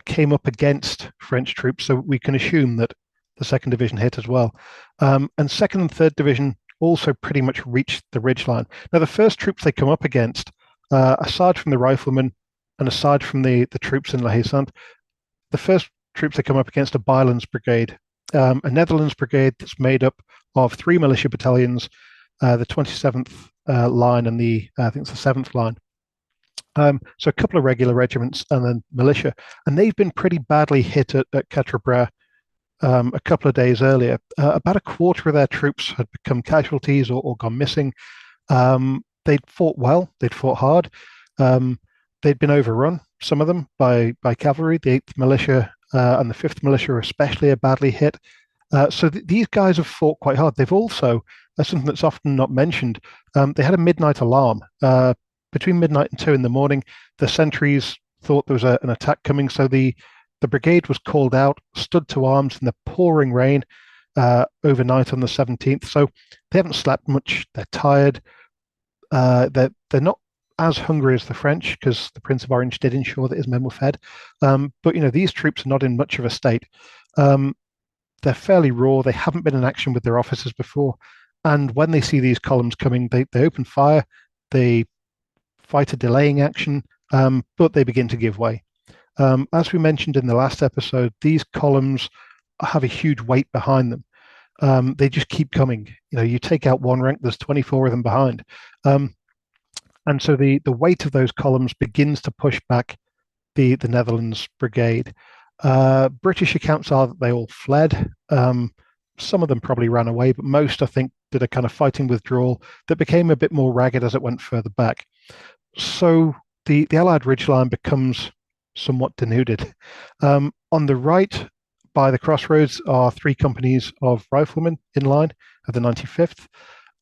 came up against French troops, so we can assume that the 2nd Division hit as well. And 2nd and 3rd Division also pretty much reached the ridgeline. Now, the first troops they come up against, aside from the riflemen and aside from the troops in La Haye-Sainte, the first troops they come up against are Byland's brigade, a Netherlands brigade that's made up of 3 militia battalions, the 27th line and I think it's the 7th line. So a couple of regular regiments and then militia. And they've been pretty badly hit at Quatre Bras a couple of days earlier. About a quarter of their troops had become casualties or gone missing. They'd fought well, they'd fought hard. They'd been overrun, some of them, by cavalry. The 8th Militia and the 5th Militia especially are badly hit. So these guys have fought quite hard. They've also, something that's often not mentioned, they had a midnight alarm. Between midnight and 2 in the morning, the sentries thought there was an attack coming, so the brigade was called out, stood to arms in the pouring rain overnight on the 17th. So they haven't slept much. They're tired. They're not as hungry as the French because the Prince of Orange did ensure that his men were fed. But these troops are not in much of a state. They're fairly raw. They haven't been in action with their officers before, and when they see these columns coming, they open fire. They fight a delaying action, but they begin to give way. As we mentioned in the last episode, these columns have a huge weight behind them. They just keep coming. You take out one rank, there's 24 of them behind. And so the weight of those columns begins to push back the Netherlands brigade. British accounts are that they all fled. Some of them probably ran away, but most, I think, did a kind of fighting withdrawal that became a bit more ragged as it went further back. So the Allied ridgeline becomes somewhat denuded. On the right, by the crossroads, are 3 companies of riflemen in line of the 95th.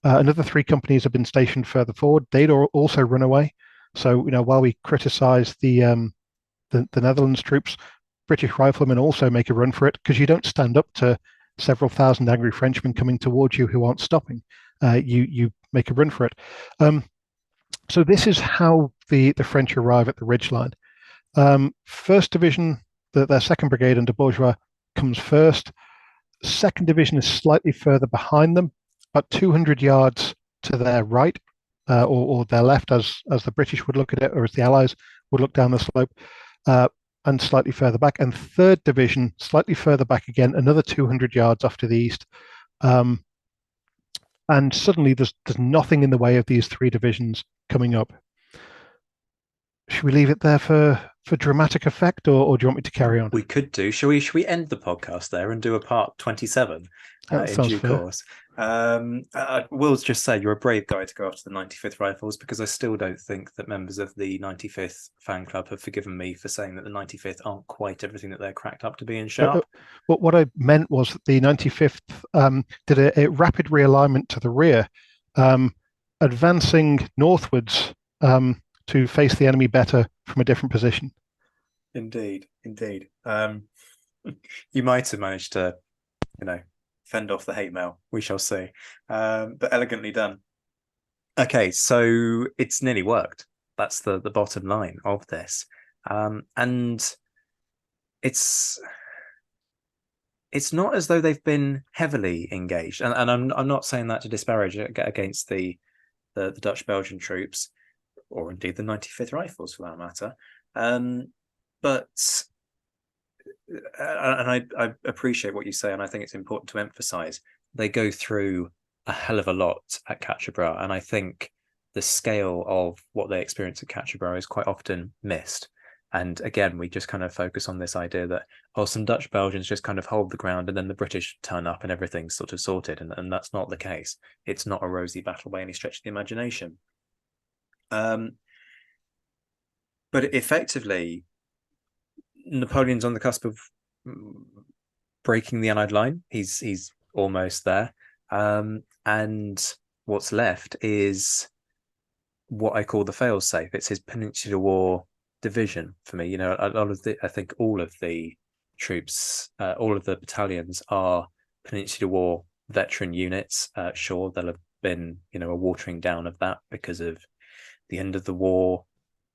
Another 3 companies have been stationed further forward. They'd also run away. So, while we criticise the Netherlands troops, British riflemen also make a run for it because you don't stand up to several thousand angry Frenchmen coming towards you who aren't stopping. You make a run for it. So this is how the French arrive at the ridgeline. 1st Division, their 2nd Brigade under Bourgeois, comes first. 2nd Division is slightly further behind them, about 200 yards to their right, or their left, as the British would look at it, or as the Allies would look down the slope, and slightly further back. And 3rd Division, slightly further back again, another 200 yards off to the east. And suddenly there's nothing in the way of these 3 divisions coming up. Should we leave it there for dramatic effect, or do you want me to carry on? We could do. Should we end the podcast there and do a part 27 That in sounds due fair. course? I will just say you're a brave guy to go after the 95th Rifles, because I still don't think that members of the 95th fan club have forgiven me for saying that the 95th aren't quite everything that they're cracked up to be in Sharp. What I meant was that the 95th did a rapid realignment to the rear. advancing northwards to face the enemy better from a different position. Indeed, indeed. You might have managed to, fend off the hate mail. We shall see. But elegantly done. Okay, so it's nearly worked. That's the bottom line of this. And it's it's not as though they've been heavily engaged. And I'm not saying that to disparage against the Dutch Belgian troops, or indeed the 95th Rifles for that matter. But and I appreciate what you say, and I think it's important to emphasize they go through a hell of a lot at Quatre Bras, and I think the scale of what they experience at Quatre Bras is quite often missed. And again, we just kind of focus on this idea that, oh, some Dutch Belgians just kind of hold the ground and then the British turn up and everything's sort of sorted. And that's not the case. It's not a rosy battle by any stretch of the imagination. But effectively, Napoleon's on the cusp of breaking the Allied line. He's almost there. And what's left is what I call the fail-safe. It's his Peninsular War division for me. I think all of the troops, all of the battalions are Peninsular War veteran units. Sure, there'll have been, a watering down of that because of the end of the war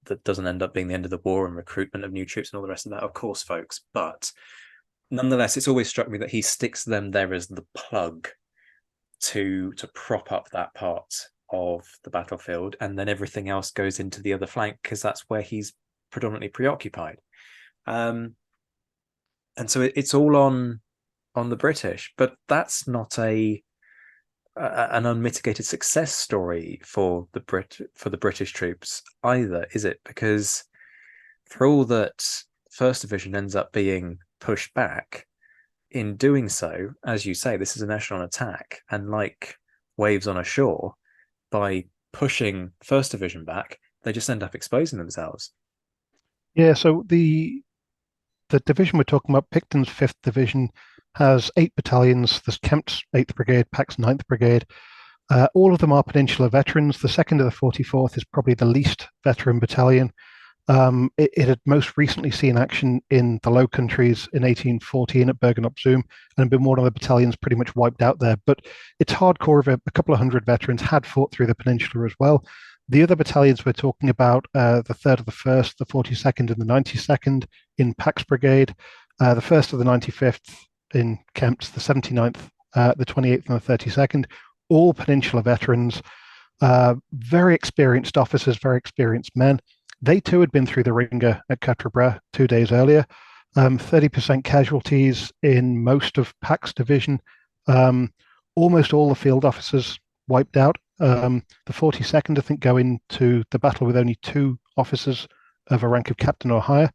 that doesn't end up being the end of the war and recruitment of new troops and all the rest of that, of course, folks. But nonetheless, it's always struck me that he sticks them there as the plug to prop up that part of the battlefield, and then everything else goes into the other flank because that's where he's predominantly preoccupied. And so it's all on the British, but that's not an unmitigated success story for the British troops either, is it? Because for all that First Division ends up being pushed back, in doing so, as you say, this is an echelon attack, and like waves on a shore, by pushing First Division back, they just end up exposing themselves. Yeah, so the division we're talking about, Picton's 5th Division, has 8 battalions. There's Kempt's 8th Brigade, Pack's 9th Brigade. All of them are Peninsular veterans. The 2nd of the 44th is probably the least veteran battalion. It had most recently seen action in the Low Countries in 1814 at Bergen op Zoom, and had been one of the battalions pretty much wiped out there. But it's hardcore of a couple of hundred veterans had fought through the peninsula as well. The other battalions we're talking about, the 3rd of the 1st, the 42nd and the 92nd in Pax Brigade, the 1st of the 95th in Kempt's, the 79th, the 28th and the 32nd, all Peninsula veterans, very experienced officers, very experienced men. They too had been through the ringer at Quatre Bras 2 days earlier. 30% casualties in most of Pax division. Almost all the field officers wiped out. The 42nd, I think, go into the battle with only 2 officers of a rank of captain or higher.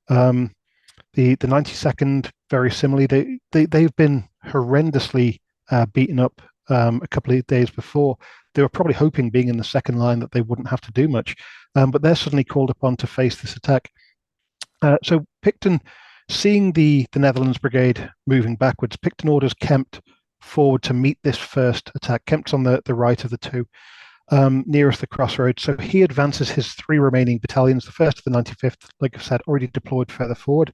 The 92nd, very similarly, they've been horrendously beaten up a couple of days before. They were probably hoping, being in the second line, that they wouldn't have to do much, but they're suddenly called upon to face this attack. So Picton, seeing the Netherlands Brigade moving backwards, Picton orders Kempt forward to meet this first attack. Kempt's on the right of the two, nearest the crossroads. So he advances his 3 remaining battalions, the 1st of the 95th, like I said, already deployed further forward.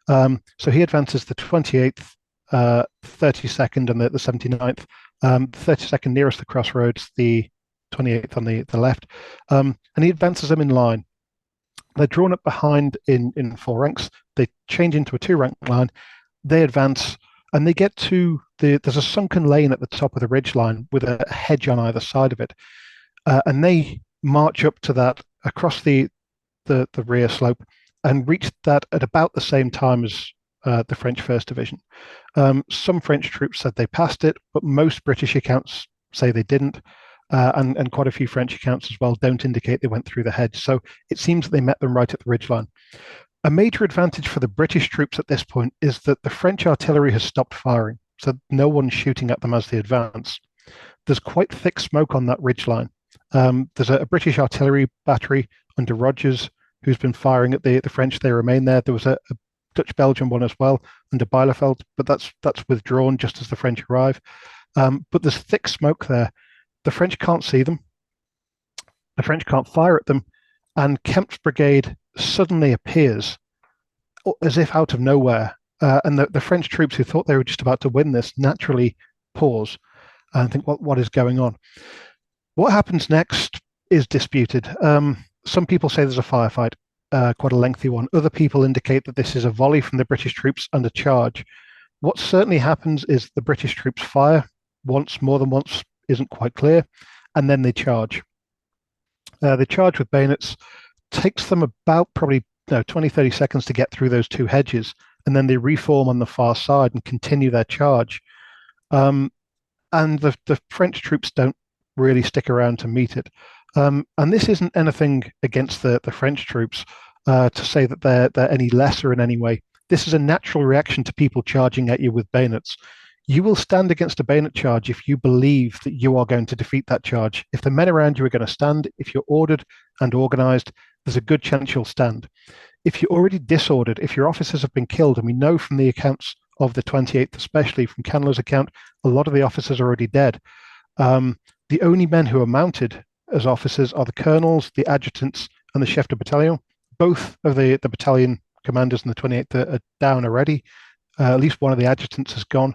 So he advances the 28th, 32nd and the 79th, 32nd nearest the crossroads, the 28th on the left, and he advances them in line. They're drawn up behind in 4 ranks. They change into a 2-rank line. They advance, and they get to there's a sunken lane at the top of the ridge line with a hedge on either side of it, and they march up to that across the rear slope and reach that at about the same time as the French First Division. Some French troops said they passed it, but most British accounts say they didn't, and quite a few French accounts as well don't indicate they went through the hedge. So it seems that they met them right at the ridgeline. A major advantage for the British troops at this point is that the French artillery has stopped firing, so no one's shooting at them as they advance. There's quite thick smoke on that ridgeline. There's a British artillery battery under Rogers who's been firing at the French. They remain there. There was a Dutch-Belgian one as well under Bielefeld, but that's withdrawn just as the French arrive. But there's thick smoke there. The French can't see them. The French can't fire at them, and Kempt's brigade suddenly appears as if out of nowhere. And the French troops who thought they were just about to win this naturally pause and think, what is going on? What happens next is disputed. Some people say there's a firefight, quite a lengthy one. Other people indicate that this is a volley from the British troops and a charge. What certainly happens is the British troops fire once, more than once, isn't quite clear, and then they charge. They charge with bayonets, takes them about probably 20, 30 seconds to get through those two hedges, and then they reform on the far side and continue their charge. And the French troops don't really stick around to meet it. And this isn't anything against the French troops to say that they're any lesser in any way. This is a natural reaction to people charging at you with bayonets. You will stand against a bayonet charge if you believe that you are going to defeat that charge. If the men around you are going to stand, if you're ordered and organized, there's a good chance you'll stand. If you're already disordered, if your officers have been killed, and we know from the accounts of the 28th, especially from Candler's account, a lot of the officers are already dead. The only men who are mounted as officers are the colonels, the adjutants, and the chef de bataillon. Both of the battalion commanders in the 28th are down already. At least one of the adjutants has gone.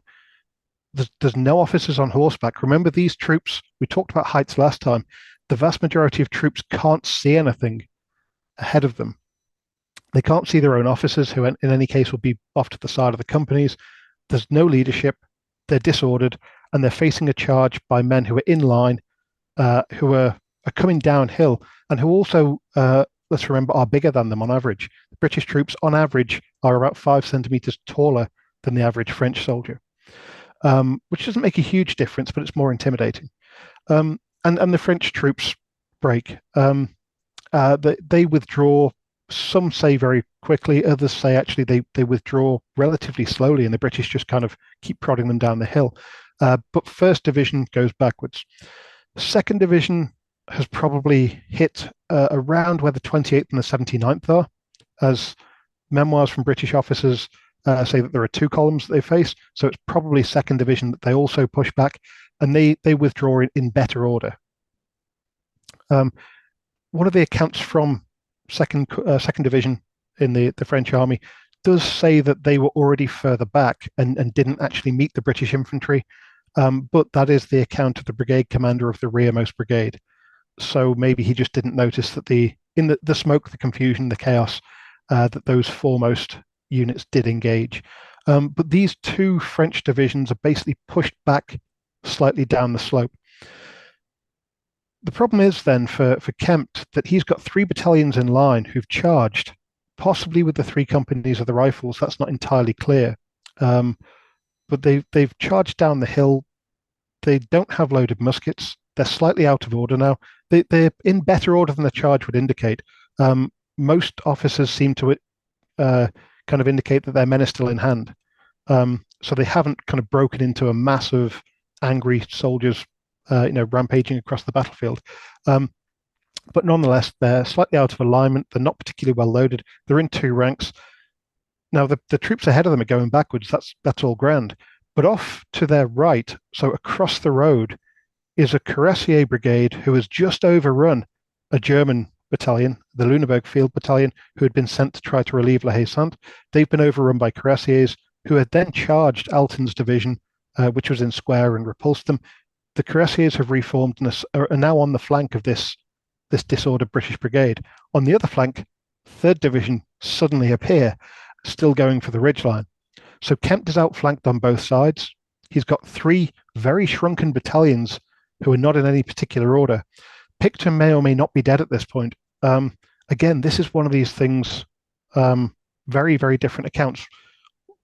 There's no officers on horseback. Remember, these troops, we talked about heights last time. The vast majority of troops can't see anything ahead of them. They can't see their own officers, who in any case will be off to the side of the companies. There's no leadership. They're disordered, and they're facing a charge by men who are in line, who are coming downhill, and who also, let's remember, are bigger than them on average. The British troops, on average, are about 5 centimeters taller than the average French soldier, which doesn't make a huge difference, but it's more intimidating. And the French troops break. They withdraw. Some say very quickly, others say actually they withdraw relatively slowly, and the British just kind of keep prodding them down the hill. But First Division goes backwards. Second Division has probably hit around where the 28th and the 79th are, as memoirs from British officers say that there are two columns that they face. So it's probably Second Division that they also push back, and they withdraw in better order. One of the accounts from second division in the French army does say that they were already further back and didn't actually meet the British infantry, but that is the account of the brigade commander of the rearmost brigade. So maybe he just didn't notice that in the smoke, the confusion, the chaos, that those foremost units did engage. But these two French divisions are basically pushed back slightly down the slope. The problem is then for Kempt that he's got 3 battalions in line who've charged, possibly with the 3 companies of the rifles. That's not entirely clear. But they've charged down the hill. They don't have loaded muskets. They're slightly out of order now. They're in better order than the charge would indicate. Most officers seem to kind of indicate that their men are still in hand. So they haven't kind of broken into a mass of angry soldiers rampaging across the battlefield. But nonetheless, they're slightly out of alignment. They're not particularly well loaded. They're in 2 ranks. Now, the troops ahead of them are going backwards. That's all grand. But off to their right, so across the road, is a Cuirassier brigade who has just overrun a German battalion, the Lüneburg Field Battalion, who had been sent to try to relieve La Haye-Sainte. They've been overrun by Cuirassiers, who had then charged Alten's division, which was in square, and repulsed them. The Cuirassiers have reformed and are now on the flank of this disordered British brigade. On the other flank, 3rd Division suddenly appear, still going for the ridgeline. So Kempt is outflanked on both sides. He's got 3 very shrunken battalions who are not in any particular order. Picton may or may not be dead at this point. Again, this is one of these things, very, very different accounts.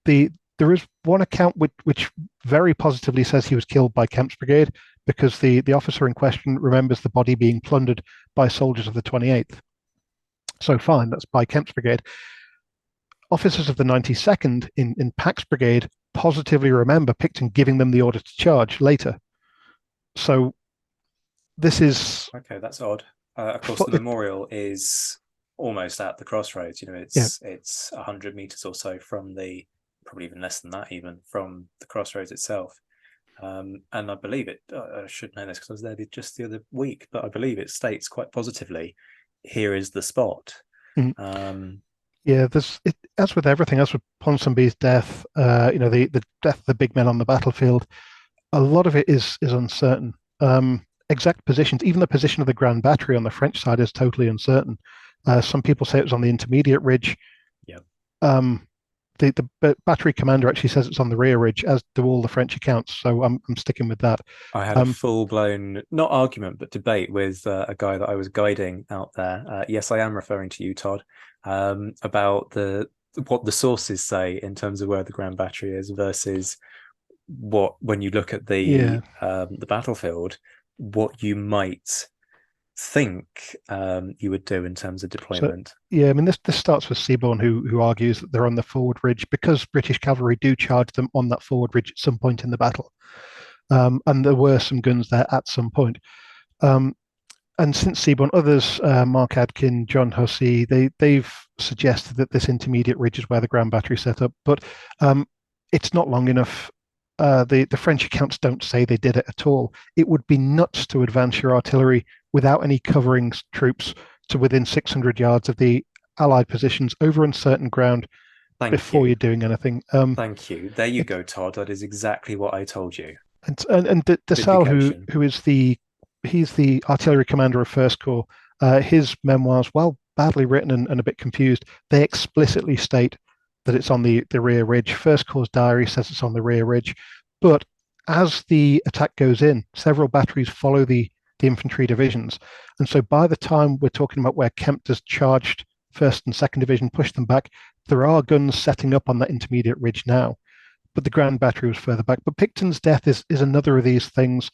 There is one account which very positively says he was killed by Kempt's brigade, because the officer in question remembers the body being plundered by soldiers of the 28th. So fine, that's by Kempt's brigade. Officers of the 92nd in Pack's brigade positively remember Picton giving them the order to charge later. So this is... Okay, that's odd. Of course, the memorial is almost at the crossroads. It's 100 meters or so from probably even less than that, even from the crossroads itself. And I believe it. I should know this because I was there just the other week, but I believe it states quite positively, "Here is the spot." Mm. Um, Yeah, as with everything, as with Ponsonby's death, the death of the big men on the battlefield, a lot of it is uncertain. Exact positions, even the position of the Grand Battery on the French side is totally uncertain. Some people say it was on the intermediate ridge. yeah, Um, the battery commander actually says it's on the rear ridge, as do all the French accounts. So I'm sticking with that. I had a Um, full blown, not argument, but debate with a guy that I was guiding out there. Yes, I am referring to you, Todd, about the what the sources say in terms of where the Grand Battery is versus what, when you look at yeah. the battlefield, what you might think you would do in terms of So deployment. yeah, I mean this starts with Seaborn, who argues that they're on the forward ridge because British cavalry do charge them on that forward ridge at some point in the battle, and there were some guns there at some point. Um, and since Seaborn, others, Mark Adkin, John Hussey, they've suggested that this intermediate ridge is where the Grand Battery set up, but it's not long enough. The French accounts don't say they did it at all. It would be nuts to advance your artillery without any covering troops to within 600 yards of the Allied positions over uncertain ground Thank before you. you're doing anything. Thank you. There you It, go, Todd. That is exactly what I told you. and Dessalles, Vindication. who is he's the artillery commander of First Corps. His memoirs, while badly written and a bit confused, they explicitly state that it's on the rear ridge. First Corps' diary says it's on the rear ridge, but as the attack goes in, several batteries follow the infantry divisions, and so by the time we're talking about where Kempt has charged first and second division, pushed them back, there are guns setting up on that intermediate ridge now. But the Grand Battery was further back. But Picton's death is another of these things.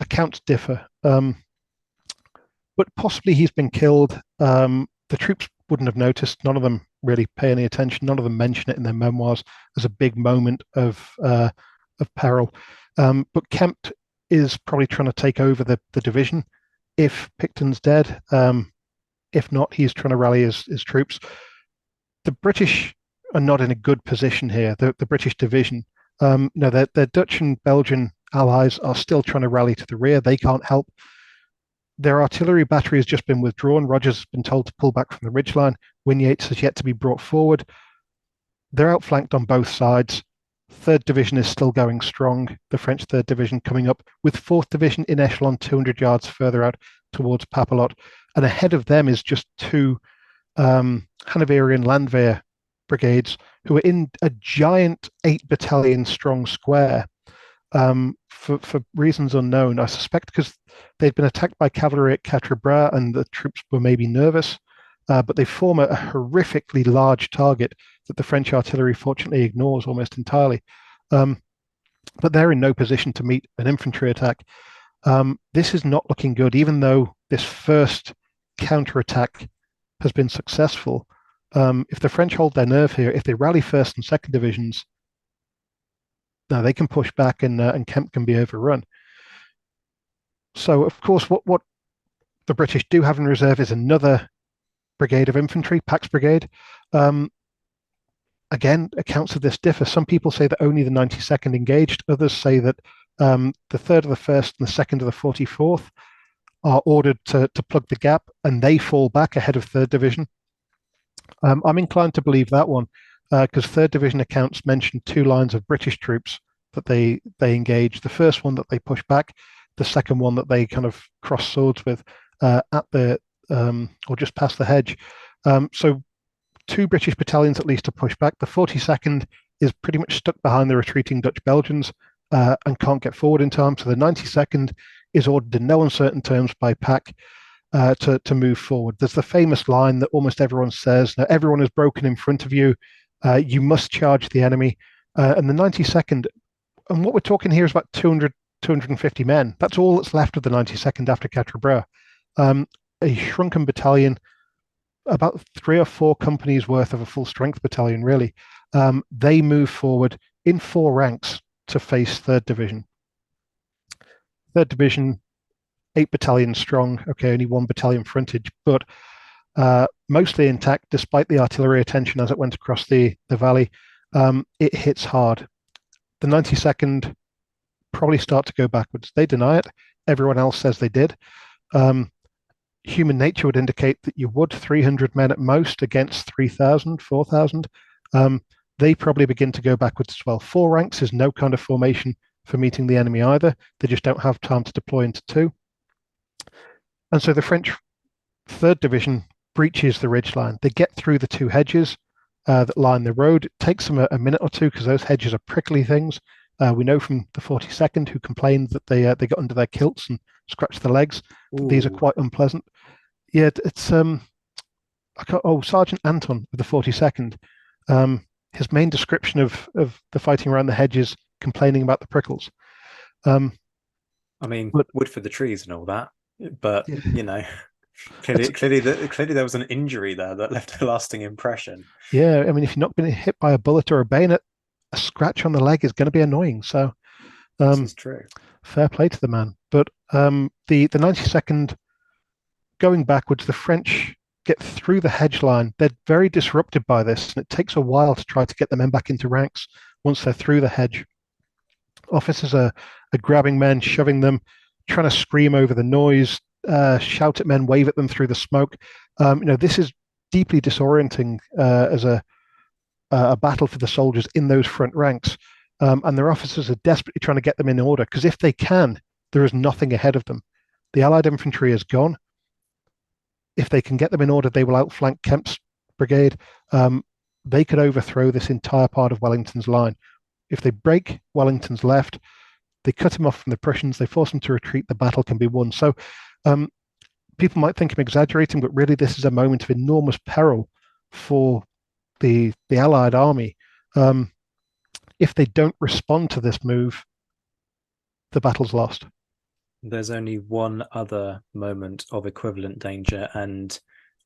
Accounts differ, but possibly he's been killed. The troops wouldn't have noticed. None of them really pay any attention. None of them mention it in their memoirs as a big moment of peril. But Kempt is probably trying to take over the division if Picton's dead. If not, he's trying to rally his troops. The British are not in a good position here. The British division, no, their Dutch and Belgian allies are still trying to rally to the rear. They can't help. Their artillery battery has just been withdrawn. Rogers has been told to pull back from the ridgeline. Wynyates has yet to be brought forward. They're outflanked on both sides. Third Division is still going strong. The French Third Division coming up with Fourth Division in echelon 200 yards further out towards Papelotte. And ahead of them is just two Hanoverian Landwehr brigades who are in a giant 8 battalion strong square for reasons unknown. I suspect because they'd been attacked by cavalry at Quatre Bras and the troops were maybe nervous, but they form a horrifically large target that the French artillery fortunately ignores almost entirely. But they're in no position to meet an infantry attack. This is not looking good, even though this first counterattack has been successful. If the French hold their nerve here, if they rally first and second divisions, now they can push back and Kempt can be overrun. So, of course, what the British do have in reserve is another brigade of infantry, Pax Brigade. Again, accounts of this differ. Some people say that only the 92nd engaged. Others say that the 3rd of the 1st and the 2nd of the 44th are ordered to plug the gap and they fall back ahead of 3rd Division. I'm inclined to believe that one because 3rd Division accounts mention two lines of British troops that they engage. The first one that they push back, the second one that they kind of cross swords with at the or just past the hedge. So two British battalions at least to push back. The 42nd is pretty much stuck behind the retreating Dutch Belgians and can't get forward in time. So the 92nd is ordered in no uncertain terms by Pack to move forward. There's the famous line that almost everyone says, now, everyone is broken in front of you. You must charge the enemy. And the 92nd, and what we're talking here is about 200, 250 men. That's all that's left of the 92nd after Quatre Bras. A shrunken battalion, about 3 or 4 companies worth of a full strength battalion, really. They move forward in 4 ranks to face 3rd Division. 3rd Division, 8 battalions strong. Okay, only 1 battalion frontage, but mostly intact despite the artillery attention as it went across the valley. It hits hard. The 92nd probably start to go backwards. They deny it. Everyone else says they did. Um, Human nature would indicate that you would 300 men at most against 3,000, 4,000. They probably begin to go backwards as well. Four ranks is no kind of formation for meeting the enemy either. They just don't have time to deploy into two. And so the French Third Division breaches the ridge line. They get through the two hedges that line the road. It takes them a minute or two because those hedges are prickly things. We know from the 42nd who complained that they got under their kilts and scratched their legs. These are Ooh, quite unpleasant. Yeah, it's Sergeant Anton of the 42nd. His main description of the fighting around the hedges, complaining about the prickles. Um, I mean, but wood for the trees and all that, but yeah, clearly, clearly there was an injury there that left a lasting impression. yeah, I mean, if you're not being hit by a bullet or a bayonet, a scratch on the leg is going to be annoying. So This um, is true. fair play to the man. But the 92nd going backwards, the French get through the hedge line. They're very disrupted by this, and it takes a while to try to get the men back into ranks once they're through the hedge. Officers are grabbing men, shoving them, trying to scream over the noise, shout at men, wave at them through the smoke. This is deeply disorienting as a battle for the soldiers in those front ranks. And their officers are desperately trying to get them in order because if they can, there is nothing ahead of them. The Allied infantry is gone. If they can get them in order, they will outflank Kemp's brigade. They could overthrow this entire part of Wellington's line. If they break Wellington's left, they cut him off from the Prussians, they force him to retreat, the battle can be won. So um, people might think I'm exaggerating, but really this is a moment of enormous peril for the Allied army. If they don't respond to this move, the battle's lost. There's only one other moment of equivalent danger, and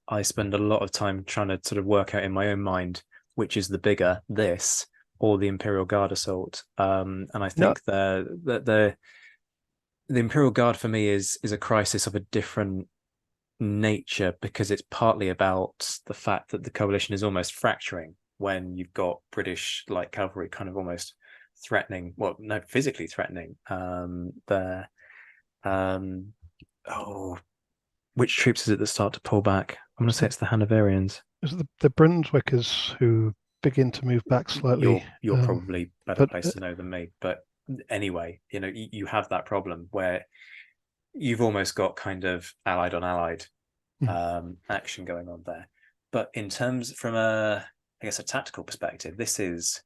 I spend a lot of time trying to sort of work out in my own mind which is the bigger, this or the Imperial Guard assault. And I No, think the Imperial Guard for me is a crisis of a different nature because it's partly about the fact that the coalition is almost fracturing when you've got British light cavalry kind of almost threatening, well, no, physically threatening there. Um, oh, which troops is it that start to pull back? I'm going to say the, it's the Hanoverians. the Brunswickers who begin to move back slightly. You're probably better But placed to know than me. But anyway, you have that problem where you've almost got kind of allied on allied action going on there. But in terms from I guess a tactical perspective, this is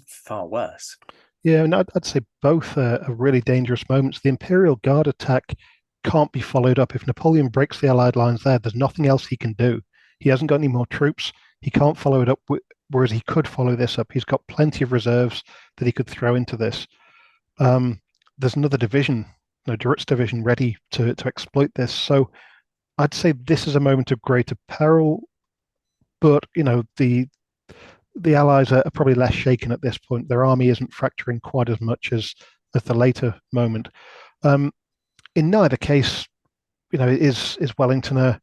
far worse. yeah, and I'd say both are really dangerous moments. The Imperial Guard attack can't be followed up. If Napoleon breaks the Allied lines there, there's nothing else he can do. He hasn't got any more troops. He can't follow it up, whereas he could follow this up. He's got plenty of reserves that he could throw into this. There's another division, no, Durut's division, ready to exploit this. So I'd say this is a moment of greater peril, but the Allies are probably less shaken at this point. Their army isn't fracturing quite as much as the later moment. Um, in neither case, is Wellington a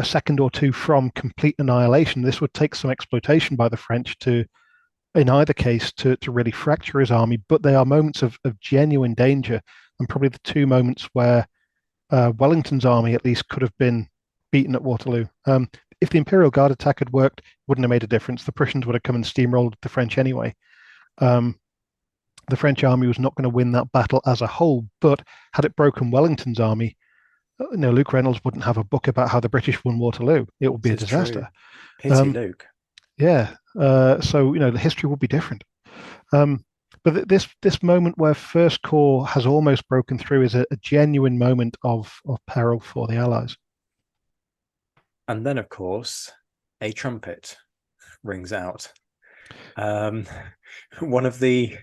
second or two from complete annihilation? This would take some exploitation by the French in either case, to really fracture his army. But they are moments of genuine danger, and probably the two moments where Wellington's army at least could have been beaten at Waterloo. If the Imperial Guard attack had worked, it wouldn't have made a difference. The Prussians would have come and steamrolled the French anyway. Um, the French army was not going to win that battle as a whole, but had it broken Wellington's army, Luke Reynolds wouldn't have a book about how the British won Waterloo. It would be a This is true. disaster. Pity Um, Luke. yeah, so the history would be different. Um, but this moment where First Corps has almost broken through is a genuine moment of peril for the Allies. And then, of course, a trumpet rings out. Um, one of the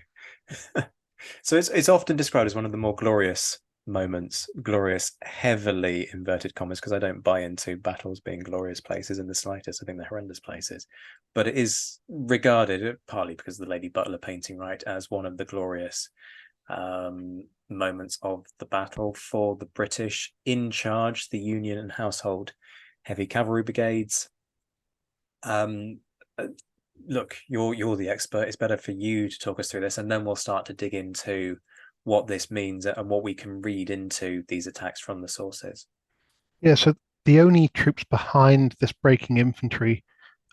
so it's often described as one of the more glorious moments, glorious, heavily inverted commas, because I don't buy into battles being glorious places in the slightest. I think they're horrendous places. But it is regarded, partly because of the Lady Butler painting, right, as one of the glorious moments of the battle for the British in charge, the Union and Household Heavy Cavalry Brigades. look, you're the expert. It's better for you to talk us through this, and then we'll start to dig into what this means and what we can read into these attacks from the sources. Yeah, so the only troops behind this breaking infantry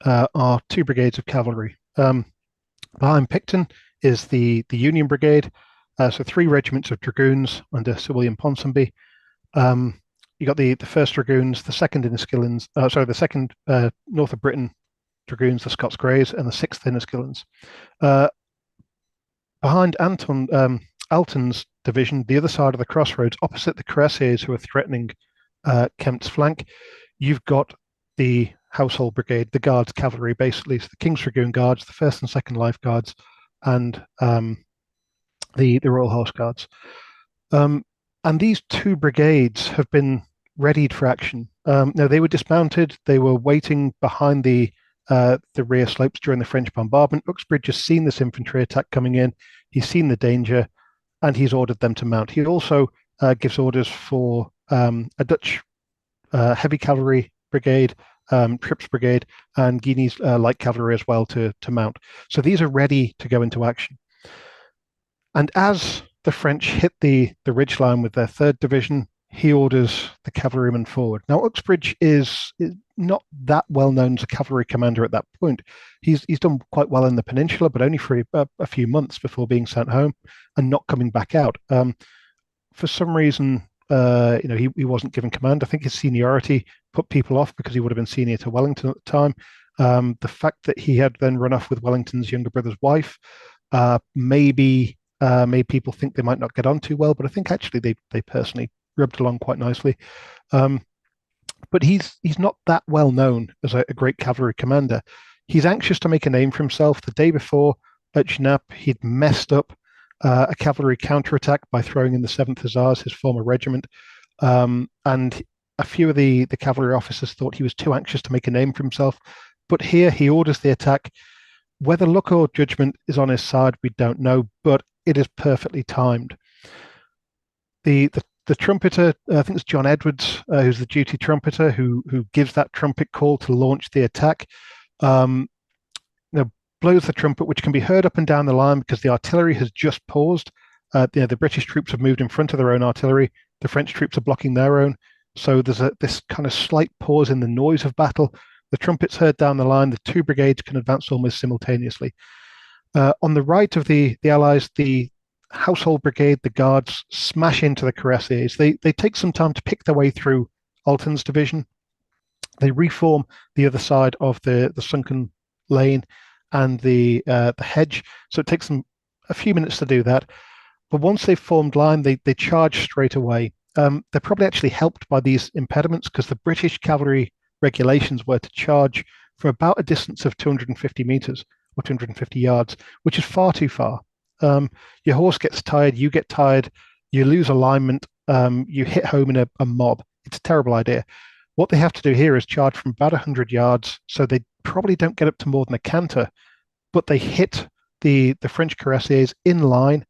are two brigades of cavalry. Behind Picton is the Union Brigade, so three regiments of dragoons under Sir William Ponsonby. You got the first dragoons, the second Inniskillens, the second North of Britain dragoons, the Scots Greys, and the sixth Inniskillens. Uh, Behind Alton's division, the other side of the crossroads, opposite the Cuirassiers who are threatening Kempt's flank, you've got the Household Brigade, the Guards cavalry, basically, so the King's Dragoon Guards, the first and second Life Guards, and the Royal Horse Guards. And these two brigades have been readied for action. Now they were dismounted; they were waiting behind the rear slopes during the French bombardment. Uxbridge has seen this infantry attack coming in. He's seen the danger, and he's ordered them to mount. He also gives orders for a Dutch heavy cavalry brigade, Trips Brigade, and Guinea's light cavalry as well to mount. So these are ready to go into action. And as the French hit the ridgeline with their third division, he orders the cavalrymen forward. Now, Uxbridge is not that well known as a cavalry commander at that point. He's done quite well in the peninsula, but only for a few months before being sent home and not coming back out. For some reason, he wasn't given command. I think his seniority put people off because he would have been senior to Wellington at the time. The fact that he had then run off with Wellington's younger brother's wife maybe made people think they might not get on too well, but I think actually they personally rubbed along quite nicely. But he's not that well known as a great cavalry commander. He's anxious to make a name for himself. The day before at Genappe, he'd messed up a cavalry counterattack by throwing in the 7th Hussars, his former regiment. And a few of the cavalry officers thought he was too anxious to make a name for himself. But here he orders the attack. Whether luck or judgment is on his side, we don't know, but it is perfectly timed. The trumpeter, I think it's John Edwards, who's the duty trumpeter, who gives that trumpet call to launch the attack. Blows the trumpet, which can be heard up and down the line because the artillery has just paused. The British troops have moved in front of their own artillery. The French troops are blocking their own. So there's this kind of slight pause in the noise of battle. The trumpet's heard down the line. The two brigades can advance almost simultaneously. On the right of the Allies, the Household Brigade, the Guards, smash into the Cuirassiers. They take some time to pick their way through Alton's division. They reform the other side of the sunken lane and the hedge. So it takes them a few minutes to do that. But once they've formed line, they charge straight away. They're probably actually helped by these impediments because the British cavalry regulations were to charge from about a distance of 250 meters or 250 yards, which is far too far. Your horse gets tired, you get tired, you lose alignment, you hit home in a mob. It's a terrible idea. What they have to do here is charge from about 100 yards, so they probably don't get up to more than a canter, but they hit the French cuirassiers in line,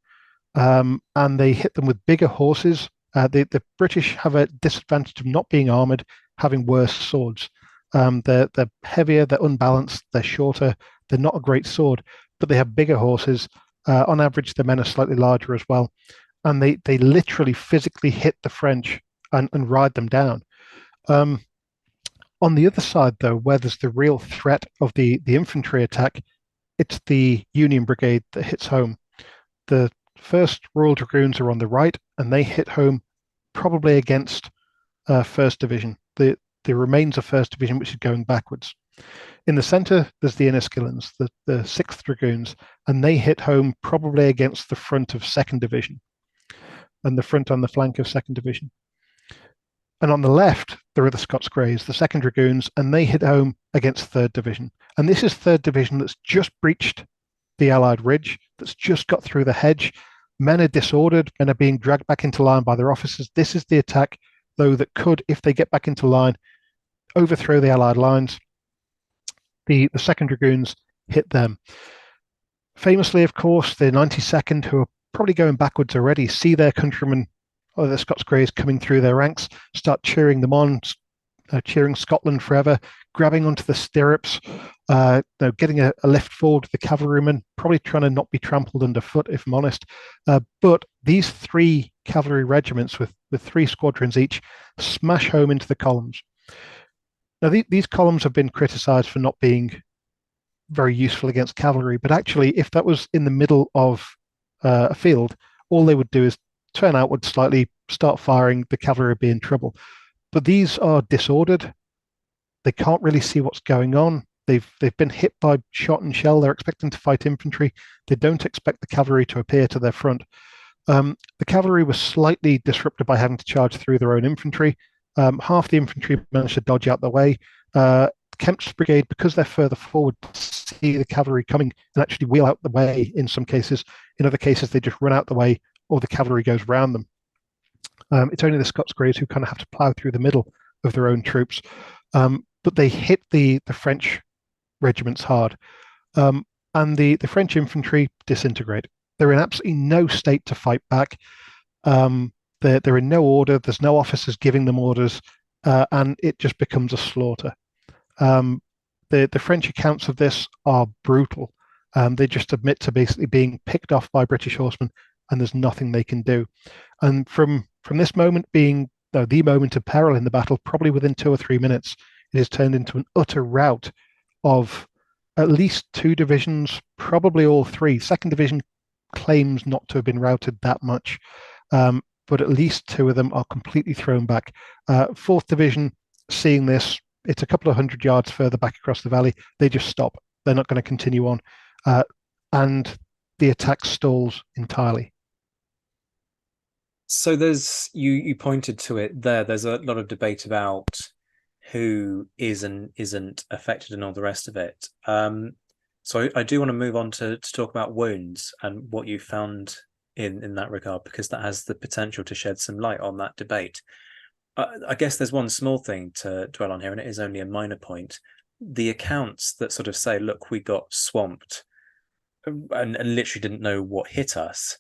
and they hit them with bigger horses. The British have a disadvantage of not being armored, having worse swords. They're heavier, they're unbalanced, they're shorter, they're not a great sword, but they have bigger horses. On average, the men are slightly larger as well. And they literally physically hit the French and ride them down. On the other side, though, where there's the real threat of the infantry attack, it's the Union Brigade that hits home. The first Royal Dragoons are on the right, and they hit home probably against First Division, the remains of First Division, which is going backwards. In the centre, there's the Inniskillens, the 6th Dragoons, and they hit home probably against the front of 2nd Division and the front on the flank of 2nd Division. And on the left, there are the Scots Greys, the 2nd Dragoons, and they hit home against 3rd Division. And this is 3rd Division that's just breached the Allied ridge, that's just got through the hedge. Men are disordered, men are being dragged back into line by their officers. This is the attack, though, that could, if they get back into line, overthrow the Allied lines. The 2nd Dragoons hit them. Famously, of course, the 92nd, who are probably going backwards already, see their countrymen, or the Scots Greys, coming through their ranks, start cheering them on, cheering Scotland forever, grabbing onto the stirrups, getting a lift forward with the cavalrymen, probably trying to not be trampled underfoot, if I'm honest. But these three cavalry regiments with three squadrons each smash home into the columns. Now, these columns have been criticised for not being very useful against cavalry, but actually, if that was in the middle of a field, all they would do is turn outward slightly, start firing, the cavalry would be in trouble. But these are disordered. They can't really see what's going on. They've been hit by shot and shell. They're expecting to fight infantry. They don't expect the cavalry to appear to their front. The cavalry was slightly disrupted by having to charge through their own infantry. Half the infantry managed to dodge out the way. Kemp's brigade, because they're further forward, see the cavalry coming and actually wheel out the way in some cases. In other cases, they just run out the way or the cavalry goes round them. It's only the Scots Greys who kind of have to plough through the middle of their own troops. But they hit the French regiments hard. And the French infantry disintegrate. They're in absolutely no state to fight back. They're in no order. There's no officers giving them orders. And it just becomes a slaughter. The French accounts of this are brutal. They just admit to basically being picked off by British horsemen, and there's nothing they can do. And from this moment being the moment of peril in the battle, probably within 2 or 3 minutes, it is turned into an utter rout of at least two divisions, probably all three. Second division claims not to have been routed that much, but at least two of them are completely thrown back. Fourth division, seeing this, it's a couple of 100 yards further back across the valley. They just stop. They're not going to continue on. And the attack stalls entirely. So there's you pointed to it there. There's a lot of debate about who is and isn't affected and all the rest of it. So I do want to move on to talk about wounds and what you found in that regard, because that has the potential to shed some light on that debate. I guess there's one small thing to dwell on here, and it is only a minor point. The accounts that sort of say, look, we got swamped and literally didn't know what hit us.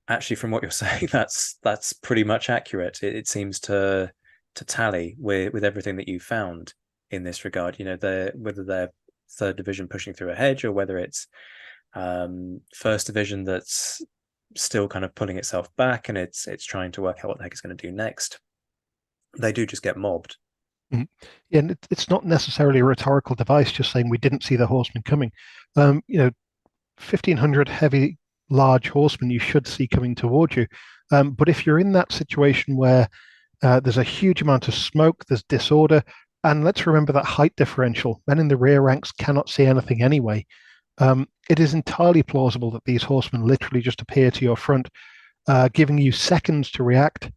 Actually, from what you're saying, that's pretty much accurate. It seems to tally with everything that you found in this regard. You know, whether they're third division pushing through a hedge or whether it's first division that's still kind of pulling itself back and it's trying to work out what the heck it's going to do next. They do just get mobbed. Yeah, and it's not necessarily a rhetorical device, just saying we didn't see the horsemen coming. 1,500 heavy, large horsemen you should see coming towards you. But if you're in that situation where there's a huge amount of smoke, there's disorder, and let's remember that height differential. Men in the rear ranks cannot see anything anyway. It is entirely plausible that these horsemen literally just appear to your front, giving you seconds to react,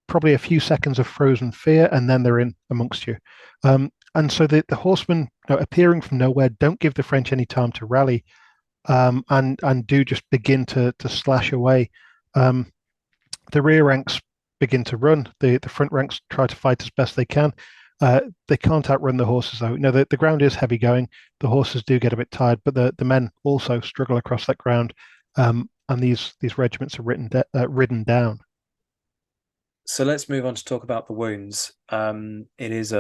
probably a few seconds of frozen fear, and then they're in amongst you. And so the horsemen appearing from nowhere don't give the French any time to rally, and do just begin to slash away. The rear ranks begin to run. The front ranks try to fight as best they can. They can't outrun the horses, though. The ground is heavy going. The horses do get a bit tired, but the men also struggle across that ground, and these regiments are ridden down. So let's move on to talk about the wounds. It is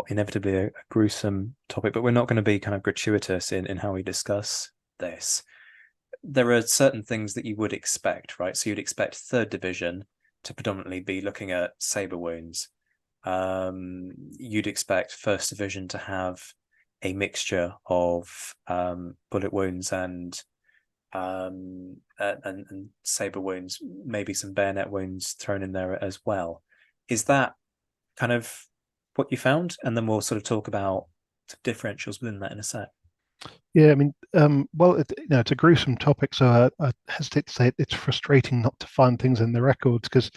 inevitably a gruesome topic, but we're not going to be kind of gratuitous in how we discuss this. There are certain things that you would expect, right? So you'd expect third division to predominantly be looking at saber wounds. You'd expect first division to have a mixture of bullet wounds and saber wounds, maybe some bayonet wounds thrown in there as well. Is that kind of what you found? And then we'll sort of talk about differentials within that in a sec. Yeah, I mean, well, it's a gruesome topic, so I hesitate to say it's frustrating not to find things in the records because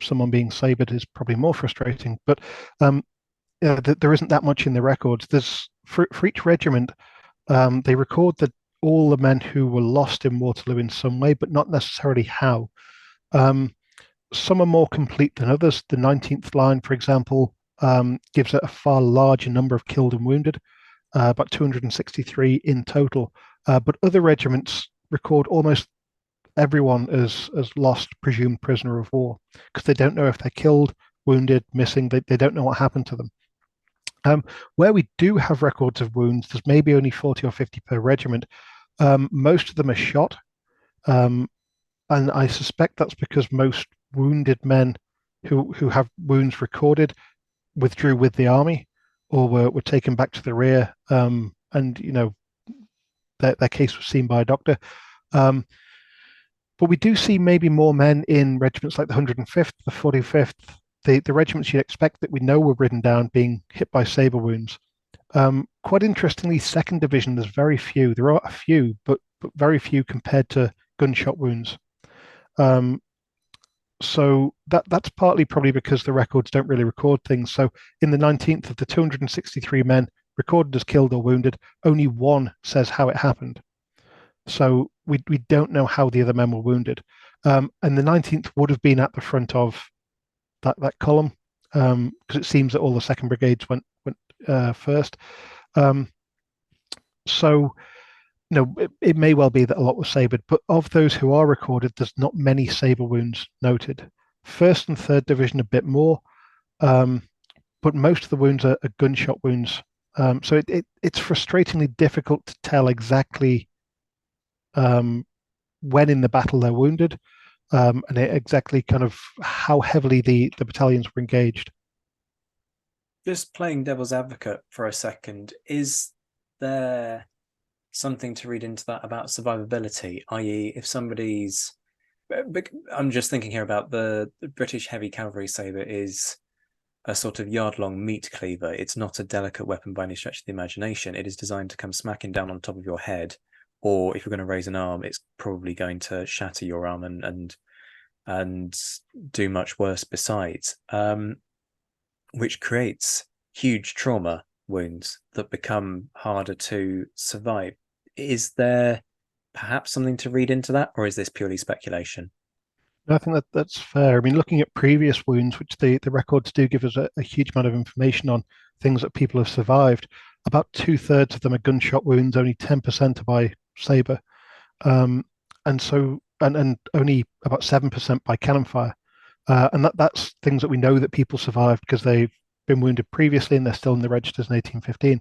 someone being sabred is probably more frustrating. But there isn't that much in the records. There's for each regiment, they record that all the men who were lost in Waterloo in some way, but not necessarily how. Some are more complete than others. The 19th line, for example, gives a far larger number of killed and wounded, about 263 in total. But other regiments record almost everyone as lost, presumed prisoner of war, because they don't know if they're killed, wounded, missing. They don't know what happened to them. Um, where we do have records of wounds, there's maybe only 40 or 50 per regiment. Most of them are shot, um, and I suspect that's because most wounded men who have wounds recorded withdrew with the army or were taken back to the rear, and their case was seen by a doctor. Um, but we do see maybe more men in regiments like the 105th, the 45th, the regiments you'd expect that we know were ridden down being hit by saber wounds. Quite interestingly, second division, there's very few. There are a few, but very few compared to gunshot wounds. Um, so that's partly probably because the records don't really record things. So in the 19th of the 263 men recorded as killed or wounded, only one says how it happened. So we don't know how the other men were wounded. And the 19th would have been at the front of that column because it seems that all the second brigades went first. Um, so it may well be that a lot was sabred, but of those who are recorded, there's not many saber wounds noted. First and third division a bit more, um, but most of the wounds are gunshot wounds. So it's frustratingly difficult to tell exactly um, when in the battle they're wounded, and exactly kind of how heavily the battalions were engaged. Just playing devil's advocate for a second, is there something to read into that about survivability? I.e., if somebody's, I'm just thinking here about the British heavy cavalry saber is a sort of yard-long meat cleaver. It's not a delicate weapon by any stretch of the imagination. It is designed to come smacking down on top of your head, or if you're going to raise an arm, it's probably going to shatter your arm and do much worse besides. Which creates huge trauma wounds that become harder to survive. Is there perhaps something to read into that, or is this purely speculation? I think that's fair. I mean, looking at previous wounds, which the records do give us a huge amount of information on things that people have survived, about two-thirds of them are gunshot wounds, only 10% are by saber. And only about 7% by cannon fire. And that's things that we know that people survived because they've been wounded previously and they're still in the registers in 1815.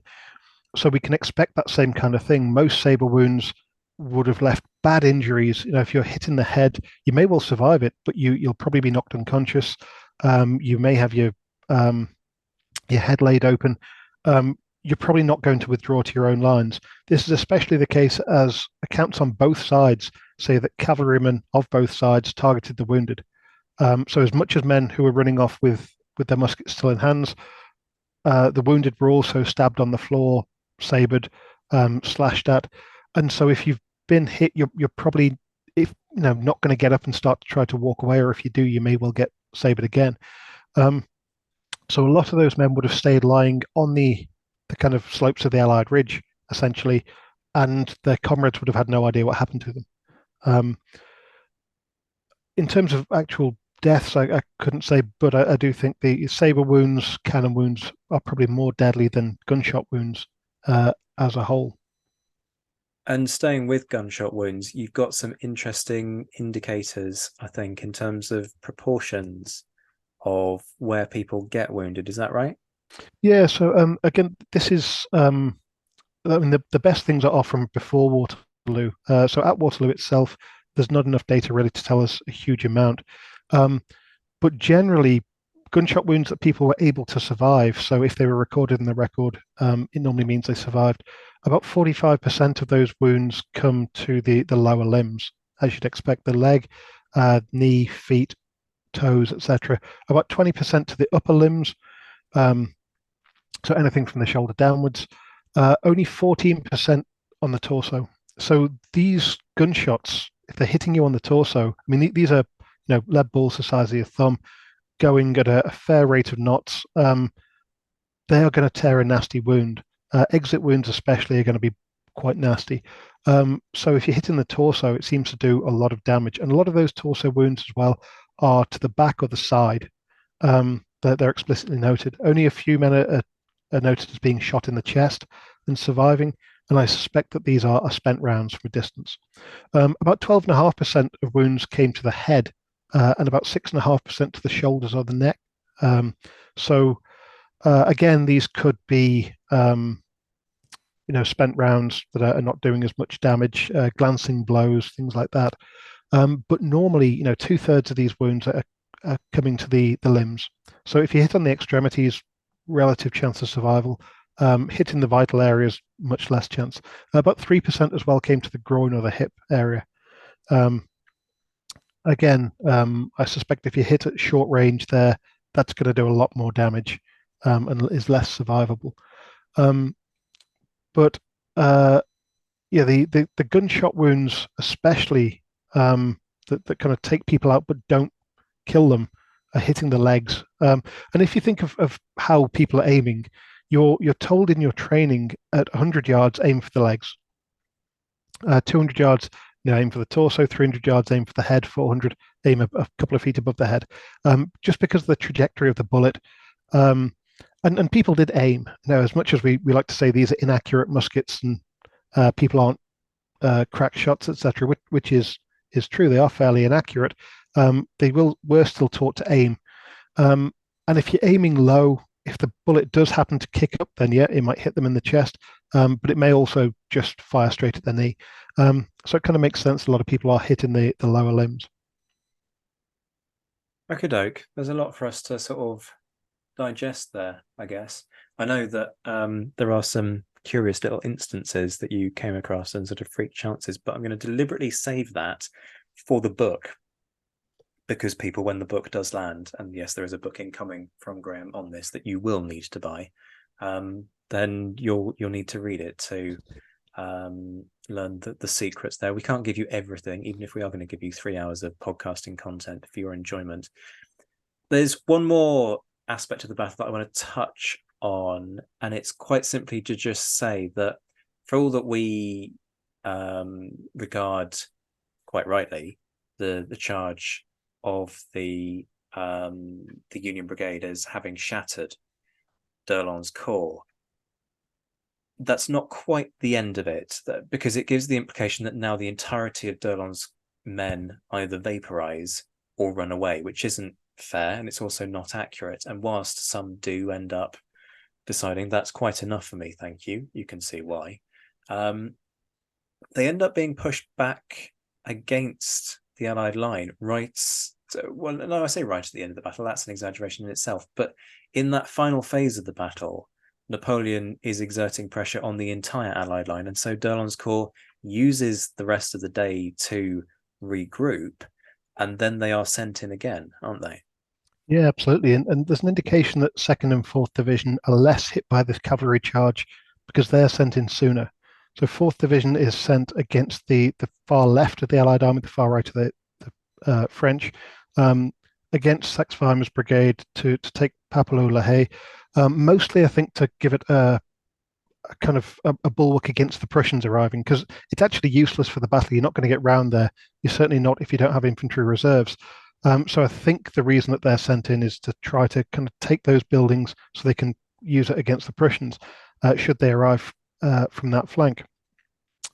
So we can expect that same kind of thing. Most saber wounds would have left bad injuries. If you're hit in the head, you may well survive it, but you'll probably be knocked unconscious. You may have your head laid open. You're probably not going to withdraw to your own lines. This is especially the case as accounts on both sides say that cavalrymen of both sides targeted the wounded. So as much as men who were running off with their muskets still in hands, the wounded were also stabbed on the floor, sabred, slashed at. And so if you've been hit, you're probably not going to get up and start to try to walk away, or if you do, you may well get sabred again. So a lot of those men would have stayed lying on the kind of slopes of the Allied Ridge, essentially, and their comrades would have had no idea what happened to them. In terms of actual deaths, I couldn't say, but I do think the saber wounds, cannon wounds are probably more deadly than gunshot wounds as a whole. And staying with gunshot wounds, you've got some interesting indicators, I think, in terms of proportions of where people get wounded. Is that right? Yeah. So again, this is I mean the best things are from before Waterloo. So at Waterloo itself, there's not enough data really to tell us a huge amount. But generally, gunshot wounds that people were able to survive. So if they were recorded in the record, it normally means they survived. About 45% of those wounds come to the lower limbs, as you'd expect, the leg, knee, feet, toes, etc. About 20% to the upper limbs, so anything from the shoulder downwards. Only 14% on the torso. So these gunshots, if they're hitting you on the torso, I mean these are lead balls the size of your thumb, going at a fair rate of knots. They are going to tear a nasty wound. Exit wounds, especially, are going to be quite nasty. So if you're hitting the torso, it seems to do a lot of damage. And a lot of those torso wounds as well are to the back or the side. They're explicitly noted. Only a few men are noted as being shot in the chest and surviving. And I suspect that these are spent rounds from a distance. About 12.5% of wounds came to the head, and about 6.5% to the shoulders or the neck. So Again, these could be spent rounds that are not doing as much damage, glancing blows, things like that. But normally, 2/3 of these wounds are coming to the limbs. So if you hit on the extremities, relative chance of survival. Hitting the vital areas, much less chance. About 3% as well came to the groin or the hip area. Um, Again, I suspect if you hit at short range there, that's going to do a lot more damage and is less survivable. Um, but yeah, the gunshot wounds, especially that kind of take people out but don't kill them, are hitting the legs. And if you think of how people are aiming, you're told in your training at 100 yards, aim for the legs. 200 yards, aim for the torso. 300 yards, aim for the head. 400, aim a couple of feet above the head. Just because of the trajectory of the bullet. And people did aim. As much as we like to say these are inaccurate muskets and people aren't crack shots, etc., which is true. They are fairly inaccurate. They were still taught to aim. And if you're aiming low, if the bullet does happen to kick up, then yeah, it might hit them in the chest. But it may also just fire straight at the knee. So it kind of makes sense. A lot of people are hitting the lower limbs. Okay, doke. There's a lot for us to sort of digest there, I guess. I know that there are some curious little instances that you came across and sort of freak chances, but I'm going to deliberately save that for the book, because people, when the book does land, and yes, there is a book incoming from Graeme on this that you will need to buy, then you'll need to read it to learn the secrets there. We can't give you everything, even if we are going to give you 3 hours of podcasting content for your enjoyment. There's one more aspect of the battle that I want to touch on, and it's quite simply to just say that for all that we regard, quite rightly, the charge of the Union Brigade as having shattered d'Erlon's corps, that's not quite the end of it, because it gives the implication that now the entirety of d'Erlon's men either vaporize or run away, which isn't fair, and it's also not accurate. And whilst some do end up deciding that's quite enough for me, thank you, you can see why, they end up being pushed back against the Allied line well, no, I say right at the end of the battle, that's an exaggeration in itself, but in that final phase of the battle, Napoleon is exerting pressure on the entire Allied line, and so d'Erlon's corps uses the rest of the day to regroup, and then they are sent in again, aren't they? Yeah, absolutely. And there's an indication that 2nd and 4th Division are less hit by this cavalry charge because they're sent in sooner. So 4th Division is sent against the far left of the Allied army, the far right of the French, against Saxe-Weimar's brigade to take Papelotte-La Haye. Mostly, I think, to give it a kind of a bulwark against the Prussians arriving, because it's actually useless for the battle. You're not going to get round there. You're certainly not if you don't have infantry reserves. So I think the reason that they're sent in is to try to kind of take those buildings so they can use it against the Prussians should they arrive from that flank.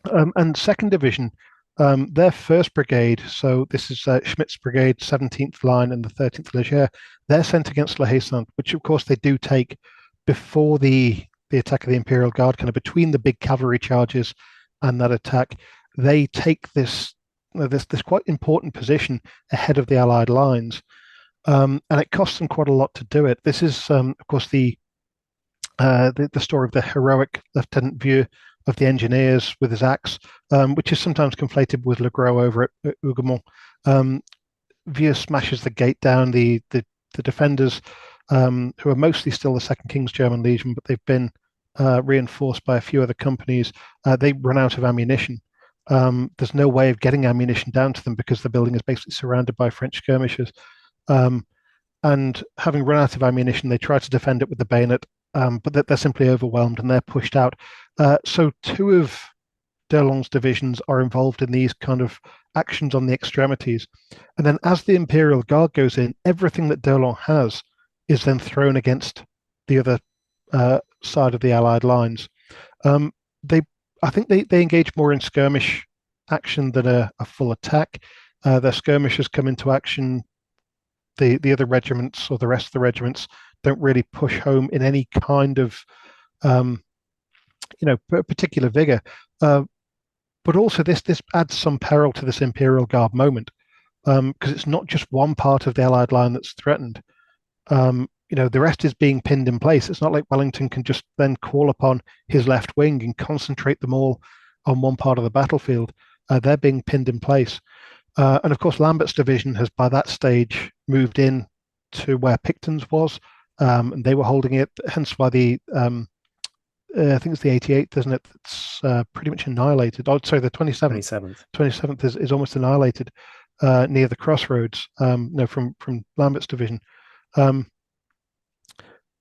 And 2nd Division, their 1st Brigade, so this is Schmidt's Brigade, 17th Line and the 13th Leger, they're sent against La Haye-Sainte, which of course they do take before the attack of the Imperial Guard, kind of between the big cavalry charges and that attack. They take this quite important position ahead of the Allied lines, and it costs them quite a lot to do it. This is, of course, the story of the heroic Lieutenant Vieux of the engineers with his axe, which is sometimes conflated with Le Gros over at Hougoumont. Vieux smashes the gate down. The defenders, who are mostly still the 2nd King's German Legion, but they've been reinforced by a few other companies, they run out of ammunition. There's no way of getting ammunition down to them because the building is basically surrounded by French skirmishers. And having run out of ammunition, they try to defend it with the bayonet, but they're simply overwhelmed and they're pushed out. So 2 of d'Erlon's divisions are involved in these kind of actions on the extremities. And then as the Imperial Guard goes in, everything that d'Erlon has is then thrown against the other side of the Allied lines. I think they engage more in skirmish action than a full attack. Their skirmishers come into action. The other regiments or the rest of the regiments don't really push home in any kind of um, particular vigor. Uh, but also this adds some peril to this Imperial Guard moment, because it's not just one part of the Allied line that's threatened. The rest is being pinned in place. It's not like Wellington can just then call upon his left wing and concentrate them all on one part of the battlefield. They're being pinned in place. And of course, Lambert's division has by that stage moved in to where Picton's was, and they were holding it. Hence why I think it's the 88th, isn't it? It's pretty much annihilated. Oh, sorry, the 27th. 27th. 27th is almost annihilated near the crossroads. No, from Lambert's division.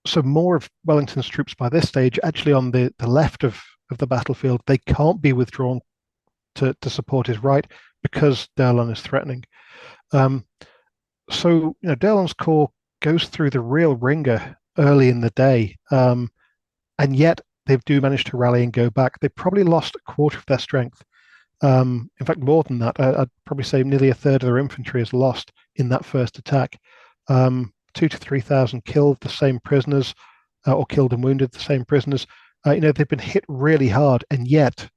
So more of Wellington's troops by this stage, actually on the left of the battlefield, they can't be withdrawn to support his right because Derlon is threatening. So Derlon's corps goes through the real ringer early in the day, and yet they do manage to rally and go back. They probably lost a quarter of their strength. In fact, more than that. I'd probably say nearly a third of their infantry is lost in that first attack. 2,000 to 3,000 killed, the same prisoners, or killed and wounded, the same prisoners. They've been hit really hard, and yet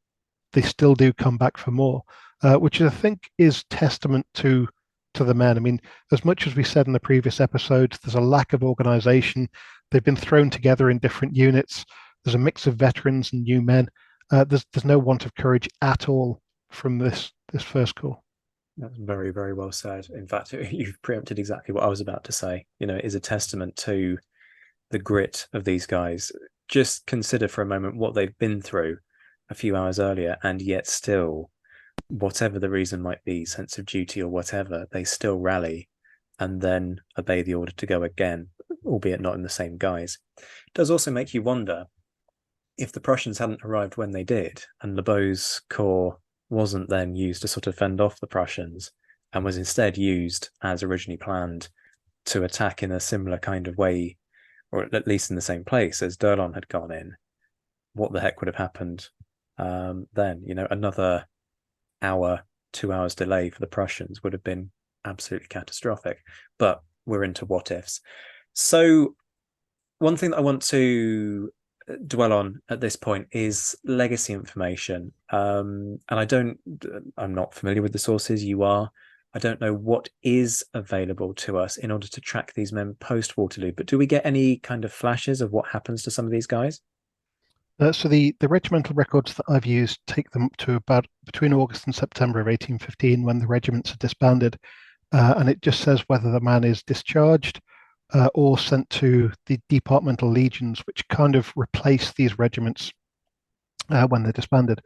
they still do come back for more, which I think is testament to the men. I mean, as much as we said in the previous episodes, there's a lack of organization. They've been thrown together in different units. There's a mix of veterans and new men. There's no want of courage at all from this first corps. That's very, very well said. In fact, you've preempted exactly what I was about to say. It is a testament to the grit of these guys. Just consider for a moment what they've been through a few hours earlier, and yet still, whatever the reason might be, sense of duty or whatever, they still rally and then obey the order to go again, albeit not in the same guise. It does also make you wonder if the Prussians hadn't arrived when they did, and Lobau's corps wasn't then used to sort of fend off the Prussians and was instead used as originally planned to attack in a similar kind of way, or at least in the same place as Derlon had gone in, what the heck would have happened then? Another hour, 2 hours delay for the Prussians would have been absolutely catastrophic. But we're into what ifs. So one thing that I want to dwell on at this point is legacy information. And I'm not familiar with the sources. You are. I don't know what is available to us in order to track these men post Waterloo, but do we get any kind of flashes of what happens to some of these guys? So the regimental records that I've used take them to about between August and September of 1815 when the regiments are disbanded, and it just says whether the man is discharged or sent to the departmental legions, which kind of replace these regiments when they're disbanded.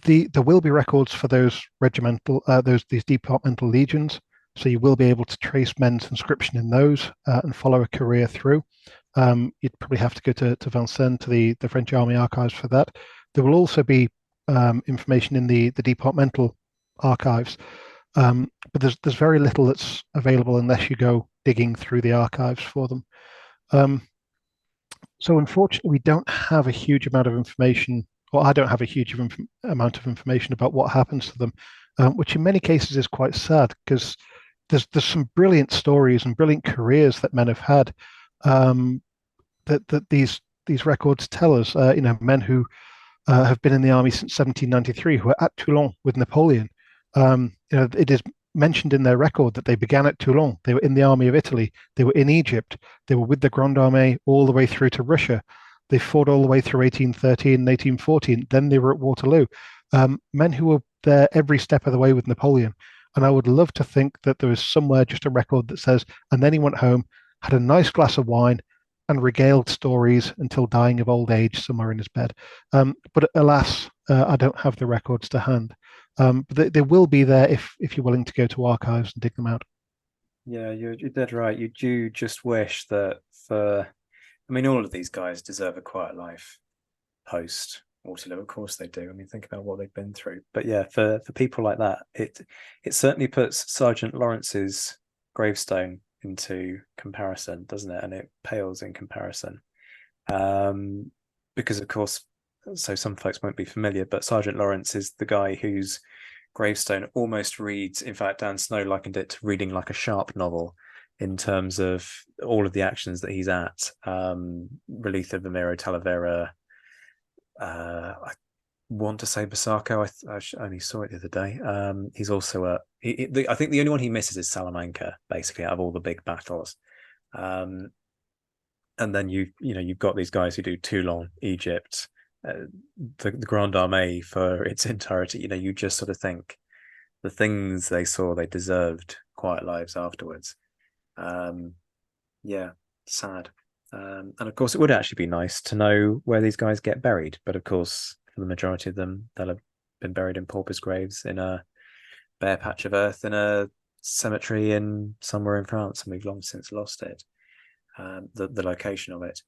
There will be records for those these departmental legions, so you will be able to trace men's inscription in those and follow a career through. You'd probably have to go to Vincennes, to the French Army archives for that. There will also be information in the departmental archives, but there's very little that's available unless you go digging through the archives for them. So unfortunately, we don't have a huge amount of information, or I don't have a huge amount of information about what happens to them, which in many cases is quite sad because there's some brilliant stories and brilliant careers that men have had. That these records tell us, men who have been in the army since 1793, who are at Toulon with Napoleon. It is mentioned in their record that they began at Toulon. They were in the army of Italy. They were in Egypt. They were with the Grande Armée all the way through to Russia. They fought all the way through 1813 and 1814. Then they were at Waterloo. Men who were there every step of the way with Napoleon. And I would love to think that there is somewhere just a record that says, and then he went home, had a nice glass of wine, and regaled stories until dying of old age somewhere in his bed. But alas, I don't have the records to hand. But they will be there if you're willing to go to archives and dig them out. Yeah, you're dead right. You do just wish that all of these guys deserve a quiet life post Waterloo. Of course they do. I mean, think about what they've been through. But yeah, for people like that, it certainly puts Sergeant Lawrence's gravestone into comparison, doesn't it? And it pales in comparison. Because of course, so some folks won't be familiar, but Sergeant Lawrence is the guy whose gravestone almost reads, in fact, Dan Snow likened it to reading like a sharp novel. in terms of all of the actions that he's at. Relief of Ramiro Talavera. I want to say Basako. I only saw it the other day. He's also I think the only one he misses is Salamanca, basically, out of all the big battles. Um, and then you've got these guys who do Toulon, Egypt, the Grande Armée for its entirety. You just sort of think the things they saw, they deserved quiet lives afterwards. Um, yeah, sad. And of course, it would actually be nice to know where these guys get buried. But of course, for the majority of them, they'll have been buried in paupers' graves in a bare patch of earth in a cemetery in somewhere in France, and we've long since lost it, the location of it.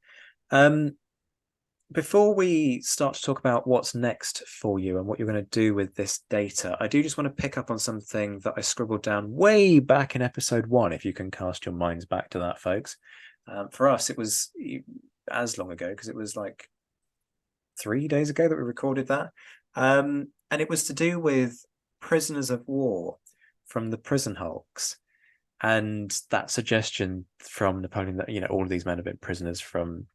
Before we start to talk about what's next for you and what you're going to do with this data, I do just want to pick up on something that I scribbled down way back in episode 1, if you can cast your minds back to that, folks. For us, it was as long ago because it was like 3 days ago that we recorded that. And it was to do with prisoners of war from the prison hulks. And that suggestion from Napoleon that, all of these men have been prisoners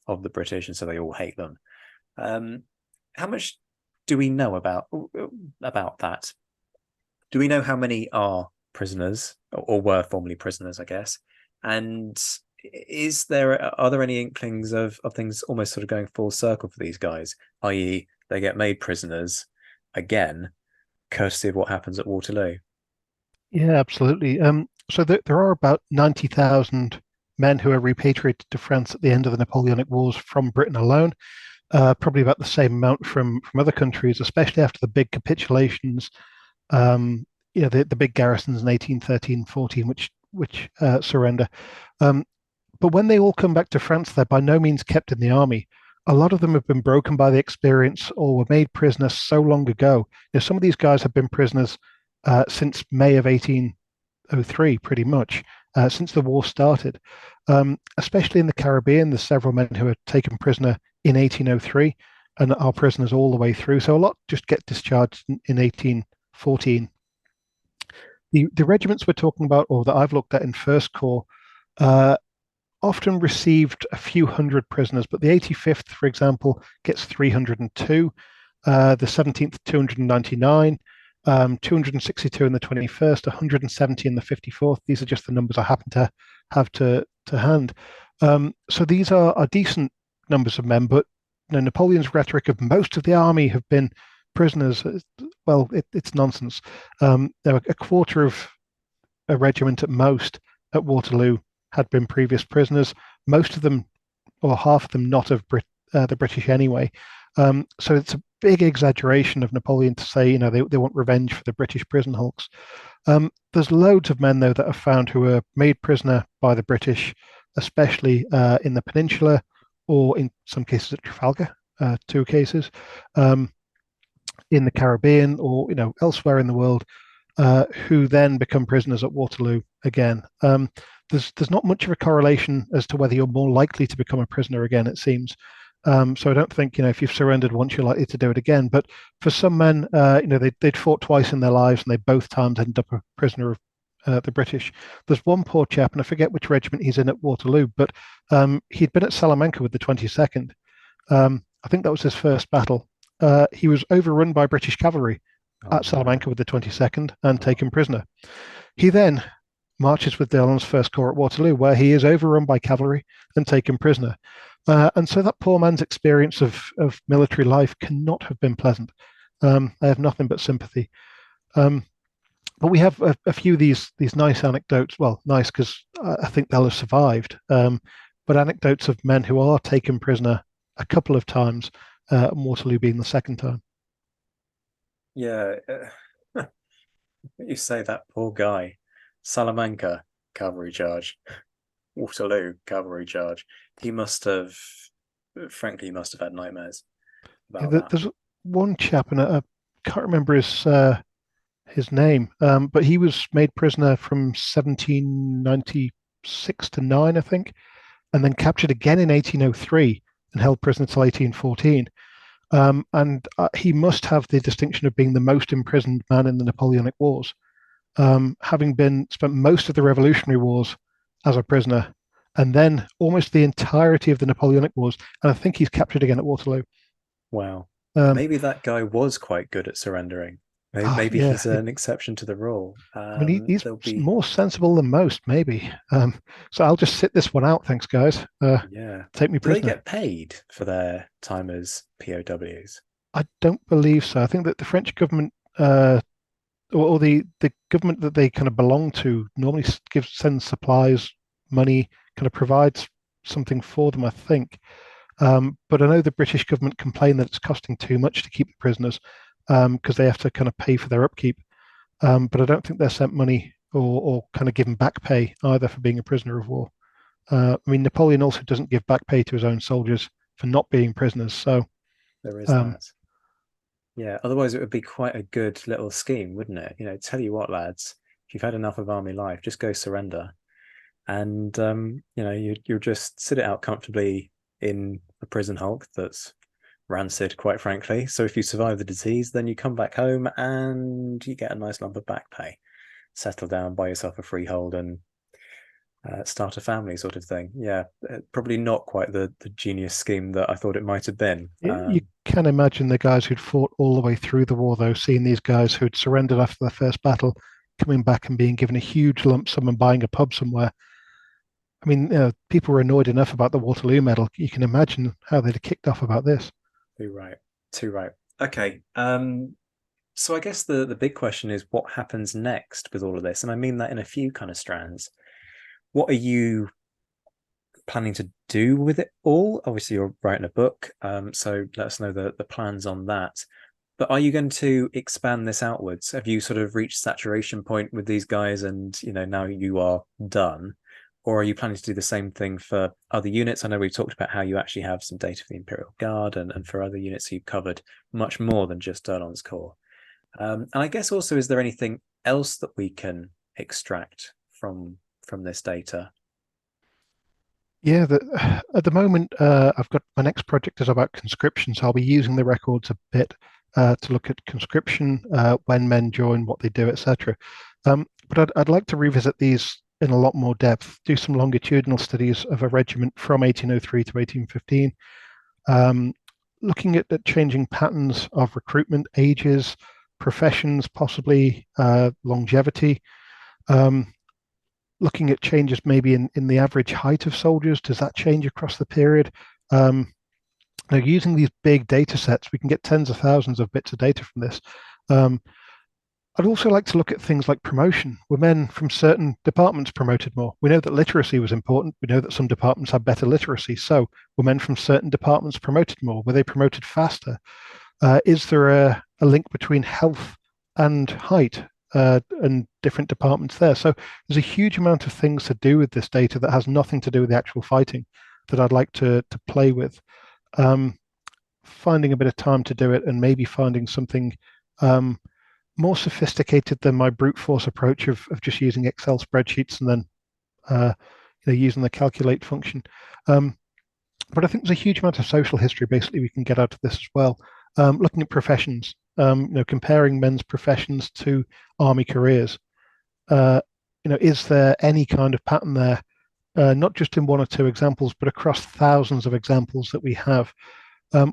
of the British, and so they all hate them. How much do we know about that? Do we know how many are prisoners or were formerly prisoners, I guess? And are there any inklings of things almost sort of going full circle for these guys, i.e., they get made prisoners again, courtesy of what happens at Waterloo? Yeah, absolutely. So there are about 90,000 men who are repatriated to France at the end of the Napoleonic Wars from Britain alone. Probably about the same amount from other countries, especially after the big capitulations. The big garrisons in 1813, 14, which surrender. But when they all come back to France, they're by no means kept in the army. A lot of them have been broken by the experience or were made prisoners so long ago. Some of these guys have been prisoners since May of 1803, pretty much, since the war started. Especially in the Caribbean, there's several men who were taken prisoner in 1803 and are prisoners all the way through. So a lot just get discharged in 1814. The regiments we're talking about, or that I've looked at in First Corps, often received a few hundred prisoners, but the 85th, for example, gets 302, the 17th, 299, 262 in the 21st, 170 in the 54th. These are just the numbers I happen to have to hand. So these are decent numbers of men, but Napoleon's rhetoric of most of the army have been prisoners, well, it's nonsense. There were a quarter of a regiment at most at Waterloo had been previous prisoners, most of them, or half of them, not of the British anyway. So it's a big exaggeration of Napoleon to say, they want revenge for the British prison hulks. There's loads of men, though, that are found who were made prisoner by the British, especially in the Peninsula, or in some cases at Trafalgar, 2 cases, in the Caribbean, or elsewhere in the world, who then become prisoners at Waterloo again. There's not much of a correlation as to whether you're more likely to become a prisoner again, it seems. So I don't think, if you've surrendered once, you're likely to do it again. But for some men, they'd fought twice in their lives, and they both times ended up a prisoner of the British. There's one poor chap, and I forget which regiment he's in at Waterloo, but he'd been at Salamanca with the 22nd. I think that was his first battle. He was overrun by British cavalry at Salamanca with the 22nd and taken prisoner. He then marches with Dillon's First Corps at Waterloo, where he is overrun by cavalry and taken prisoner. And so that poor man's experience of military life cannot have been pleasant. I have nothing but sympathy. But we have a few of these nice anecdotes. Well, nice because I think they'll have survived. But anecdotes of men who are taken prisoner a couple of times, and Waterloo being the second time. Yeah, you say that poor guy. Salamanca, cavalry charge. Waterloo, cavalry charge. He must have had nightmares about that. There's one chap, and I can't remember his name, but he was made prisoner from 1796 to 9, I think, and then captured again in 1803 and held prisoner till 1814. And he must have the distinction of being the most imprisoned man in the Napoleonic Wars, having spent most of the Revolutionary Wars as a prisoner, and then almost the entirety of the Napoleonic Wars. And I think he's captured again at Waterloo. Wow. Um, Maybe that guy was quite good at surrendering. Maybe yeah, he's an exception to the rule. I mean, he's There'll be, more sensible than most, maybe. So I'll just sit this one out. Thanks, guys. yeah. Take me Do they prisoner. get paid for their time as POWs? I don't believe so. I think that the French government, or the government that they kind of belong to, normally sends supplies, money, kind of provides something for them. I think. But I know the British government complain that it's costing too much to keep the prisoners because they have to kind of pay for their upkeep. But I don't think they're sent money or kind of given back pay either for being a prisoner of war. I mean, Napoleon also doesn't give back pay to his own soldiers for not being prisoners. So, There is um, that. Yeah, otherwise it would be quite a good little scheme, wouldn't it? Tell you what, lads, if you've had enough of army life, just go surrender. And you'll just sit it out comfortably in a prison hulk that's rancid, quite frankly. So if you survive the disease, then you come back home and you get a nice lump of back pay. Settle down, buy yourself a freehold, and start a family, sort of thing. Yeah, probably not quite the genius scheme that I thought it might have been. you can imagine the guys who'd fought all the way through the war, though, seeing these guys who'd surrendered after the first battle coming back and being given a huge lump sum and buying a pub somewhere. I mean, people were annoyed enough about the Waterloo medal. You can imagine how they'd have kicked off about this. Too right, too right. Okay. So I guess the big question is what happens next with all of this, and I mean that in a few kind of strands. What are you planning to do with it all? Obviously, you're writing a book, so let us know the plans on that. But are you going to expand this outwards? Have you sort of reached saturation point with these guys, and now you are done? Or are you planning to do the same thing for other units? I know we've talked about how you actually have some data for the Imperial Guard, and for other units you've covered much more than just Erlon's Corps. And I guess also, is there anything else that we can extract from this data? Yeah, at the moment, I've got my next project is about conscription, so I'll be using the records a bit to look at conscription, when men join, what they do, etc. But I'd like to revisit these in a lot more depth, do some longitudinal studies of a regiment from 1803 to 1815, um, looking at changing patterns of recruitment, ages, professions, possibly longevity. Um, Looking at changes maybe in the average height of soldiers, does that change across the period? Um, Now, using these big data sets, we can get tens of thousands of bits of data from this. Um, I'd also like to look at things like promotion. Were men from certain departments promoted more? We know that literacy was important. We know that some departments had better literacy. So, were men from certain departments promoted more? Were they promoted faster? Is there a link between health and height and different departments there? So there's a huge amount of things to do with this data that has nothing to do with the actual fighting that I'd like to play with. Um, Finding a bit of time to do it and maybe finding something um, more sophisticated than my brute force approach of just using Excel spreadsheets and then uh, using the calculate function. Um, but I think there's a huge amount of social history basically we can get out of this as well. Looking at professions, comparing men's professions to army careers. Uh, is there any kind of pattern there, not just in one or two examples, but across thousands of examples that we have?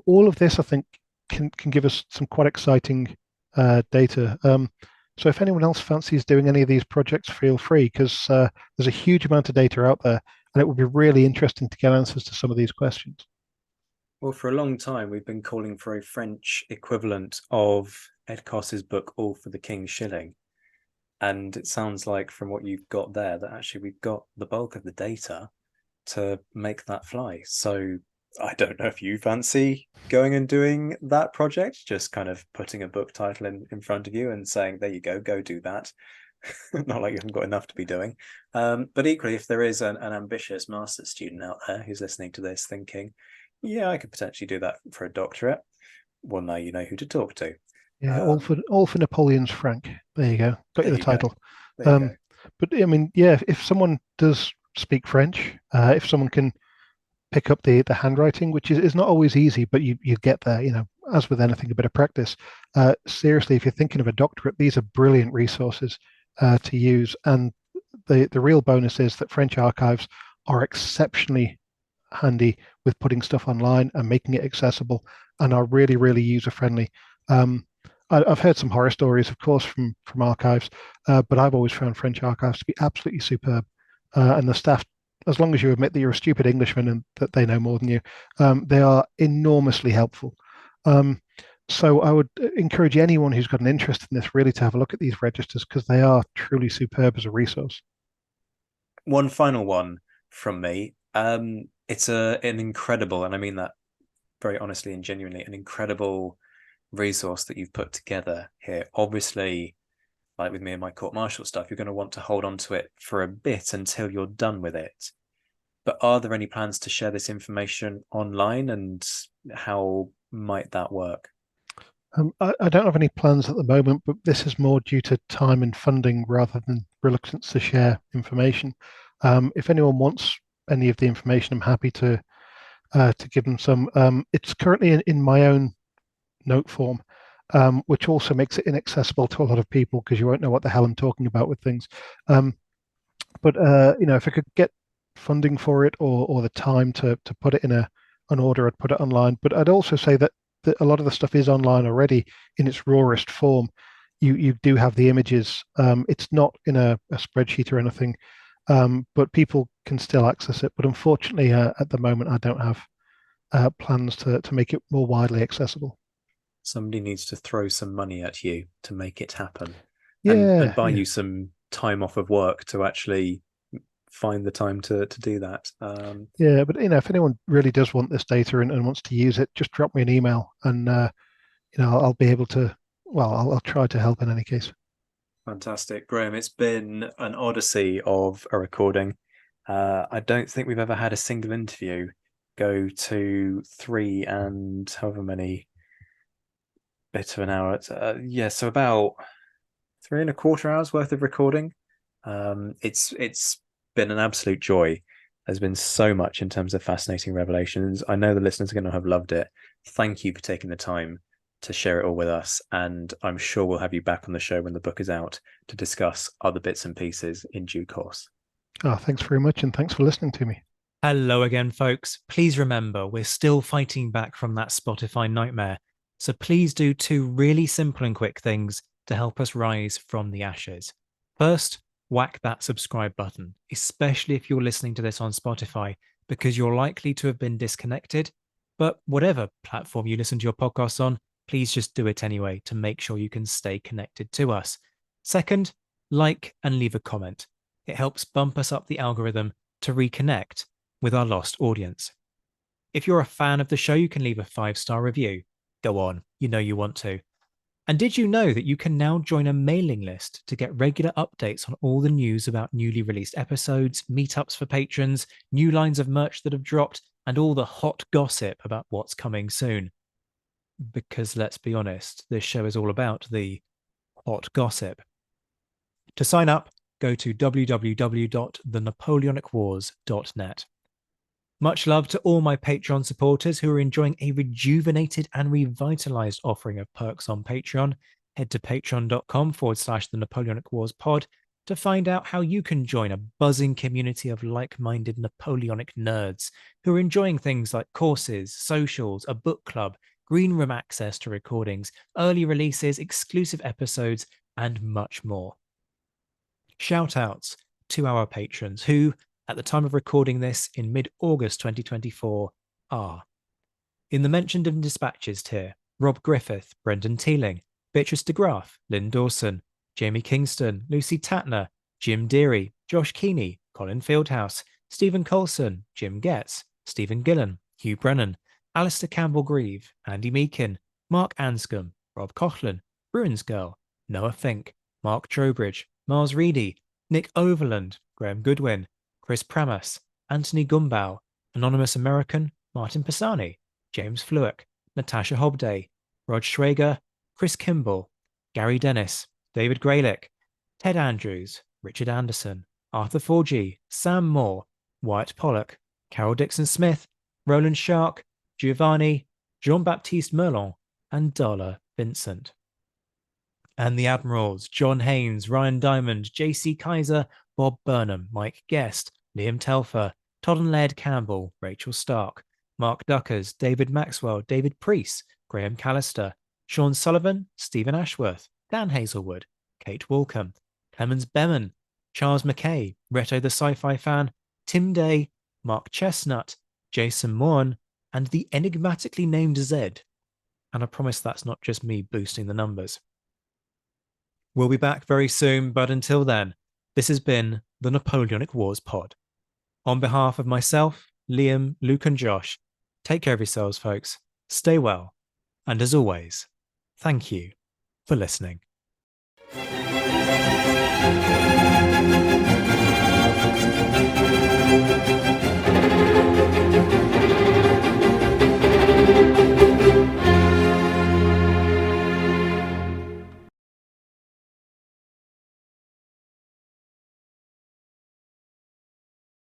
All of this, I think, can give us some quite exciting data. So if anyone else fancies doing any of these projects, feel free because there's a huge amount of data out there, and it would be really interesting to get answers to some of these questions. Well, for a long time, we've been calling for a French equivalent of Ed Koss's book, All for the King's Shilling. And it sounds like from what you've got there that actually we've got the bulk of the data to make that fly. So I don't know if you fancy going and doing that project, just kind of putting a book title in front of you and saying, there you go do that. Not like you haven't got enough to be doing. But equally, if there is an ambitious master's student out there who's listening to this thinking, yeah, I could potentially do that for a doctorate, well, now you know who to talk to. Yeah, Um, all for Napoleon's Frank. There you go. Got you there the you go. title. There you go. Um, but I mean, yeah, if someone does speak French, if someone can pick up the handwriting, which is not always easy, but you get there. As with anything, a bit of practice. Seriously, if you're thinking of a doctorate, these are brilliant resources to use, and the real bonus is that French archives are exceptionally handy with putting stuff online and making it accessible, and are really, really user friendly. Um, I've heard some horror stories, of course, from archives, but I've always found French archives to be absolutely superb. And the staff, as long as you admit that you're a stupid Englishman and that they know more than you, they are enormously helpful. Um, so I would encourage anyone who's got an interest in this really to have a look at these registers, because they are truly superb as a resource. One final one from me. It's an incredible, and I mean that very honestly and genuinely, an incredible resource that you've put together here. Obviously, like with me and my court martial stuff, you're going to want to hold on to it for a bit until you're done with it. But are there any plans to share this information online, and how might that work? I don't have any plans at the moment, but this is more due to time and funding rather than reluctance to share information. If anyone wants any of the information, I'm happy to give them some. It's currently in my own note form, which also makes it inaccessible to a lot of people because you won't know what the hell I'm talking about with things. Um, but if I could get funding for it, or the time to put it in an order, I'd put it online. But I'd also say that a lot of the stuff is online already in its rawest form. You do have the images. It's not in a spreadsheet or anything, but people can still access it. But unfortunately, at the moment, I don't have plans to make it more widely accessible. Somebody needs to throw some money at you to make it happen, and Yeah, buy yeah, you some time off of work to actually find the time to do that. yeah. But if anyone really does want this data and wants to use it, just drop me an email, and I'll be able to. Well, I'll try to help in any case. Fantastic, Graeme. It's been an odyssey of a recording. I don't think we've ever had a single interview go to 3 and however many bits of an hour. Yeah, so about 3.25 hours worth of recording. It's been an absolute joy. There's been so much in terms of fascinating revelations. I know the listeners are going to have loved it. Thank you for taking the time to share it all with us. And I'm sure we'll have you back on the show when the book is out to discuss other bits and pieces in due course. Oh, thanks very much, and thanks for listening to me. Hello again, folks. Please remember, we're still fighting back from that Spotify nightmare. So please do two really simple and quick things to help us rise from the ashes. First, whack that subscribe button, especially if you're listening to this on Spotify, because you're likely to have been disconnected. But whatever platform you listen to your podcasts on, please just do it anyway to make sure you can stay connected to us. Second, like and leave a comment. It helps bump us up the algorithm to reconnect with our lost audience. If you're a fan of the show, you can leave a 5-star review. Go on, you know you want to. And did you know that you can now join a mailing list to get regular updates on all the news about newly released episodes, meetups for patrons, new lines of merch that have dropped, and all the hot gossip about what's coming soon? Because let's be honest, this show is all about the hot gossip. To sign up, go to www.thenapoleonicwars.net. Much love to all my Patreon supporters who are enjoying a rejuvenated and revitalized offering of perks on Patreon. Head to patreon.com/the Napoleonic Wars pod to find out how you can join a buzzing community of like-minded Napoleonic nerds who are enjoying things like courses, socials, a book club, green room access to recordings, early releases, exclusive episodes, and much more. Shout outs to our patrons who, at the time of recording this in mid-August 2024, are in the mentioned and dispatches tier: Rob Griffith, Brendan Teeling, Beatrice DeGraff, Lynn Dawson, Jamie Kingston, Lucy Tatner, Jim Deary, Josh Keeney, Colin Fieldhouse, Stephen Colson, Jim Getz, Stephen Gillen, Hugh Brennan, Alistair Campbell-Grieve, Andy Meakin, Mark Anscombe, Rob Coughlin, Bruins Girl, Noah Fink, Mark Trowbridge, Mars Reedy, Nick Overland, Graham Goodwin, Chris Pramas, Anthony Gumbau, Anonymous American, Martin Pisani, James Fluick, Natasha Hobday, Rod Schrager, Chris Kimball, Gary Dennis, David Graylick, Ted Andrews, Richard Anderson, Arthur Forgy, Sam Moore, Wyatt Pollock, Carol Dixon Smith, Roland Shark, Giovanni, Jean-Baptiste Merlon, and Darla Vincent. And the Admirals, John Haynes, Ryan Diamond, JC Kaiser, Bob Burnham, Mike Guest, Liam Telfer, Todd and Laird Campbell, Rachel Stark, Mark Duckers, David Maxwell, David Priest, Graeme Callister, Sean Sullivan, Stephen Ashworth, Dan Hazelwood, Kate Walcombe, Clemens Beman, Charles McKay, Reto the Sci-Fi Fan, Tim Day, Mark Chestnut, Jason Morn, and the enigmatically named Zed. And I promise that's not just me boosting the numbers. We'll be back very soon, but until then, this has been the Napoleonic Wars Pod. On behalf of myself, Liam, Luke, and Josh, take care of yourselves, folks. Stay well. And as always, thank you for listening.